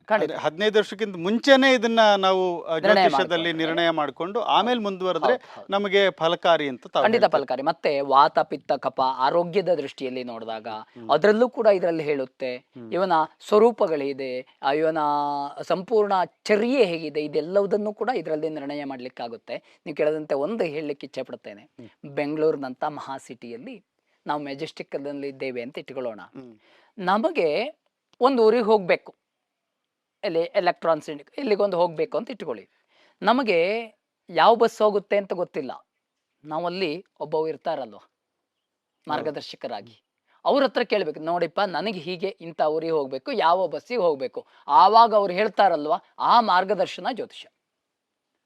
15 ವರ್ಷಕ್ಕಿಂತ ಮುಂಚೆನೆ ಇದನ್ನ ನಾವು ಜ್ಯೋತಿಷ್ಯದಲ್ಲಿ ನಿರ್ಣಯ ಮಾಡಿಕೊಂಡು ಆಮೇಲೆ ಮುಂದುವರೆದ್ರೆ ನಮಗೆ ಫಲಕಾರಿ ಅಂತ. ಖಂಡಿತ ಫಲಕಾರಿ. ಮತ್ತೆ ವಾತ ಪಿತ್ತ ಕಫ ಆರೋಗ್ಯದ ದೃಷ್ಟಿಯಲ್ಲಿ ನೋಡಿದಾಗ ಅದರಲ್ಲೂ ಕೂಡ ಇದರಲ್ಲಿ ಹೇಳುತ್ತೆ. ಇವನ ಸ್ವರೂಪಗಳಿದೆ, ಇವನ ಸಂಪೂರ್ಣ ಚರ್ಯೆ ಹೇಗಿದೆ, ಇದೆಲ್ಲವುದನ್ನು ಕೂಡ ಇದರಲ್ಲಿ ನಿರ್ಣಯ ಮಾಡ್ಲಿಕ್ಕಾಗುತ್ತೆ. ನೀವು ಕೇಳದಂತೆ ಒಂದು ಹೇಳಲಿಕ್ಕೆ ಇಚ್ಛೆ ಪಡ್ತೇನೆ. ಬೆಂಗಳೂರಿನಂತ ಮಹಾ ಸಿಟಿಯಲ್ಲಿ ನಾವು ಮೆಜೆಸ್ಟಿಕ್ ಅಲ್ಲಿ ಇದ್ದೇವೆ ಅಂತ ಇಟ್ಕೊಳ್ಳೋಣ. ನಮಗೆ ಒಂದು ಊರಿಗೆ ಹೋಗ್ಬೇಕು, ಇಲ್ಲಿ ಎಲೆಕ್ಟ್ರಾನ್ಸ್ ಇಲ್ಲಿಗೊಂದು ಹೋಗ್ಬೇಕು ಅಂತ ಇಟ್ಕೊಳ್ಳಿ. ನಮಗೆ ಯಾವ ಬಸ್ ಹೋಗುತ್ತೆ ಅಂತ ಗೊತ್ತಿಲ್ಲ. ನಾವಲ್ಲಿ ಒಬ್ಬರು ಇರ್ತಾರಲ್ವ ಮಾರ್ಗದರ್ಶಕರಾಗಿ, ಅವ್ರ ಹತ್ರ ಕೇಳ್ಬೇಕು, ನೋಡಿಪ್ಪ ನನಗೆ ಹೀಗೆ ಇಂಥ ಊರಿಗೆ ಹೋಗ್ಬೇಕು, ಯಾವ ಬಸ್ಸಿಗೆ ಹೋಗ್ಬೇಕು. ಆವಾಗ ಅವ್ರು ಹೇಳ್ತಾರಲ್ವ, ಆ ಮಾರ್ಗದರ್ಶನ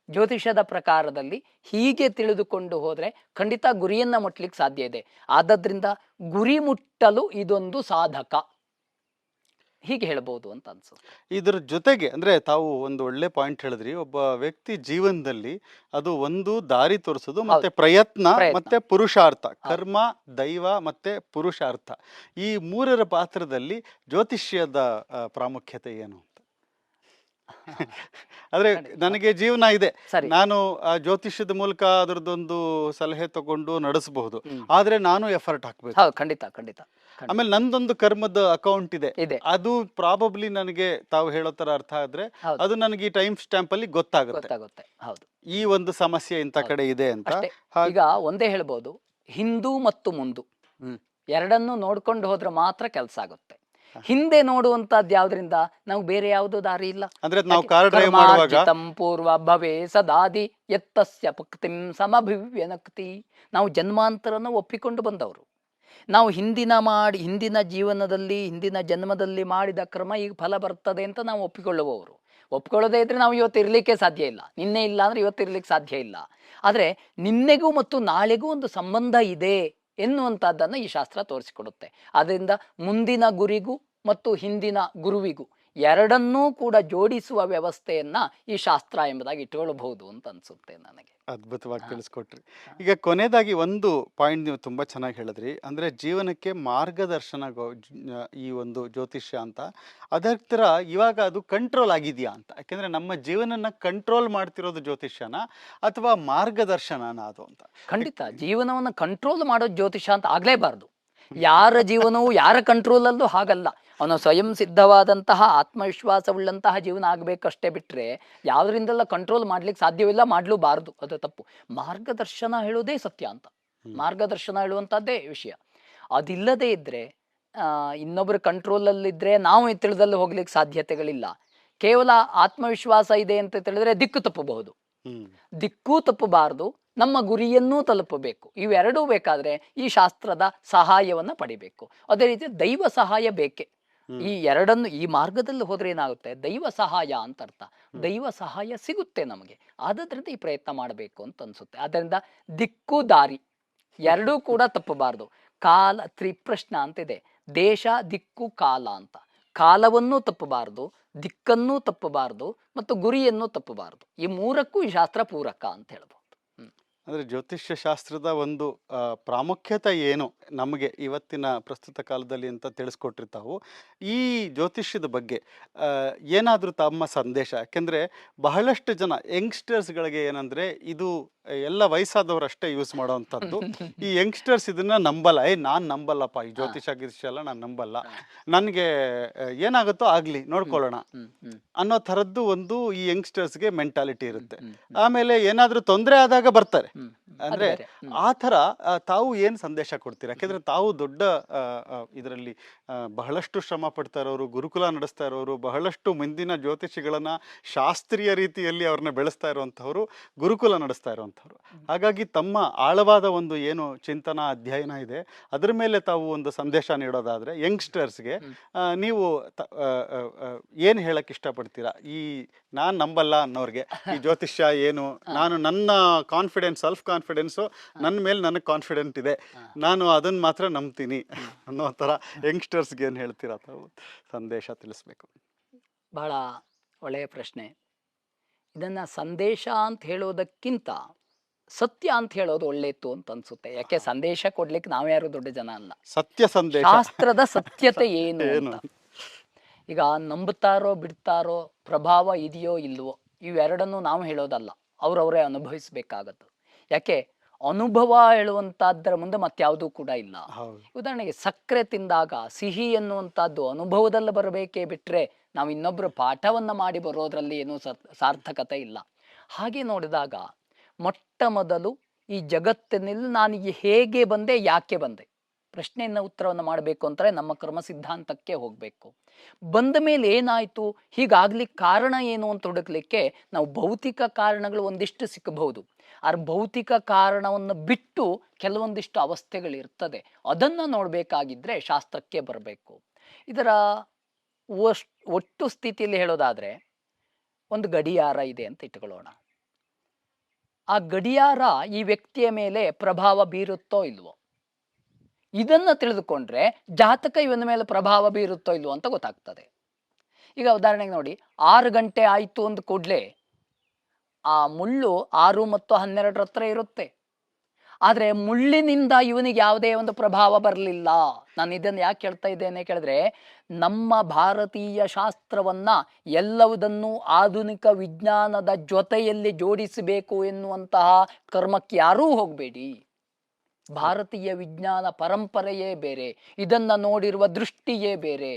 ಜ್ಯೋತಿಷದ ಪ್ರಕಾರದಲ್ಲಿ ಹೀಗೆ ತಿಳಿದುಕೊಂಡು ಹೋದ್ರೆ ಖಂಡಿತ ಗುರಿಯನ್ನ ಮುಟ್ಲಿಕ್ಕೆ ಸಾಧ್ಯ ಇದೆ. ಆದದ್ರಿಂದ ಗುರಿ ಮುಟ್ಟಲು ಇದೊಂದು ಸಾಧಕ, ಹೀಗೆ ಹೇಳ್ಬೋದು ಅಂತ ಅನ್ಸುತ್ತೆ. ಇದ್ರ ಜೊತೆಗೆ ಅಂದ್ರೆ ತಾವು ಒಂದು ಒಳ್ಳೆ ಪಾಯಿಂಟ್ ಹೇಳಿದ್ರಿ. ಒಬ್ಬ ವ್ಯಕ್ತಿ ಜೀವನದಲ್ಲಿ ಅದು ಒಂದು ದಾರಿ ತೋರಿಸೋದು, ಮತ್ತೆ ಪ್ರಯತ್ನ ಮತ್ತೆ ಪುರುಷಾರ್ಥ, ಕರ್ಮ, ದೈವ ಮತ್ತೆ ಪುರುಷಾರ್ಥ, ಈ ಮೂರರ ಪಾತ್ರದಲ್ಲಿ ಜ್ಯೋತಿಷ್ಯದ ಪ್ರಾಮುಖ್ಯತೆ ಏನು? ಆದ್ರೆ ನನಗೆ ಜೀವನ ಇದೆ, ನಾನು ಜ್ಯೋತಿಷ್ಯದ ಮೂಲಕ ಅದರದೊಂದು ಸಲಹೆ ತಗೊಂಡು ನಡೆಸಬಹುದು, ಆದ್ರೆ ನಾನು ಎಫರ್ಟ್ ಹಾಕ್ಬೇಕು. ಖಂಡಿತ ಖಂಡಿತ. ಆಮೇಲೆ ನಂದೊಂದು ಕರ್ಮದ ಅಕೌಂಟ್ ಇದೆ, ಅದು ಪ್ರಾಬಬ್ಲಿ ನನಗೆ ತಾವು ಹೇಳೋ ತರ ಅರ್ಥ ಆದ್ರೆ ಅದು ನನಗೆ ಈ ಟೈಮ್ ಸ್ಟ್ಯಾಂಪ್ ಅಲ್ಲಿ ಗೊತ್ತಾಗುತ್ತೆ. ಈ ಒಂದು ಸಮಸ್ಯೆ ಇಂಥ ಕಡೆ ಇದೆ ಅಂತ. ಈಗ ಒಂದೇ ಹೇಳ್ಬೋದು, ಹಿಂದೂ ಮತ್ತು ಮುಂದು ಎರಡನ್ನು ನೋಡ್ಕೊಂಡು ಹೋದ್ರೆ ಮಾತ್ರ ಕೆಲಸ ಆಗುತ್ತೆ. ಹಿಂದೆ ನೋಡುವಂತದ್ದು ಯಾವ್ದ್ರಿಂದ ನಾವು ಬೇರೆ ಯಾವ್ದು ದಾರಿ ಇಲ್ಲ. ಅಂದ್ರೆ ನಾವು ಕಾರ್ ಡ್ರೈವ್ ಮಾಡುವಾಗ ಪೂರ್ವ ಭವೇ ಸದಾದಿ ಯತ್ತಸ್ಯ ಭಕ್ತಿಂ ಸಮಭಿವ್ಯನಕ್ತಿ, ನಾವು ಜನ್ಮಾಂತರನ ಒಪ್ಪಿಕೊಂಡು ಬಂದವರು. ನಾವು ಹಿಂದಿನ ಜೀವನದಲ್ಲಿ ಹಿಂದಿನ ಜನ್ಮದಲ್ಲಿ ಮಾಡಿದ ಕ್ರಮ ಈಗ ಫಲ ಬರ್ತದೆ ಅಂತ ನಾವು ಒಪ್ಪಿಕೊಳ್ಳುವವರು. ಒಪ್ಕೊಳ್ಳೋದೇ ಇದ್ರೆ ನಾವು ಇವತ್ತು ಇರ್ಲಿಕ್ಕೆ ಸಾಧ್ಯ ಇಲ್ಲ, ನಿನ್ನೆ ಇಲ್ಲ ಅಂದ್ರೆ ಇವತ್ತು ಇರ್ಲಿಕ್ಕೆ ಸಾಧ್ಯ ಇಲ್ಲ. ಆದ್ರೆ ನಿನ್ನೆಗೂ ಮತ್ತು ನಾಳೆಗೂ ಒಂದು ಸಂಬಂಧ ಇದೆ ಎನ್ನುವಂತಹದ್ದನ್ನು ಈ ಶಾಸ್ತ್ರ ತೋರಿಸಿಕೊಡುತ್ತೆ. ಅದರಿಂದ ಮುಂದಿನ ಗುರಿಗೂ ಮತ್ತು ಹಿಂದಿನ ಗುರುವಿಗೂ ಎರಡನ್ನೂ ಕೂಡ ಜೋಡಿಸುವ ವ್ಯವಸ್ಥೆಯನ್ನ ಈ ಶಾಸ್ತ್ರ ಎಂಬುದಾಗಿ ಇಟ್ಕೊಳ್ಬಹುದು ಅಂತ ಅನ್ಸುತ್ತೆ ನನಗೆ. ಅದ್ಭುತವಾಗಿ ತಿಳಿಸ್ಕೊಟ್ರಿ. ಈಗ ಕೊನೆಯದಾಗಿ ಒಂದು ಪಾಯಿಂಟ್ ನೀವು ತುಂಬ ಚೆನ್ನಾಗಿ ಹೇಳಿದ್ರಿ, ಅಂದರೆ ಜೀವನಕ್ಕೆ ಮಾರ್ಗದರ್ಶನ ಈ ಒಂದು ಜ್ಯೋತಿಷ್ಯ ಅಂತ. ಅದೇ ಥರ ಇವಾಗ ಅದು ಕಂಟ್ರೋಲ್ ಆಗಿದೆಯಾ ಅಂತ, ಯಾಕೆಂದರೆ ನಮ್ಮ ಜೀವನನ ಕಂಟ್ರೋಲ್ ಮಾಡ್ತಿರೋದು ಜ್ಯೋತಿಷ್ಯನ ಅಥವಾ ಮಾರ್ಗದರ್ಶನನ ಅದು ಅಂತ? ಖಂಡಿತ ಜೀವನವನ್ನು ಕಂಟ್ರೋಲ್ ಮಾಡೋ ಜ್ಯೋತಿಷ ಅಂತ ಆಗ್ಲೇಬಾರ್ದು. ಯಾರ ಜೀವನವು ಯಾರ ಕಂಟ್ರೋಲಲ್ಲೂ ಹಾಗಲ್ಲ. ಅವನು ಸ್ವಯಂ ಸಿದ್ಧವಾದಂತಹ ಆತ್ಮವಿಶ್ವಾಸವುಳ್ಳಂತಹ ಜೀವನ ಆಗಬೇಕಷ್ಟೇ ಬಿಟ್ಟರೆ ಯಾವುದರಿಂದೆಲ್ಲ ಕಂಟ್ರೋಲ್ ಮಾಡ್ಲಿಕ್ಕೆ ಸಾಧ್ಯವಿಲ್ಲ, ಮಾಡಲೂಬಾರ್ದು, ಅದು ತಪ್ಪು. ಮಾರ್ಗದರ್ಶನ ಹೇಳೋದೇ ಸತ್ಯ ಅಂತ, ಮಾರ್ಗದರ್ಶನ ಹೇಳುವಂಥದ್ದೇ ವಿಷಯ. ಅದಿಲ್ಲದೆ ಇದ್ದರೆ ಇನ್ನೊಬ್ಬರ ಕಂಟ್ರೋಲಲ್ಲಿದ್ದರೆ ನಾವು ತಿಳಿದಲ್ಲಿ ಹೋಗ್ಲಿಕ್ಕೆ ಸಾಧ್ಯತೆಗಳಿಲ್ಲ. ಕೇವಲ ಆತ್ಮವಿಶ್ವಾಸ ಇದೆ ಅಂತ ತಿಳಿದ್ರೆ ದಿಕ್ಕು ತಪ್ಪಬಹುದು, ದಿಕ್ಕೂ ತಪ್ಪಬಾರದು, ನಮ್ಮ ಗುರಿಯನ್ನೂ ತಲುಪಬೇಕು. ಇವೆರಡೂ ಬೇಕಾದ್ರೆ ಈ ಶಾಸ್ತ್ರದ ಸಹಾಯವನ್ನು ಪಡಿಬೇಕು. ಅದೇ ರೀತಿ ದೈವ ಸಹಾಯ ಬೇಕೆ. ಈ ಎರಡನ್ನು ಈ ಮಾರ್ಗದಲ್ಲಿ ಹೋದ್ರೆ ಏನಾಗುತ್ತೆ, ದೈವ ಸಹಾಯ ಅಂತ ಅರ್ಥ. ದೈವ ಸಹಾಯ ಸಿಗುತ್ತೆ ನಮಗೆ, ಆದ್ರಿಂದ ಈ ಪ್ರಯತ್ನ ಮಾಡಬೇಕು ಅಂತ ಅನ್ಸುತ್ತೆ. ಅದರಿಂದ ದಿಕ್ಕು ದಾರಿ ಎರಡೂ ಕೂಡ ತಪ್ಪಬಾರದು. ಕಾಲ ತ್ರಿಪ್ರಶ್ನ ಅಂತಿದೆ, ದೇಶ ದಿಕ್ಕು ಕಾಲ ಅಂತ. ಕಾಲವನ್ನೂ ತಪ್ಪಬಾರದು, ದಿಕ್ಕನ್ನೂ ತಪ್ಪಬಾರದು, ಮತ್ತು ಗುರಿಯನ್ನೂ ತಪ್ಪಬಾರದು. ಈ ಮೂರಕ್ಕೂ ಈ ಶಾಸ್ತ್ರ ಪೂರಕ ಅಂತ ಹೇಳ್ಬೋದು. ಅಂದರೆ ಜ್ಯೋತಿಷ್ಯ ಶಾಸ್ತ್ರದ ಒಂದು ಪ್ರಾಮುಖ್ಯತೆ ಏನು ನಮಗೆ ಇವತ್ತಿನ ಪ್ರಸ್ತುತ ಕಾಲದಲ್ಲಿ ಅಂತ ತಿಳಿಸ್ಕೊಟ್ಟಿರ್ತಾವು. ಈ ಜ್ಯೋತಿಷ್ಯದ ಬಗ್ಗೆ ಏನಾದರೂ ತಮ್ಮ ಸಂದೇಶ, ಯಾಕೆಂದರೆ ಬಹಳಷ್ಟು ಜನ ಯಂಗ್ಸ್ಟರ್ಸ್ಗಳಿಗೆ ಏನಂದರೆ ಇದು ಎಲ್ಲ ವಯಸ್ಸಾದವರಷ್ಟೇ ಯೂಸ್ ಮಾಡೋವಂಥದ್ದು. ಈ ಯಂಗ್ಸ್ಟರ್ಸ್ ಇದನ್ನ ನಂಬಲ್ಲ, ನಾನು ನಂಬಲ್ಲಪ್ಪ, ಈ ಜ್ಯೋತಿಷ ಗಿರಿಷ ಎಲ್ಲ ನಾನು ನಂಬಲ್ಲ, ನನಗೆ ಏನಾಗುತ್ತೋ ಆಗಲಿ ನೋಡ್ಕೊಳ್ಳೋಣ ಅನ್ನೋ ಥರದ್ದು ಒಂದು ಈ ಯಂಗ್ಸ್ಟರ್ಸ್ಗೆ ಮೆಂಟಾಲಿಟಿ ಇರುತ್ತೆ. ಆಮೇಲೆ ಏನಾದರೂ ತೊಂದರೆ ಆದಾಗ ಬರ್ತಾರೆ. ಅಂದ್ರೆ ಆ ಥರ ತಾವು ಏನು ಸಂದೇಶ ಕೊಡ್ತೀರಾ? ಯಾಕೆಂದ್ರೆ ತಾವು ದೊಡ್ಡ ಇದರಲ್ಲಿ ಬಹಳಷ್ಟು ಶ್ರಮ ಪಡ್ತಾ ಇರೋರು, ಗುರುಕುಲ ನಡೆಸ್ತಾ ಇರೋರು, ಬಹಳಷ್ಟು ಮುಂದಿನ ಜ್ಯೋತಿಷಿಗಳನ್ನ ಶಾಸ್ತ್ರೀಯ ರೀತಿಯಲ್ಲಿ ಅವ್ರನ್ನ ಬೆಳೆಸ್ತಾ ಇರುವಂಥವ್ರು, ಗುರುಕುಲ ನಡೆಸ್ತಾ ಇರುವಂಥವ್ರು. ಹಾಗಾಗಿ ತಮ್ಮ ಆಳವಾದ ಒಂದು ಏನು ಚಿಂತನಾ ಅಧ್ಯಯನ ಇದೆ ಅದ್ರ ಮೇಲೆ ತಾವು ಒಂದು ಸಂದೇಶ ನೀಡೋದಾದ್ರೆ ಯಂಗ್ಸ್ಟರ್ಸ್ಗೆ ನೀವು ಏನು ಹೇಳಕ್ ಇಷ್ಟಪಡ್ತೀರಾ? ಈ ನಾನು ನಂಬಲ್ಲ ಅನ್ನೋರ್ಗೆ ಈ ಜ್ಯೋತಿಷ್ಯ ಏನು, ನಾನು ನನ್ನ ಕಾನ್ಫಿಡೆನ್ಸ್, ಸೆಲ್ಫ್ ಕಾನ್ಫಿಡೆನ್ಸು ನನ್ನ ಮೇಲೆ ನನಗೆ ಕಾನ್ಫಿಡೆಂಟ್ ಇದೆ, ನಾನು ಅದನ್ನು ಮಾತ್ರ ನಂಬ್ತೀನಿ ಅನ್ನೋ ಥರ ಯಂಗ್ಸ್ಟರ್ಸ್ಗೆ ಏನು ಹೇಳ್ತೀರಾ ತಾವು ಸಂದೇಶ ತಿಳಿಸ್ಬೇಕು? ಬಹಳ ಒಳ್ಳೆಯ ಪ್ರಶ್ನೆ. ಇದನ್ನು ಸಂದೇಶ ಅಂತ ಹೇಳೋದಕ್ಕಿಂತ ಸತ್ಯ ಅಂತ ಹೇಳೋದು ಒಳ್ಳೆಯತ್ತು ಅಂತ ಅನ್ಸುತ್ತೆ. ಯಾಕೆ ಸಂದೇಶ ಕೊಡ್ಲಿಕ್ಕೆ ನಾವ್ಯಾರು ದೊಡ್ಡ ಜನ ಅಲ್ಲ. ಸತ್ಯ ಸಂದೇಶ, ಶಾಸ್ತ್ರದ ಸತ್ಯತೆ ಏನು ಅಂತ. ಈಗ ನಂಬುತ್ತಾರೋ ಬಿಡ್ತಾರೋ, ಪ್ರಭಾವ ಇದೆಯೋ ಇಲ್ವೋ, ಇವೆರಡನ್ನು ನಾವು ಹೇಳೋದಲ್ಲ, ಅವ್ರವರೇ ಅನುಭವಿಸ್ಬೇಕಾಗತ್ತು. ಯಾಕೆ ಅನುಭವ ಹೇಳುವಂತಹದ್ರ ಮುಂದೆ ಮತ್ಯಾವುದೂ ಕೂಡ ಇಲ್ಲ. ಉದಾಹರಣೆಗೆ ಸಕ್ಕರೆ ತಿಂದಾಗ ಸಿಹಿ ಎನ್ನುವಂತಹದ್ದು ಅನುಭವದಲ್ಲಿ ಬರಬೇಕೇ ಬಿಟ್ರೆ ನಾವು ಇನ್ನೊಬ್ಬರು ಪಾಠವನ್ನ ಮಾಡಿ ಬರೋದ್ರಲ್ಲಿ ಏನೂ ಸಾರ್ಥಕತೆ ಇಲ್ಲ. ಹಾಗೆ ನೋಡಿದಾಗ ಮೊಟ್ಟ ಮೊದಲು ಈ ಜಗತ್ತಿನಲ್ಲಿ ನಾನು ಹೇಗೆ ಬಂದೆ, ಯಾಕೆ ಬಂದೆ, ಪ್ರಶ್ನೆಯನ್ನ ಉತ್ತರವನ್ನು ಮಾಡಬೇಕು ಅಂತಾರೆ ನಮ್ಮ ಕರ್ಮ ಸಿದ್ಧಾಂತಕ್ಕೆ ಹೋಗಬೇಕು. ಬಂದ ಮೇಲೆ ಏನಾಯ್ತು, ಹೀಗಾಗ್ಲಿಕ್ಕೆ ಕಾರಣ ಏನು ಅಂತ ಹುಡುಕ್ಲಿಕ್ಕೆ ನಾವು ಭೌತಿಕ ಕಾರಣಗಳು ಒಂದಿಷ್ಟು ಸಿಕ್ಕಬಹುದು. ಆ ಭೌತಿಕ ಕಾರಣವನ್ನು ಬಿಟ್ಟು ಕೆಲವೊಂದಿಷ್ಟು ಅವಸ್ಥೆಗಳಿರ್ತದೆ, ಅದನ್ನ ನೋಡ್ಬೇಕಾಗಿದ್ರೆ ಶಾಸ್ತ್ರಕ್ಕೆ ಬರಬೇಕು. ಇದರ ಒಟ್ಟು ಸ್ಥಿತಿಯಲ್ಲಿ ಹೇಳೋದಾದ್ರೆ ಒಂದು ಗಡಿಯಾರ ಇದೆ ಅಂತ ಇಟ್ಕೊಳ್ಳೋಣ. ಆ ಗಡಿಯಾರ ಈ ವ್ಯಕ್ತಿಯ ಮೇಲೆ ಪ್ರಭಾವ ಬೀರುತ್ತೋ ಇಲ್ವೋ, ಇದನ್ನ ತಿಳಿದುಕೊಂಡ್ರೆ ಜಾತಕ ಇವನ ಮೇಲೆ ಪ್ರಭಾವ ಬೀರುತ್ತೋ ಇಲ್ವೋ ಅಂತ ಗೊತ್ತಾಗ್ತದೆ. ಈಗ ಉದಾಹರಣೆಗೆ ನೋಡಿ, 6 ಗಂಟೆ ಆಯ್ತು ಅಂದ ಕೂಡ್ಲೆ ಆ ಮುಳ್ಳು 6 ಮತ್ತು 12 ಹತ್ರ ಇರುತ್ತೆ. ಆದ್ರೆ ಮುಳ್ಳಿನಿಂದ ಇವನಿಗೆ ಯಾವುದೇ ಒಂದು ಪ್ರಭಾವ ಬರಲಿಲ್ಲ. ನಾನು ಇದನ್ನು ಯಾಕೆ ಹೇಳ್ತಾ ಇದ್ದೇನೆ ಕೇಳಿದ್ರೆ, ನಮ್ಮ ಭಾರತೀಯ ಶಾಸ್ತ್ರವನ್ನ ಎಲ್ಲವುದನ್ನು ಆಧುನಿಕ ವಿಜ್ಞಾನದ ಜೊತೆಯಲ್ಲಿ ಜೋಡಿಸಬೇಕು ಎನ್ನುವಂತಹ ಕರ್ಮಕ್ಕೆ ಯಾರೂ ಹೋಗಬೇಡಿ. ಭಾರತೀಯ ವಿಜ್ಞಾನ ಪರಂಪರೆಯೇ ಬೇರೆ, ಇದನ್ನ ನೋಡಿರುವ ದೃಷ್ಟಿಯೇ ಬೇರೆ.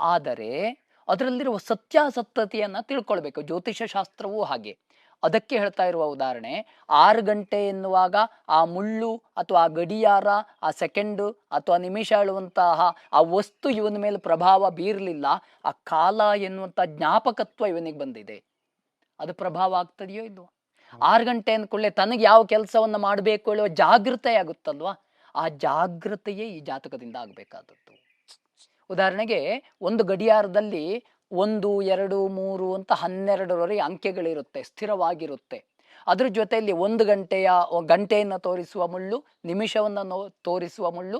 ಆದರೆ ಅದರಲ್ಲಿರುವ ಸತ್ಯಾಸತ್ಯತೆಯನ್ನ ತಿಳ್ಕೊಳ್ಬೇಕು. ಜ್ಯೋತಿಷ ಶಾಸ್ತ್ರವೂ ಹಾಗೆ. ಅದಕ್ಕೆ ಹೇಳ್ತಾ ಇರುವ ಉದಾಹರಣೆ, 6 ಗಂಟೆ ಎನ್ನುವಾಗ ಆ ಮುಳ್ಳು ಅಥವಾ ಆ ಗಡಿಯಾರ, ಆ ಸೆಕೆಂಡು ಅಥವಾ ನಿಮಿಷ ಹೇಳುವಂತಹ ಆ ವಸ್ತು ಇವನ ಮೇಲೆ ಪ್ರಭಾವ ಬೀರಲಿಲ್ಲ. ಆ ಕಾಲ ಎನ್ನುವಂಥ ಜ್ಞಾಪಕತ್ವ ಇವನಿಗೆ ಬಂದಿದೆ. ಅದು ಪ್ರಭಾವ ಆಗ್ತದೆಯೋ ಇಲ್ವೋ? 6 ಗಂಟೆ ಅಂದ್ಕೊಳ್ಳೆ ತನಗೆ ಯಾವ ಕೆಲಸವನ್ನ ಮಾಡಬೇಕು ಹೇಳುವ ಜಾಗೃತೆ ಆಗುತ್ತಲ್ವಾ, ಆ ಜಾಗೃತೆಯೇ ಈ ಜಾತಕದಿಂದ ಆಗ್ಬೇಕಾದದ್ದು. ಉದಾಹರಣೆಗೆ ಒಂದು ಗಡಿಯಾರದಲ್ಲಿ 1, 2, 3 ಅಂತ 12ರವರೆಗೆ ಅಂಕೆಗಳಿರುತ್ತೆ, ಸ್ಥಿರವಾಗಿರುತ್ತೆ. ಅದ್ರ ಜೊತೆಯಲ್ಲಿ 1 ಗಂಟೆಯನ್ನು ತೋರಿಸುವ ಮುಳ್ಳು, ನಿಮಿಷವನ್ನು ತೋರಿಸುವ ಮುಳ್ಳು,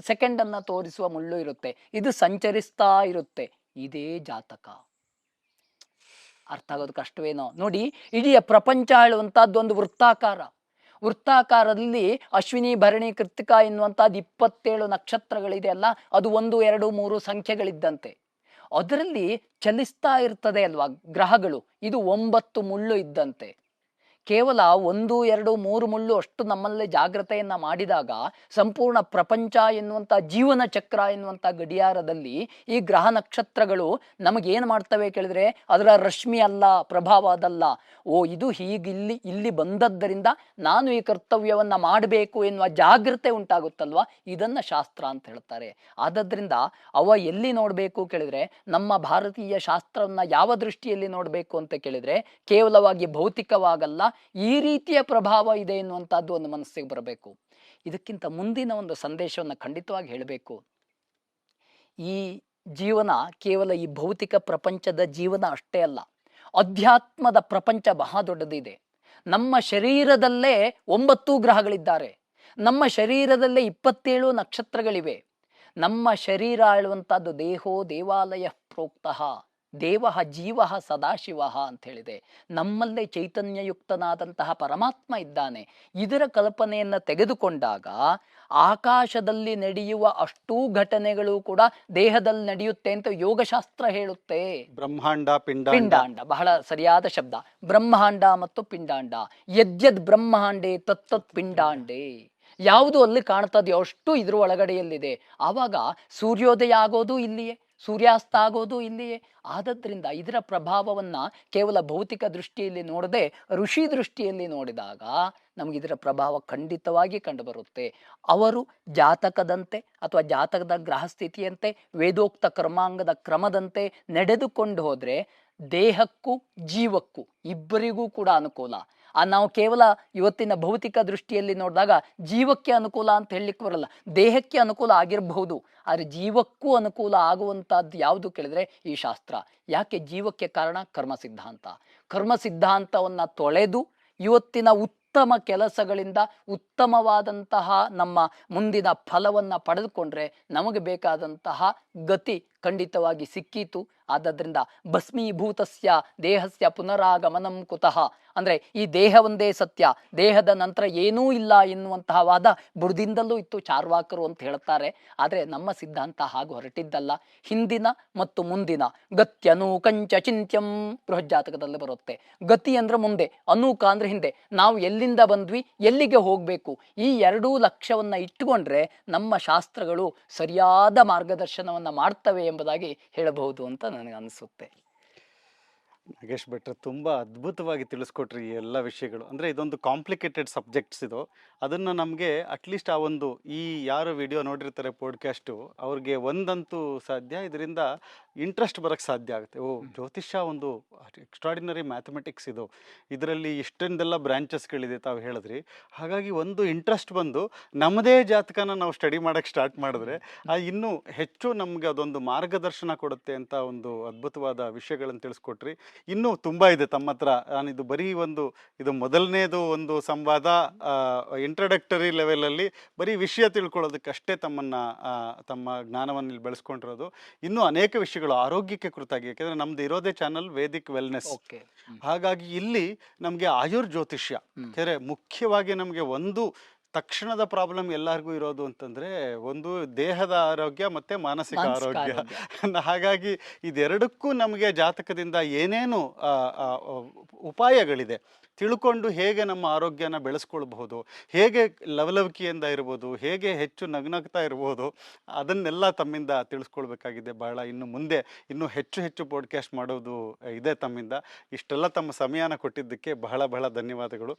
ಸೆಕೆಂಡನ್ನು ತೋರಿಸುವ ಮುಳ್ಳು ಇರುತ್ತೆ. ಇದು ಸಂಚರಿಸ್ತಾ ಇರುತ್ತೆ. ಇದೇ ಜಾತಕ. ಅರ್ಥ ಆಗೋದು ಕಷ್ಟವೇನೋ ನೋಡಿ. ಇಡೀ ಪ್ರಪಂಚ ಹೇಳುವಂತಹದ್ದು ಒಂದು ವೃತ್ತಾಕಾರದಲ್ಲಿ ಅಶ್ವಿನಿ, ಭರಣಿ, ಕೃತ್ತಿಕ ಎನ್ನುವಂತಹದ್ದು 27 ನಕ್ಷತ್ರಗಳಿದೆ ಅಲ್ಲ, ಅದು 1, 2, 3 ಸಂಖ್ಯೆಗಳಿದ್ದಂತೆ. ಅದರಲ್ಲಿ ಚಲಿಸ್ತಾ ಇರ್ತದೆ ಅಲ್ವಾ ಗ್ರಹಗಳು, ಇದು 9 ಮುಳ್ಳು ಇದ್ದಂತೆ. ಕೇವಲ 1, 2, 3 ಮುಳ್ಳು ಅಷ್ಟು ನಮ್ಮಲ್ಲೇ ಜಾಗ್ರತೆಯನ್ನ ಮಾಡಿದಾಗ ಸಂಪೂರ್ಣ ಪ್ರಪಂಚ ಎನ್ನುವಂಥ ಜೀವನ ಚಕ್ರ ಎನ್ನುವಂಥ ಗಡಿಯಾರದಲ್ಲಿ ಈ ಗ್ರಹ ನಕ್ಷತ್ರಗಳು ನಮಗೇನು ಮಾಡ್ತವೆ ಕೇಳಿದ್ರೆ, ಅದರ ರಶ್ಮಿ ಅಲ್ಲ, ಪ್ರಭಾವ ಅದಲ್ಲ. ಇದು ಇಲ್ಲಿ ಬಂದದ್ದರಿಂದ ನಾನು ಈ ಕರ್ತವ್ಯವನ್ನ ಮಾಡಬೇಕು ಎನ್ನುವ ಜಾಗೃತೆ ಉಂಟಾಗುತ್ತಲ್ವಾ, ಇದನ್ನ ಶಾಸ್ತ್ರ ಅಂತ ಹೇಳ್ತಾರೆ. ಆದದ್ರಿಂದ ಅವ ಎಲ್ಲಿ ನೋಡಬೇಕು ಕೇಳಿದ್ರೆ, ನಮ್ಮ ಭಾರತೀಯ ಶಾಸ್ತ್ರವನ್ನ ಯಾವ ದೃಷ್ಟಿಯಲ್ಲಿ ನೋಡಬೇಕು ಅಂತ ಕೇಳಿದ್ರೆ, ಕೇವಲವಾಗಿ ಭೌತಿಕವಾಗಲ್ಲ, ಈ ರೀತಿಯ ಪ್ರಭಾವ ಇದೆ ಎನ್ನುವಂಥದ್ದು ಒಂದು ಮನಸ್ಸಿಗೆ ಬರಬೇಕು. ಇದಕ್ಕಿಂತ ಮುಂದಿನ ಒಂದು ಸಂದೇಶವನ್ನು ಖಂಡಿತವಾಗಿ ಹೇಳಬೇಕು. ಈ ಜೀವನ ಕೇವಲ ಈ ಭೌತಿಕ ಪ್ರಪಂಚದ ಜೀವನ ಅಷ್ಟೇ ಅಲ್ಲ, ಅಧ್ಯಾತ್ಮದ ಪ್ರಪಂಚ ಬಹಳ ದೊಡ್ಡದಿದೆ. ನಮ್ಮ ಶರೀರದಲ್ಲೇ 9 ಗ್ರಹಗಳಿದ್ದಾರೆ, ನಮ್ಮ ಶರೀರದಲ್ಲೇ 27 ನಕ್ಷತ್ರಗಳಿವೆ. ನಮ್ಮ ಶರೀರ ಹೇಳುವಂತಹದ್ದು ದೇಹೋ ದೇವಾಲಯ ಪ್ರೋಕ್ತಃ ದೇವ ಜೀವ ಸದಾಶಿವ ಅಂತ ಹೇಳಿದೆ. ನಮ್ಮಲ್ಲೇ ಚೈತನ್ಯಯುಕ್ತನಾದಂತಹ ಪರಮಾತ್ಮ ಇದ್ದಾನೆ. ಇದರ ಕಲ್ಪನೆಯನ್ನು ತೆಗೆದುಕೊಂಡಾಗ ಆಕಾಶದಲ್ಲಿ ನಡೆಯುವ ಅಷ್ಟೂ ಘಟನೆಗಳು ಕೂಡ ದೇಹದಲ್ಲಿ ನಡೆಯುತ್ತೆ ಅಂತ ಯೋಗಶಾಸ್ತ್ರ ಹೇಳುತ್ತೆ. ಬ್ರಹ್ಮಾಂಡ, ಪಿಂಡಾಂಡ ಬಹಳ ಸರಿಯಾದ ಶಬ್ದ. ಬ್ರಹ್ಮಾಂಡ ಮತ್ತು ಪಿಂಡಾಂಡ. ಯದ್ಯದ್ ಬ್ರಹ್ಮಾಂಡೇ ತತ್ತತ್ ಪಿಂಡಾಂಡೇ. ಯಾವುದು ಅಲ್ಲಿ ಕಾಣ್ತದೆಯೋ ಅಷ್ಟು ಇದ್ರ ಒಳಗಡೆಯಲ್ಲಿದೆ. ಆವಾಗ ಸೂರ್ಯೋದಯ ಆಗೋದು ಇಲ್ಲಿಯೇ, ಸೂರ್ಯಾಸ್ತ ಆಗೋದು ಇಲ್ಲಿಯೇ. ಆದದ್ರಿಂದ ಇದರ ಪ್ರಭಾವವನ್ನ ಕೇವಲ ಭೌತಿಕ ದೃಷ್ಟಿಯಲ್ಲಿ ನೋಡದೆ ಋಷಿ ದೃಷ್ಟಿಯಲ್ಲಿ ನೋಡಿದಾಗ ನಮಗಿದರ ಪ್ರಭಾವ ಖಂಡಿತವಾಗಿ ಕಂಡುಬರುತ್ತೆ. ಅವರು ಜಾತಕದಂತೆ ಅಥವಾ ಜಾತಕದ ಗ್ರಹಸ್ಥಿತಿಯಂತೆ ವೇದೋಕ್ತ ಕರ್ಮಾಂಗದ ಕ್ರಮದಂತೆ ನಡೆದುಕೊಂಡು ಹೋದ್ರೆ ದೇಹಕ್ಕೂ ಜೀವಕ್ಕೂ ಇಬ್ಬರಿಗೂ ಕೂಡ ಅನುಕೂಲ. ನಾವು ಕೇವಲ ಇವತ್ತಿನ ಭೌತಿಕ ದೃಷ್ಟಿಯಲ್ಲಿ ನೋಡಿದಾಗ ಜೀವಕ್ಕೆ ಅನುಕೂಲ ಅಂತ ಹೇಳಲಿಕ್ಕೆ ಬರಲ್ಲ. ದೇಹಕ್ಕೆ ಅನುಕೂಲ ಆಗಿರಬಹುದು, ಆದರೆ ಜೀವಕ್ಕೂ ಅನುಕೂಲ ಆಗುವಂತಹದ್ದು ಯಾವುದು ಕೇಳಿದ್ರೆ ಈ ಶಾಸ್ತ್ರ. ಯಾಕೆ? ಜೀವಕ್ಕೆ ಕಾರಣ ಕರ್ಮ ಸಿದ್ಧಾಂತ. ಕರ್ಮ ಸಿದ್ಧಾಂತವನ್ನ ತೊಳೆದು ಇವತ್ತಿನ ಉತ್ತಮ ಕೆಲಸಗಳಿಂದ ಉತ್ತಮವಾದಂತಹ ನಮ್ಮ ಮುಂದಿನ ಫಲವನ್ನ ಪಡೆದುಕೊಂಡ್ರೆ ನಮಗೆ ಬೇಕಾದಂತಹ ಗತಿ ಖಂಡಿತವಾಗಿ ಸಿಕ್ಕೀತು. ಆದದ್ರಿಂದ ಭಸ್ಮೀಭೂತಸ್ಯ ದೇಹಸ್ಯ ಪುನರಾಗಮನಂ ಕುತಃ ಅಂದ್ರೆ ಈ ದೇಹ ಒಂದೇ ಸತ್ಯ, ದೇಹದ ನಂತರ ಏನೂ ಇಲ್ಲ ಎನ್ನುವಂತಹ ವಾದ ಬುಡದಿಂದಲೂ ಇತ್ತು, ಚಾರ್ವಾಕರು ಅಂತ ಹೇಳ್ತಾರೆ. ಆದರೆ ನಮ್ಮ ಸಿದ್ಧಾಂತ ಹಾಗೂ ಹೊರಟಿದ್ದಲ್ಲ. ಹಿಂದಿನ ಮತ್ತು ಮುಂದಿನ ಗತ್ಯನೂಕಂಚ ಚಿಂತ್ಯಂ ಬೃಹಜ್ಜಾತಕದಲ್ಲಿ ಬರುತ್ತೆ. ಗತಿ ಅಂದ್ರೆ ಮುಂದೆ, ಅನೂಕ ಅಂದ್ರೆ ಹಿಂದೆ. ನಾವು ಎಲ್ಲಿಂದ ಬಂದ್ವಿ, ಎಲ್ಲಿಗೆ ಹೋಗ್ಬೇಕು, ಈ 2 ಲಕ್ಷ್ಯವನ್ನ ಇಟ್ಟುಕೊಂಡ್ರೆ ನಮ್ಮ ಶಾಸ್ತ್ರಗಳು ಸರಿಯಾದ ಮಾರ್ಗದರ್ಶನವನ್ನ ಮಾಡ್ತವೆ ಎಂಬುದಾಗಿ ಹೇಳಬಹುದು ಅಂತ ನನಗೆ ಅನಿಸುತ್ತೆ. ನಾಗೇಶ್ ಭಟ್ರೆ ತುಂಬ ಅದ್ಭುತವಾಗಿ ತಿಳಿಸ್ಕೊಟ್ರಿ ಈ ಎಲ್ಲ ವಿಷಯಗಳು. ಅಂದರೆ ಇದೊಂದು ಕಾಂಪ್ಲಿಕೇಟೆಡ್ ಸಬ್ಜೆಕ್ಟ್ಸ್ ಇದು. ಅದನ್ನು ನಮಗೆ ಅಟ್ಲೀಸ್ಟ್ ಆ ಒಂದು ಈ ಯಾರು ವಿಡಿಯೋ ನೋಡಿರ್ತಾರೆ ಪಾಡ್ಕಾಸ್ಟು ಅವ್ರಿಗೆ ಒಂದಂತೂ ಸಾಧ್ಯ, ಇದರಿಂದ ಇಂಟ್ರೆಸ್ಟ್ ಬರೋಕ್ಕೆ ಸಾಧ್ಯ ಆಗುತ್ತೆ. ಜ್ಯೋತಿಷ್ಯ ಒಂದು ಎಕ್ಸ್ಟ್ರಾಡಿನರಿ ಮ್ಯಾಥಮೆಟಿಕ್ಸ್ ಇದು, ಇದರಲ್ಲಿ ಇಷ್ಟೊಂದೆಲ್ಲ ಬ್ರಾಂಚಸ್ಗಳಿದೆ ತಾವು ಹೇಳಿದ್ರಿ. ಹಾಗಾಗಿ ಒಂದು ಇಂಟ್ರೆಸ್ಟ್ ಬಂದು ನಮ್ಮದೇ ಜಾತಕನ ನಾವು ಸ್ಟಡಿ ಮಾಡೋಕ್ಕೆ ಸ್ಟಾರ್ಟ್ ಮಾಡಿದ್ರೆ ಇನ್ನೂ ಹೆಚ್ಚು ನಮಗೆ ಅದೊಂದು ಮಾರ್ಗದರ್ಶನ ಕೊಡುತ್ತೆ ಅಂತ ಒಂದು ಅದ್ಭುತವಾದ ವಿಷಯಗಳನ್ನು ತಿಳಿಸ್ಕೊಟ್ರಿ. ಇನ್ನೂ ತುಂಬ ಇದೆ ತಮ್ಮ ಹತ್ರ. ನಾನಿದು ಬರೀ ಇದು ಮೊದಲನೇದು ಒಂದು ಸಂವಾದ, ಇಂಟ್ರಡಕ್ಟರಿ ಲೆವೆಲಲ್ಲಿ ಬರೀ ವಿಷಯ ತಿಳ್ಕೊಳ್ಳೋದಕ್ಕಷ್ಟೇ ತಮ್ಮ ಜ್ಞಾನವನ್ನು ಇಲ್ಲಿ ಬೆಳೆಸ್ಕೊಂಡಿರೋದು. ಇನ್ನೂ ಅನೇಕ ವಿಷಯಗಳು ಆರೋಗ್ಯಕ್ಕೆ ಕುರಿತಾಗಿ, ಯಾಕೆಂದರೆ ನಮ್ದು ಇರೋದೇ ಚಾನಲ್ ವೇದಿಕ್ ವೆಲ್ನೆಸ್. ಹಾಗಾಗಿ ಇಲ್ಲಿ ನಮಗೆ ಆಯುರ್ ಜ್ಯೋತಿಷ್ಯ ಯಾಕೆಂದರೆ ಮುಖ್ಯವಾಗಿ ನಮಗೆ ಒಂದು ತಕ್ಷಣದ ಪ್ರಾಬ್ಲಮ್ ಎಲ್ಲರಿಗೂ ಇರೋದು ಅಂತಂದರೆ ಒಂದು ದೇಹದ ಆರೋಗ್ಯ ಮತ್ತು ಮಾನಸಿಕ ಆರೋಗ್ಯ. ಹಾಗಾಗಿ ಇದೆರಡಕ್ಕೂ ನಮಗೆ ಜಾತಕದಿಂದ ಏನೇನು ಉಪಾಯಗಳಿದೆ ತಿಳ್ಕೊಂಡು ಹೇಗೆ ನಮ್ಮ ಆರೋಗ್ಯನ ಬೆಳೆಸ್ಕೊಳ್ಬಹುದು, ಹೇಗೆ ಲವಲವಿಕೆಯಿಂದ ಇರ್ಬೋದು, ಹೇಗೆ ಹೆಚ್ಚು ನಗ್ನಗ್ತಾ ಇರ್ಬೋದು, ಅದನ್ನೆಲ್ಲ ತಮ್ಮಿಂದ ತಿಳಿಸ್ಕೊಳ್ಬೇಕಾಗಿದೆ. ಬಹಳ ಇನ್ನು ಮುಂದೆ ಇನ್ನೂ ಹೆಚ್ಚು ಪಾಡ್ಕಾಸ್ಟ್ ಮಾಡೋದು ಇದೆ ತಮ್ಮಿಂದ. ಇಷ್ಟೆಲ್ಲ ತಮ್ಮ ಸಮಯನ ಕೊಟ್ಟಿದ್ದಕ್ಕೆ ಬಹಳ ಬಹಳ ಧನ್ಯವಾದಗಳು.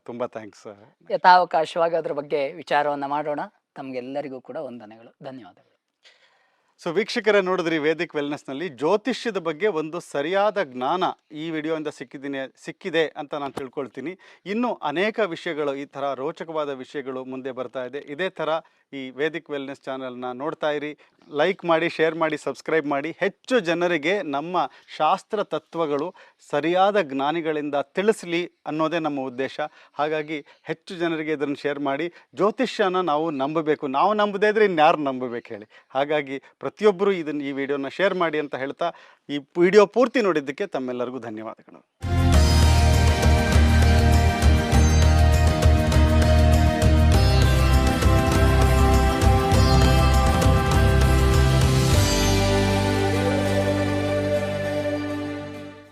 ತುಂಬ ಥ್ಯಾಂಕ್ಸ್. ಯಥಾವಕಾಶವಾಗಿ ಅದರ ಬಗ್ಗೆ ವಿಚಾರವನ್ನು ಮಾಡೋಣ. ತಮಗೆಲ್ಲರಿಗೂ ಕೂಡ ವಂದನೆಗಳು, ಧನ್ಯವಾದಗಳು. ಸೊ ವೀಕ್ಷಕರೇ, ನೋಡಿದ್ರಿ ವೇದಿಕ್ ವೆಲ್ನೆಸ್ನಲ್ಲಿ ಜ್ಯೋತಿಷ್ಯದ ಬಗ್ಗೆ ಒಂದು ಸರಿಯಾದ ಜ್ಞಾನ ಈ ವಿಡಿಯೋಯಿಂದ ಸಿಕ್ಕಿದೆ ಅಂತ ನಾನು ತಿಳ್ಕೊಳ್ತೀನಿ. ಇನ್ನು ಅನೇಕ ವಿಷಯಗಳು, ಈ ಥರ ರೋಚಕವಾದ ವಿಷಯಗಳು ಮುಂದೆ ಬರ್ತಾ ಇದೆ. ಇದೇ ಥರ ಈ ವೇದಿಕ್ ವೆಲ್ನೆಸ್ ಚಾನಲ್ನ ನೋಡ್ತಾ ಇರಿ, ಲೈಕ್ ಮಾಡಿ, ಶೇರ್ ಮಾಡಿ, ಸಬ್ಸ್ಕ್ರೈಬ್ ಮಾಡಿ. ಹೆಚ್ಚು ಜನರಿಗೆ ನಮ್ಮ ಶಾಸ್ತ್ರ ತತ್ವಗಳು ಸರಿಯಾದ ಜ್ಞಾನಿಗಳಿಂದ ತಿಳಿಸಲಿ ಅನ್ನೋದೇ ನಮ್ಮ ಉದ್ದೇಶ. ಹಾಗಾಗಿ ಹೆಚ್ಚು ಜನರಿಗೆ ಇದನ್ನು ಶೇರ್ ಮಾಡಿ. ಜ್ಯೋತಿಷ್ಯನ ನಾವು ನಂಬಬೇಕು, ನಾವು ನಂಬದೇ ಇದ್ರೆ ಇನ್ಯಾರು ನಂಬಬೇಕು ಹೇಳಿ. ಹಾಗಾಗಿ ಪ್ರತಿಯೊಬ್ಬರು ಈ ವಿಡಿಯೋನ ಶೇರ್ ಮಾಡಿ ಅಂತ ಹೇಳ್ತಾ, ಈ ವಿಡಿಯೋ ಪೂರ್ತಿ ನೋಡಿದ್ದಕ್ಕೆ ತಮ್ಮೆಲ್ಲರಿಗೂ ಧನ್ಯವಾದಗಳು.